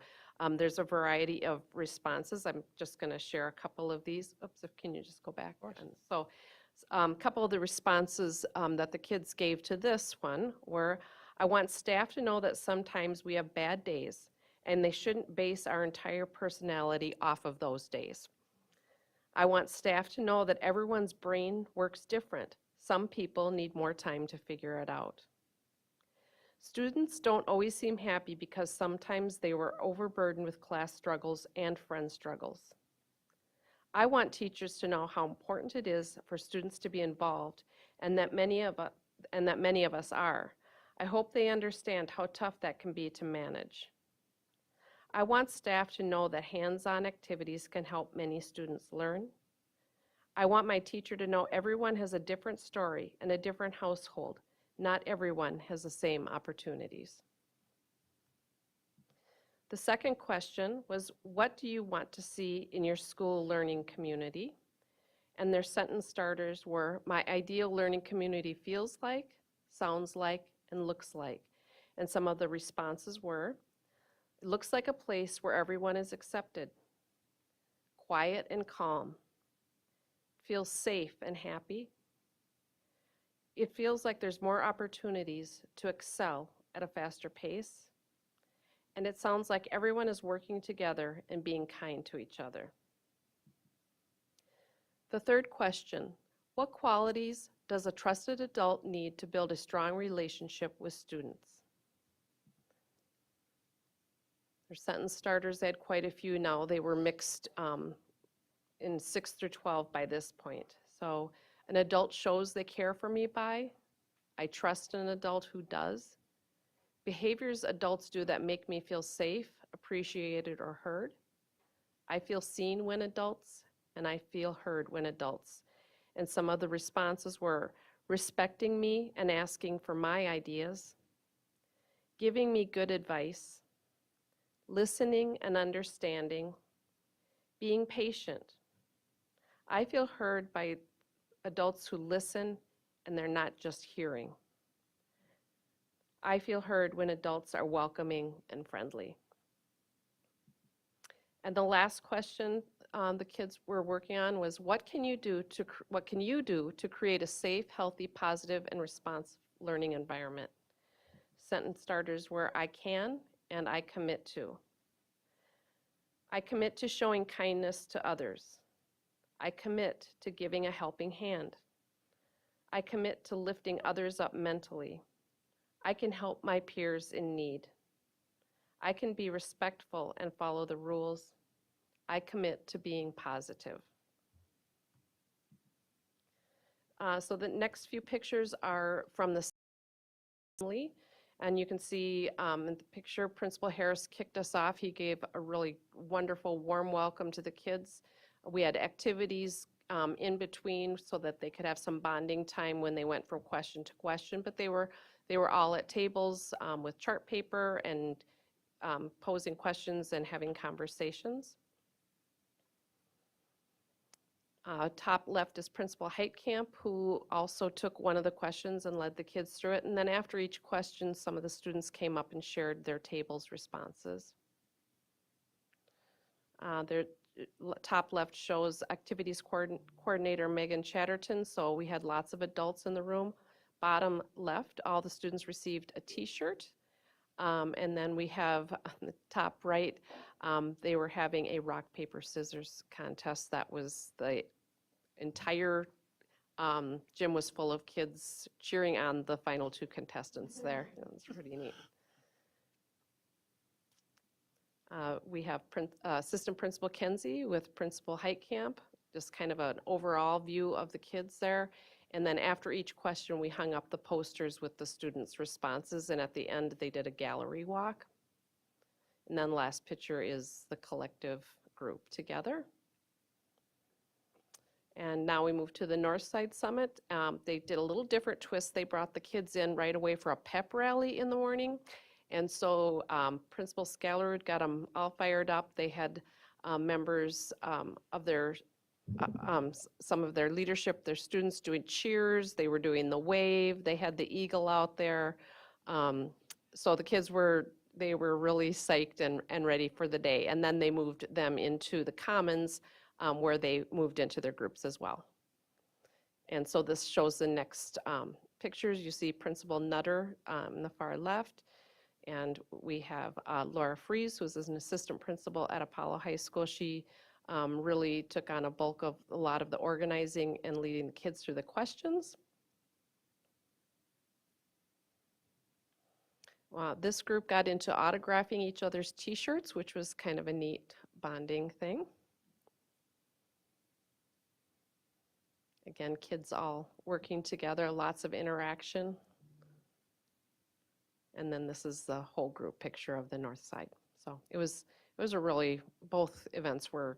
there's a variety of responses. I'm just going to share a couple of these. Oops, can you just go back? And so Couple of the responses that the kids gave to this one were, I want staff to know that sometimes we have bad days, and they shouldn't base our entire personality off of those days. I want staff to know that everyone's brain works different. Some people need more time to figure it out. Students don't always seem happy because sometimes they were overburdened with class struggles and friend struggles. I want teachers to know how important it is for students to be involved, and that many of us are. I hope they understand how tough that can be to manage. I want staff to know that hands-on activities can help many students learn. I want my teacher to know everyone has a different story and a different household. Not everyone has the same opportunities. The second question was, what do you want to see in your school learning community? And their sentence starters were, my ideal learning community feels like, sounds like, and looks like. And some of the responses were, it looks like a place where everyone is accepted, quiet and calm, feels safe and happy. It feels like there's more opportunities to excel at a faster pace. And it sounds like everyone is working together and being kind to each other. The third question, what qualities does a trusted adult need to build a strong relationship with students? Their sentence starters, they had quite a few now. They were mixed in 6 through 12 by this point. So an adult shows they care for me by, I trust an adult who does. Behaviors adults do that make me feel safe, appreciated, or heard. I feel seen when adults, and I feel heard when adults. And some of the responses were respecting me and asking for my ideas, giving me good advice, listening and understanding, being patient. I feel heard by adults who listen and they're not just hearing. I feel heard when adults are welcoming and friendly. And the last question the kids were working on was, what can you do to create a safe, healthy, positive, and responsive learning environment? Sentence starters were, I can and I commit to. I commit to showing kindness to others. I commit to giving a helping hand. I commit to lifting others up mentally. I can help my peers in need. I can be respectful and follow the rules. I commit to being positive. So the next few pictures are from the family. And you can see in the picture, Principal Harris kicked us off. He gave a really wonderful, warm welcome to the kids. We had activities in between so that they could have some bonding time when they went from question to question, but they were all at tables with chart paper and posing questions and having conversations. Top left is Principal Heitkamp, who also took one of the questions and led the kids through it. And then after each question, some of the students came up and shared their table's responses. Their top left shows activities coordinator Megan Chatterton. So we had lots of adults in the room. Bottom left, all the students received a t-shirt. And then we have on the top right, they were having a rock, paper, scissors contest. That was the entire gym was full of kids cheering on the final two contestants there. It was pretty neat. We have Assistant Principal Kenzie with Principal Heitkamp, just kind of an overall view of the kids there. And then after each question, we hung up the posters with the students' responses, and at the end, they did a gallery walk. And then last picture is the collective group together. And now we move to the Northside Summit. They did a little different twist. They brought the kids in right away for a pep rally in the morning. And so Principal Scallerud got them all fired up. They had members of their, some of their leadership, their students doing cheers. They were doing the wave. They had the eagle out there. So the kids they were really psyched and ready for the day. And then they moved them into the commons where they moved into their groups as well. And so this shows the next pictures. You see Principal Nutter in the far left. And we have Laura Fries, who's an assistant principal at Apollo High School. She really took on a bulk of a lot of the organizing and leading the kids through the questions. This group got into autographing each other's t-shirts, which was kind of a neat bonding thing. Again, kids all working together, lots of interaction. And then this is the whole group picture of the north side. So it was a really, both events were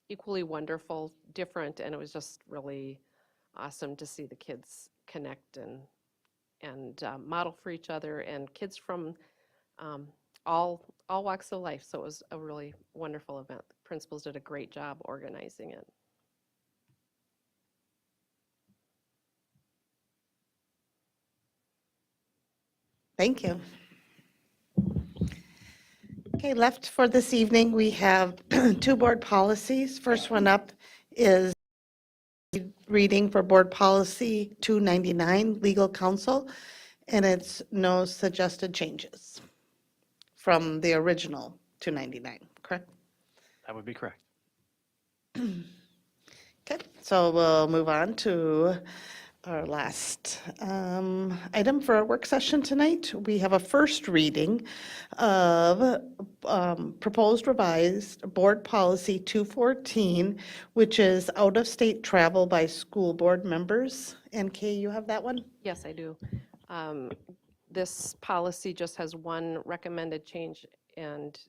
equally wonderful, different, and it was just really awesome to see the kids connect and model for each other, and kids from all walks of life. So it was a really wonderful event. The principals did a great job organizing it. Thank you. Okay, left for this evening, we have two board policies. First one up is reading for Board Policy 299, Legal Counsel, and it's no suggested changes from the original 299, correct? That would be correct. Okay, so we'll move on to our last item for our work session tonight. We have a first reading of proposed revised Board Policy 214, which is out-of-state travel by school board members. And Kay, you have that one? Yes, I do. This policy just has one recommended change, and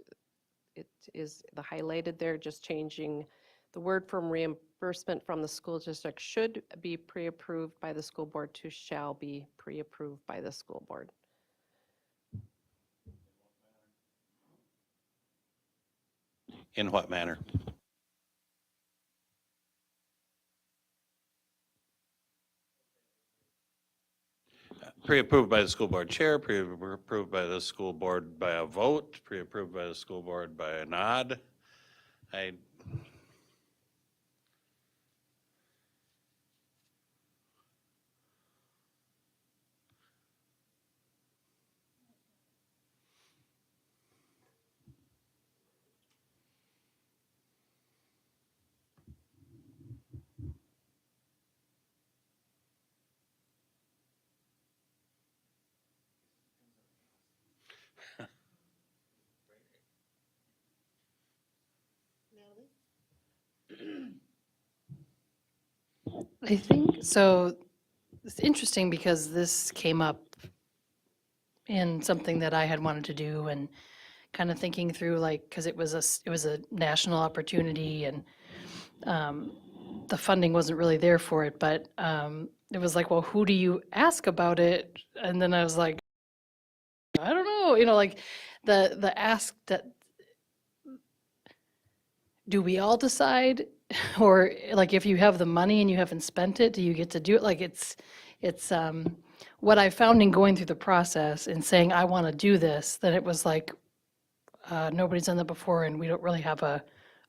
it is the highlighted there, just changing the word from reimbursement from the school district should be pre-approved by the school board to shall be pre-approved by the school board. In what manner? Pre-approved by the school board chair, pre-approved by the school board by a vote, pre-approved by the school board by a nod. I think so. It's interesting because this came up in something that I had wanted to do, and kind of thinking through, like, because it was a national opportunity, and the funding wasn't really there for it, but it was like, well, who do you ask about it? And then I was like, I don't know, like the ask that, do we all decide? Or like, if you have the money and you haven't spent it, do you get to do it? Like, it's what I found in going through the process and saying, I want to do this, that it was like, nobody's done that before, and we don't really have a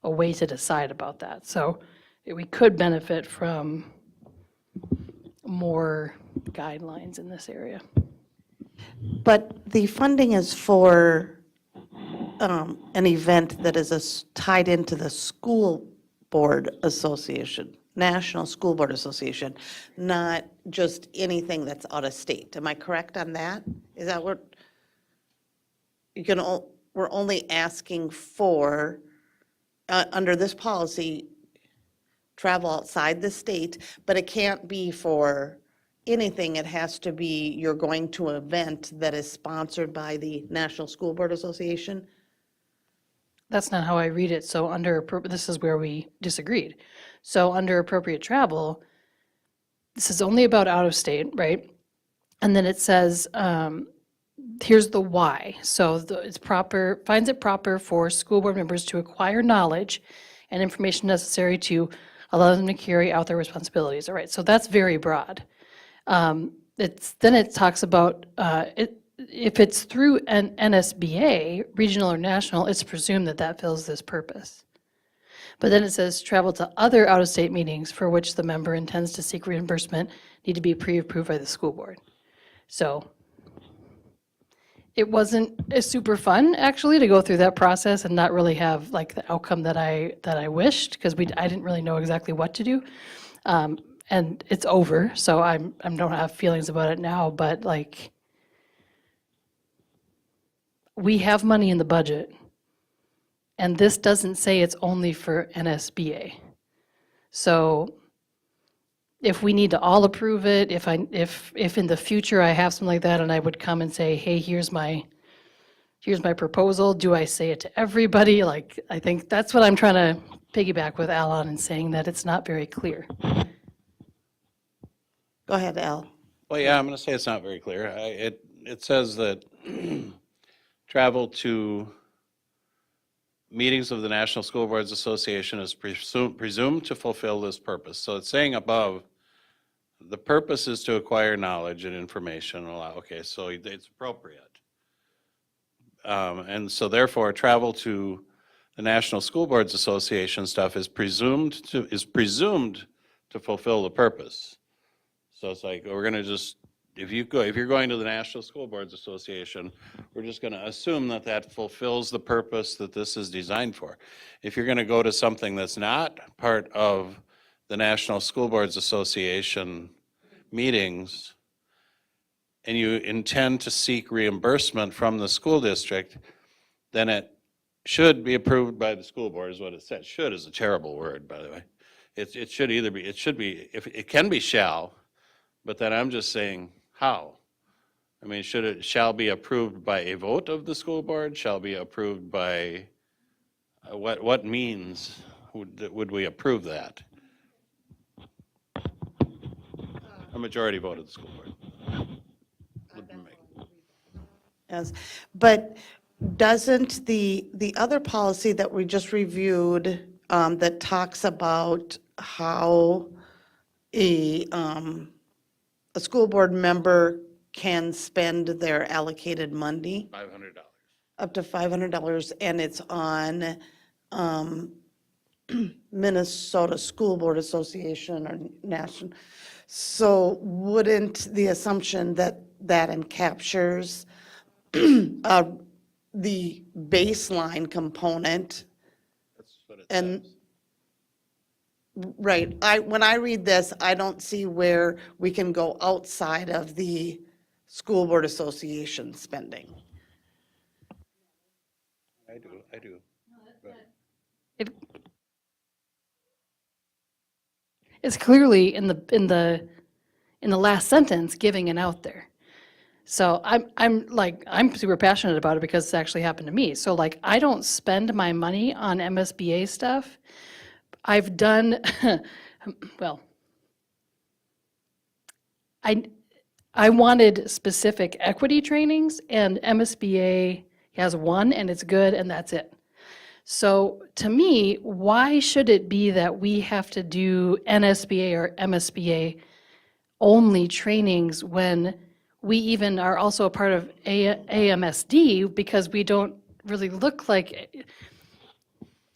way to decide about that. So we could benefit from more guidelines in this area. But the funding is for an event that is tied into the school board association, National School Board Association, not just anything that's out of state. Am I correct on that? Is that what we're only asking for, under this policy, travel outside the state, but it can't be for anything. It has to be, you're going to an event that is sponsored by the National School Board Association? That's not how I read it. So this is where we disagreed. So under appropriate travel, this is only about out of state, right? And then it says, here's the why. So it's proper, finds it proper for school board members to acquire knowledge and information necessary to allow them to carry out their responsibilities. All right, so that's very broad. Then it talks about, if it's through an NSBA, regional or national, it's presumed that that fills this purpose. But then it says travel to other out-of-state meetings for which the member intends to seek reimbursement need to be pre-approved by the school board. So it wasn't super fun, actually, to go through that process and not really have like the outcome that I wished, because I didn't really know exactly what to do. And it's over, so I don't have feelings about it now, but like, we have money in the budget, and this doesn't say it's only for NSBA. So if we need to all approve it, if in the future I have something like that and I would come and say, hey, here's my proposal, do I say it to everybody? Like, I think that's what I'm trying to piggyback with Al on, and saying that it's not very clear. Go ahead, Al. Well, yeah, I'm going to say it's not very clear. It says that travel to meetings of the National School Boards Association is presumed to fulfill this purpose. So it's saying above, the purpose is to acquire knowledge and information. Okay, so it's appropriate. And so therefore, travel to the National School Boards Association stuff is presumed to fulfill the purpose. So it's like, we're gonna just, if you're going to the National School Boards Association, we're just gonna assume that that fulfills the purpose that this is designed for. If you're gonna go to something that's not part of the National School Boards Association meetings, and you intend to seek reimbursement from the school district, then it should be approved by the school board, is what it said. Should is a terrible word, by the way. It should either be, if it can be shall, but then I'm just saying, how? I mean, shall be approved by a vote of the school board? Shall be approved by, what means would we approve that? A majority vote of the school board. Yes, but doesn't the other policy that we just reviewed, that talks about how a school board member can spend their allocated money? $500. Up to $500, and it's on Minnesota School Board Association or national. So wouldn't the assumption that captures the baseline component? That's what it And says. right, when I read this, I don't see where we can go outside of the School Board Association spending. I do. It's clearly in the last sentence giving it out there. So I'm super passionate about it because it's actually happened to me. So like, I don't spend my money on MSBA stuff. I've done, well, I wanted specific equity trainings, and MSBA has one, and it's good, and that's it. So to me, why should it be that we have to do NSBA or MSBA only trainings when we even are also a part of AMSD, because we don't really look like,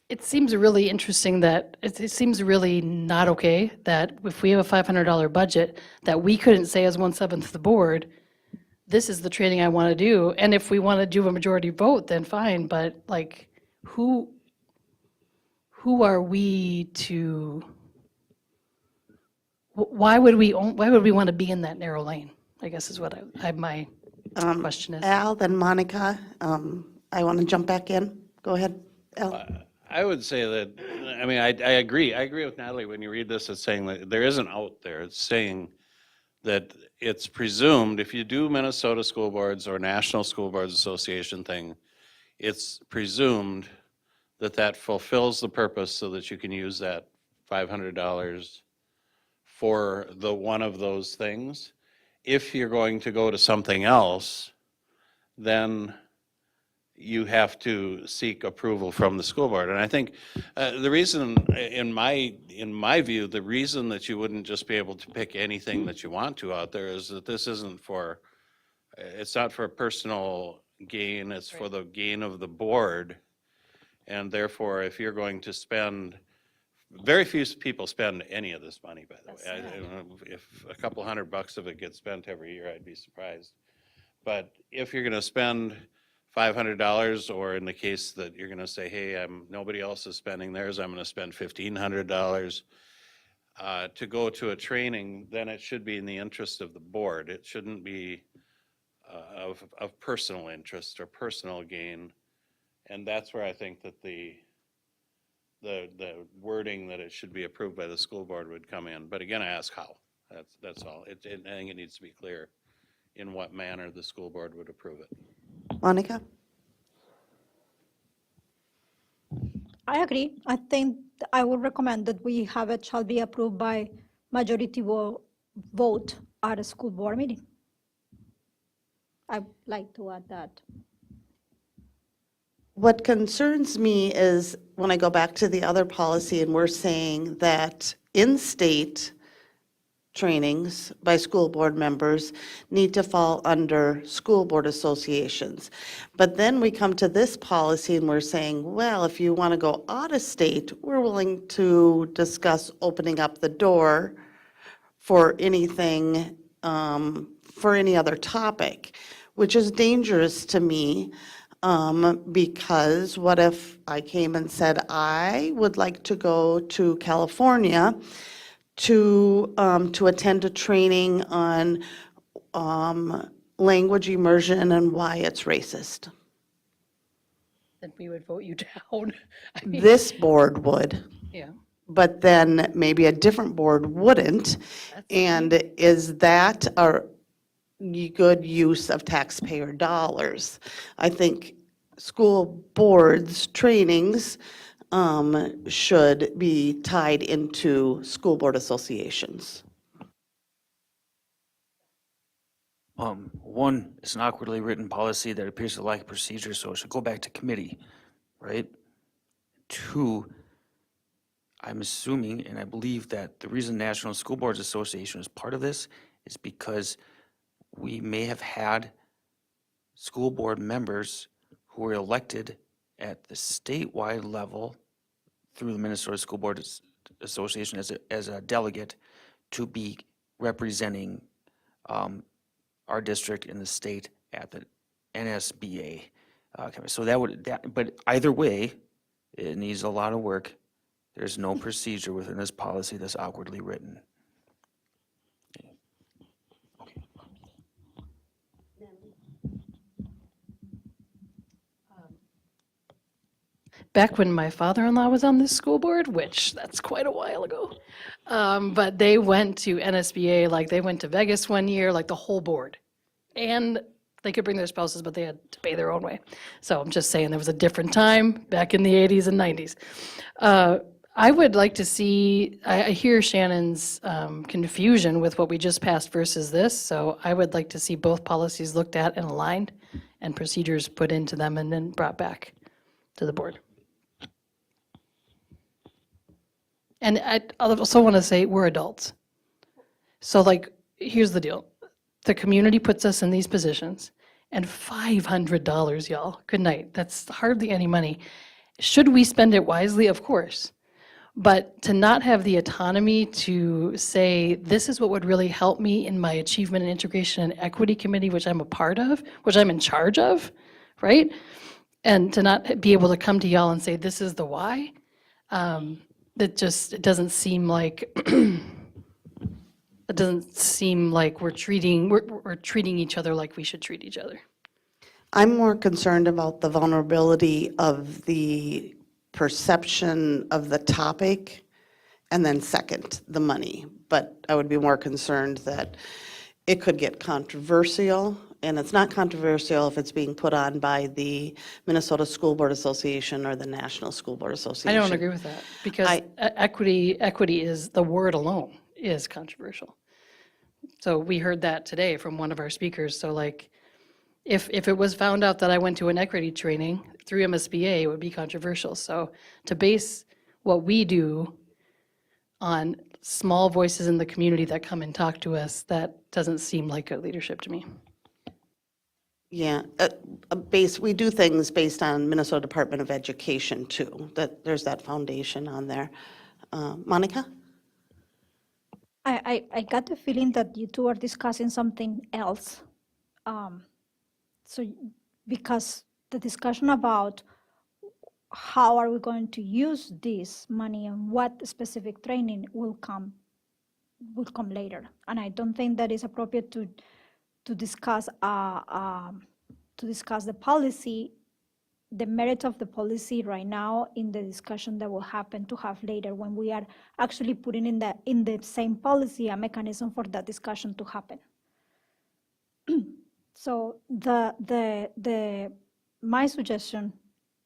it seems really interesting that, it seems really not okay that if we have a $500 budget, that we couldn't say as 1/7 of the board, this is the training I want to do. And if we want to do a majority vote, then fine, but like, who are we to, why would we want to be in that narrow lane? I guess is what my question is. Al, then Monica, I want to jump back in. Go ahead, Al. I would say that, I mean, I agree. I agree with Natalie. When you read this, it's saying that there isn't out there. It's saying that it's presumed, if you do Minnesota School Boards or National School Boards Association thing, it's presumed that that fulfills the purpose so that you can use that $500 for the one of those things. If you're going to go to something else, then you have to seek approval from the school board. And I think the reason, in my view, the reason that you wouldn't just be able to pick anything that you want to out there is that this isn't for, it's not for personal gain, it's for the gain of the board. And therefore, if you're going to spend Very few people spend any of this money, by the way. If a couple $100 of it gets spent every year, I'd be surprised. But if you're gonna spend $500, or in the case that you're gonna say, hey, nobody else is spending theirs, I'm gonna spend $1,500 to go to a training, then it should be in the interest of the board. It shouldn't be of personal interest or personal gain. And that's where I think that the wording that it should be approved by the school board would come in. But again, I ask how. That's all. I think it needs to be clear in what manner the school board would approve it. Monica? I agree. I think I would recommend that we have it shall be approved by majority vote at a school board meeting. I'd like to add that. What concerns me is when I go back to the other policy and we're saying that in-state trainings by school board members need to fall under school board associations. But then we come to this policy and we're saying, well, if you want to go out of state, we're willing to discuss opening up the door for anything, for any other topic, which is dangerous to me. Because what if I came and said, I would like to go to California to attend a training on language immersion and why it's racist? Then we would vote you down. I mean, This board would, yeah. but then maybe a different board wouldn't. And is that a good use of taxpayer dollars? I think school boards' trainings should be tied into school board associations. One, it's an awkwardly written policy that appears to lack procedure, so it should go back to committee, right? Two, I'm assuming, and I believe that the reason National School Boards Association is part of this is because we may have had school board members who were elected at the statewide level through the Minnesota School Board Association as a delegate to be representing our district in the state at the NSBA. So but either way, it needs a lot of work. There's no procedure within this policy that's awkwardly written. Back when my father-in-law was on this school board, which that's quite a while ago, but they went to NSBA, like they went to Vegas one year, like the whole board. And they could bring their spouses, but they had to pay their own way. So I'm just saying there was a different time back in the 80s and 90s. I would like to see, I hear Shannon's confusion with what we just passed versus this, so I would like to see both policies looked at and aligned and procedures put into them and then brought back to the board. And I also want to say we're adults. So like, here's the deal. The community puts us in these positions and $500, y'all, good night. That's hardly any money. Should we spend it wisely? Of course. But to not have the autonomy to say, this is what would really help me in my Achievement and Integration and Equity Committee, which I'm a part of, which I'm in charge of, right? And to not be able to come to y'all and say, this is the why, it doesn't seem like, it doesn't seem like we're treating each other like we should treat each other. I'm more concerned about the vulnerability of the perception of the topic, and then second, the money. But I would be more concerned that it could get controversial, and it's not controversial if it's being put on by the Minnesota School Board Association or the National School Board Association. I don't agree with that, because equity is, the word alone is controversial. So we heard that today from one of our speakers. So like, if it was found out that I went to an equity training through MSBA, it would be controversial. So to base what we do on small voices in the community that come and talk to us, that doesn't seem like good leadership to me. Yeah, we do things based on Minnesota Department of Education too, that there's that foundation on there. Monica? I got the feeling that you two are discussing something else. So, because the discussion about how are we going to use this money and what specific training will come later. And I don't think that is appropriate to discuss the policy, the merit of the policy right now in the discussion that will happen to have later when we are actually putting in the same policy a mechanism for that discussion to happen. So my suggestion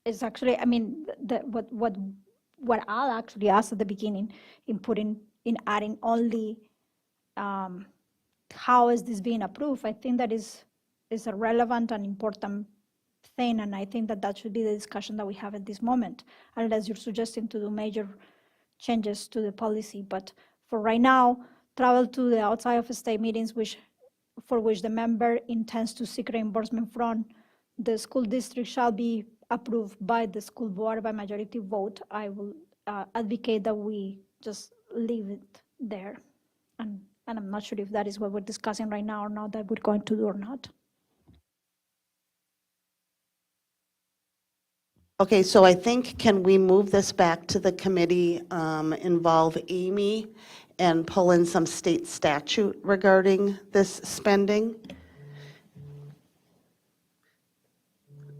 is actually, I mean, what I'll actually ask at the beginning in adding only how is this being approved, I think that is a relevant and important thing, and I think that should be the discussion that we have at this moment, unless you're suggesting to do major changes to the policy. But for right now, travel to the outside of state meetings for which the member intends to seek reimbursement from the school district shall be approved by the school board by majority vote. I will advocate that we just leave it there. And I'm not sure if that is what we're discussing right now or not, that we're going to do or not. Okay, so I think, can we move this back to the committee, involve Amy, and pull in some state statute regarding this spending?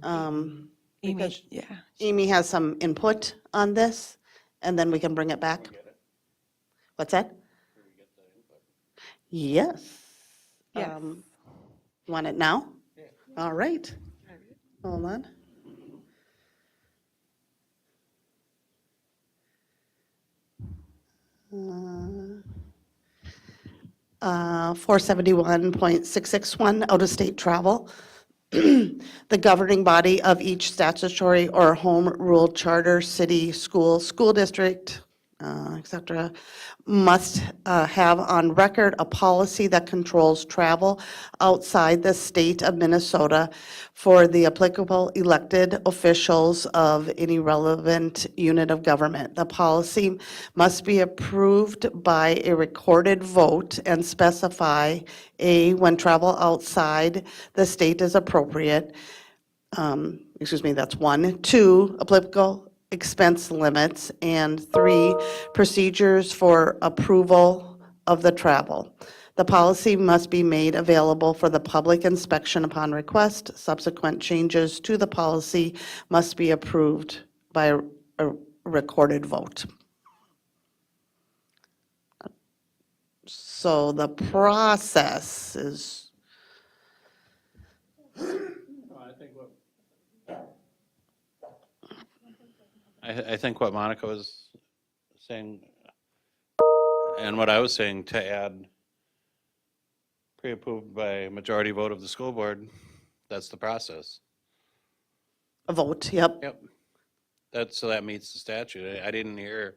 Amy, Because yeah. Amy has some input on this, and then we can bring it back. What's that? Yes. Yes. Want it now? All right. Hold on. 471.661, out-of-state travel. The governing body of each statutory or home rule charter, city, school district, etc., must have on record a policy that controls travel outside the state of Minnesota for the applicable elected officials of any relevant unit of government. The policy must be approved by a recorded vote and specify when travel outside the state is appropriate. That's 1. 2, applicable expense limits, and 3, procedures for approval of the travel. The policy must be made available for the public inspection upon request. Subsequent changes to the policy must be approved by a recorded vote. So the process is, I think what Monica was saying, and what I was saying, to add pre-approved by majority vote of the school board, that's the process. a vote, yep. Yep. So that meets the statute. I didn't hear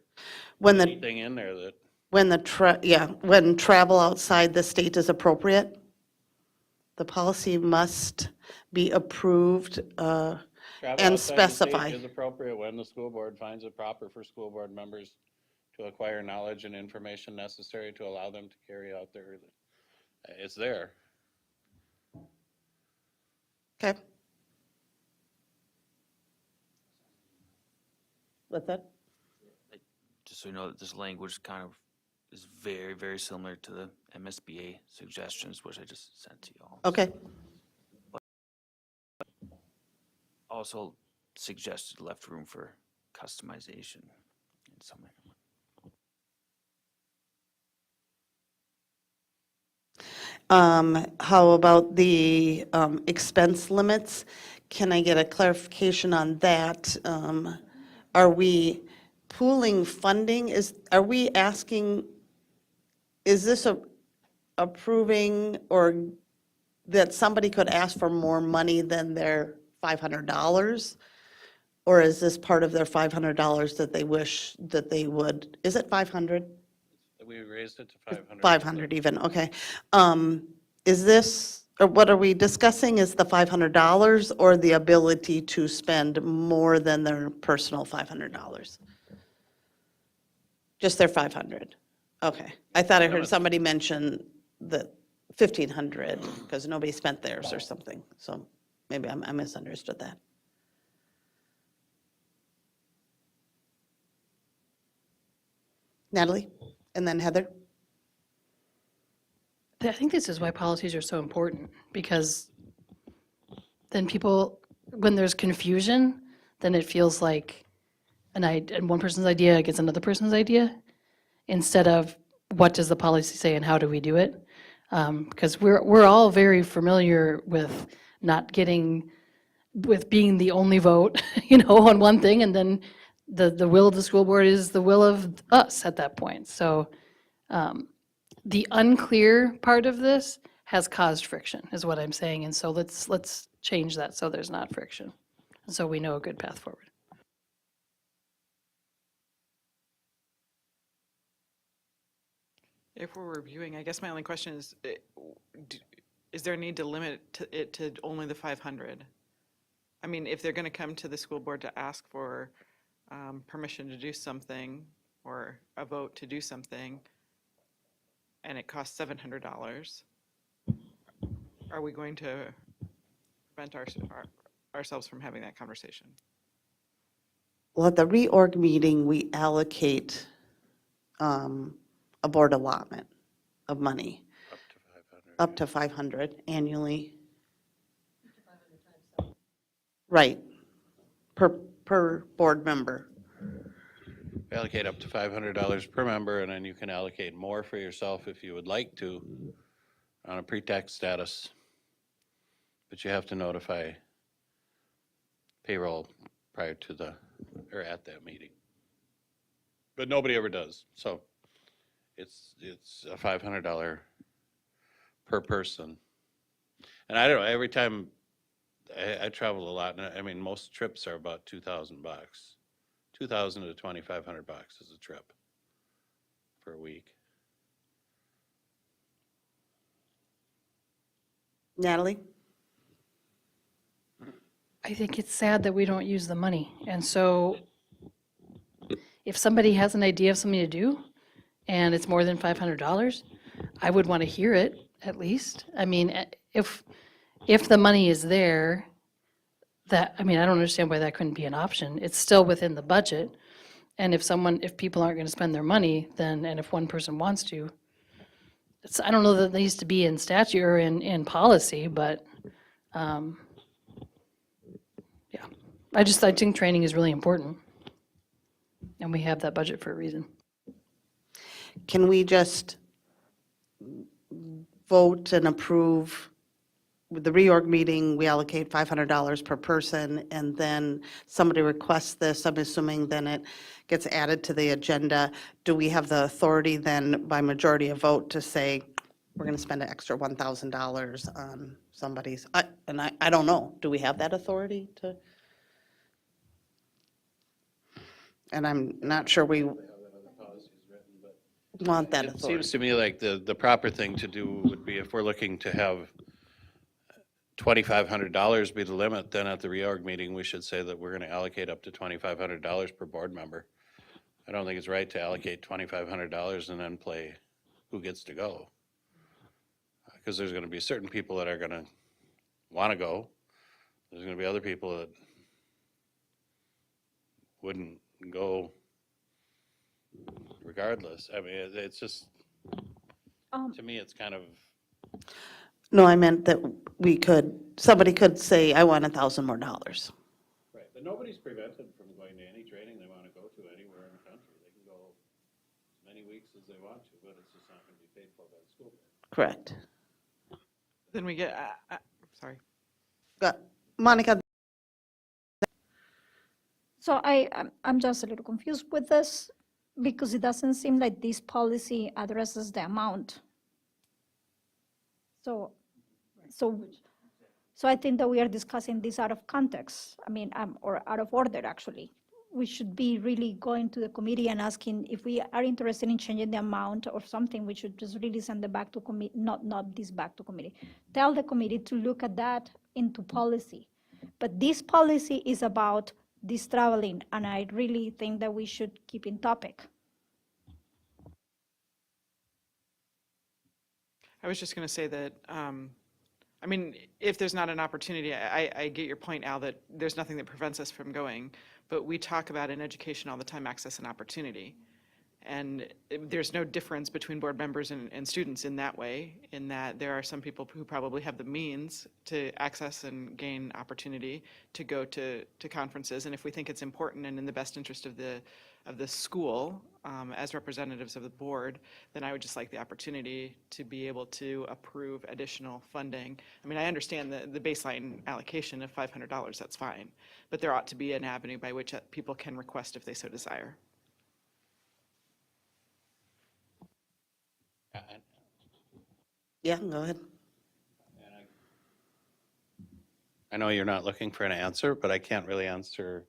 When anything in there that, when travel outside the state is appropriate, the policy must be approved travel and outside the state specify. is appropriate when the school board finds it proper for school board members to acquire knowledge and information necessary to allow them to carry out their, it's there. Okay. What's that? Just so you know, that this language kind of is very, very similar to the MSBA suggestions, which I just sent to you all. Okay. Also suggested left room for customization in some way. How about the expense limits? Can I get a clarification on that? Are we pooling funding? Are we asking, is this approving or that somebody could ask for more money than their $500? Or is this part of their $500 that they wish that they would, is it 500? We raised it to 500. 500 even, okay. Is this, or what are we discussing, is the $500 or the ability to spend more than their personal $500? Just their 500? Okay. I thought I heard somebody mention the 1,500 because nobody spent theirs or something. So maybe I misunderstood that. Natalie? And then Heather? I think this is why policies are so important, because then people, when there's confusion, then it feels like and one person's idea gets another person's idea, instead of what does the policy say and how do we do it? Because we're all very familiar with with being the only vote, on one thing, and then the will of the school board is the will of us at that point. So the unclear part of this has caused friction, is what I'm saying. And so let's change that so there's not friction. And so we know a good path forward. If we're reviewing, I guess my only question is, is there a need to limit it to only the 500? I mean, if they're going to come to the school board to ask for permission to do something or a vote to do something, and it costs $700, are we going to prevent ourselves from having that conversation? Well, at the reorg meeting, we allocate a board allotment of money. Up to 500 annually. Right, per board member. Allocate up to $500 per member, and then you can allocate more for yourself if you would like to on a pre-tax status. But you have to notify payroll prior to or at that meeting. But nobody ever does, so it's a $500 per person. And I don't know, every time I travel a lot, and I mean, most trips are about $2,000. $2,000 to $2,500 is a trip for a week. Natalie? I think it's sad that we don't use the money. And so if somebody has an idea of something to do and it's more than $500, I would want to hear it at least. I mean, if the money is there, I don't understand why that couldn't be an option. It's still within the budget. And if people aren't going to spend their money, then, and if one person wants to, I don't know that it needs to be in statute or in policy, but yeah. I think training is really important. And we have that budget for a reason. Can we just vote and approve, with the reorg meeting, we allocate $500 per person, and then somebody requests this, I'm assuming then it gets added to the agenda. Do we have the authority then, by majority of vote, to say, we're going to spend an extra $1,000 on somebody's, I don't know, do we have that authority to? And I'm not sure we want that It authority. seems to me like the proper thing to do would be, if we're looking to have $2,500 be the limit, then at the reorg meeting, we should say that we're going to allocate up to $2,500 per board member. I don't think it's right to allocate $2,500 and then play who gets to go. Because there's going to be certain people that are going to want to go. There's going to be other people that wouldn't go regardless. I mean, it's just, to me, it's kind of, No, I meant that somebody could say, I want $1,000 more. right, but nobody's prevented from going to any training they want to go to anywhere in the country. They can go as many weeks as they want to, but it's just not going to be paid for by the school board. Correct. Then we get, sorry. Monica? So I'm just a little confused with this because it doesn't seem like this policy addresses the amount. So I think that we are discussing this out of context, or out of order, actually. We should be really going to the committee and asking if we are interested in changing the amount or something, we should just really send it back to committee, not this back to committee. Tell the committee to look at that into policy. But this policy is about this traveling, and I really think that we should keep in topic. I was just going to say that, I mean, if there's not an opportunity, I get your point, Al, that there's nothing that prevents us from going, but we talk about in education all the time, access and opportunity. And there's no difference between board members and students in that way, in that there are some people who probably have the means to access and gain opportunity to go to conferences. And if we think it's important and in the best interest of the school, as representatives of the board, then I would just like the opportunity to be able to approve additional funding. I mean, I understand the baseline allocation of $500, that's fine, but there ought to be an avenue by which people can request if they so desire. Yeah, go ahead. I know you're not looking for an answer, but I can't really answer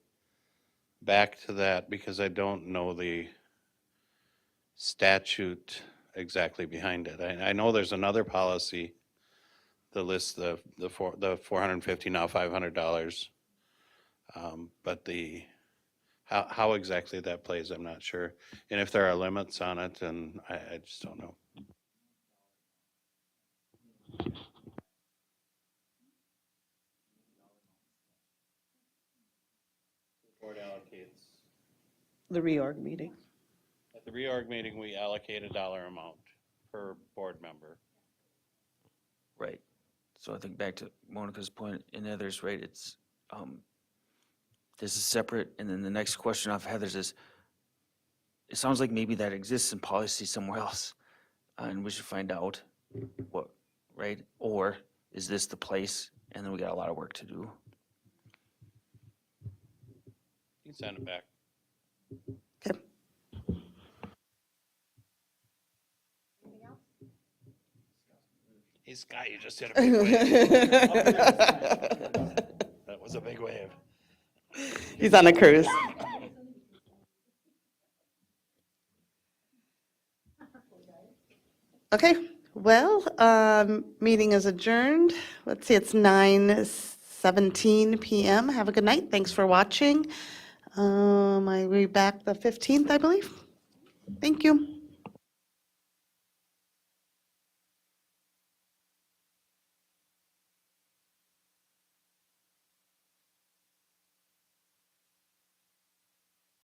back to that because I don't know the statute exactly behind it. I know there's another policy that lists the $450, now $500. But how exactly that plays, I'm not sure. And if there are limits on it, and I just don't know. Board allocates. The reorg meeting. At the reorg meeting, we allocate a dollar amount per board member. Right. So I think back to Monica's point and others, right, it's, this is separate, and then the next question off Heather's is, it sounds like maybe that exists in policy somewhere else, and we should find out what, right? Or is this the place, and then we got a lot of work to do? You can send it back. Okay. Hey, Scott, you just hit a big wave. That was a big wave. He's on a cruise. Okay, well, meeting is adjourned. Let's see, it's 9:17 PM. Have a good night. Thanks for watching. I'll be back the 15th, I believe. Thank you.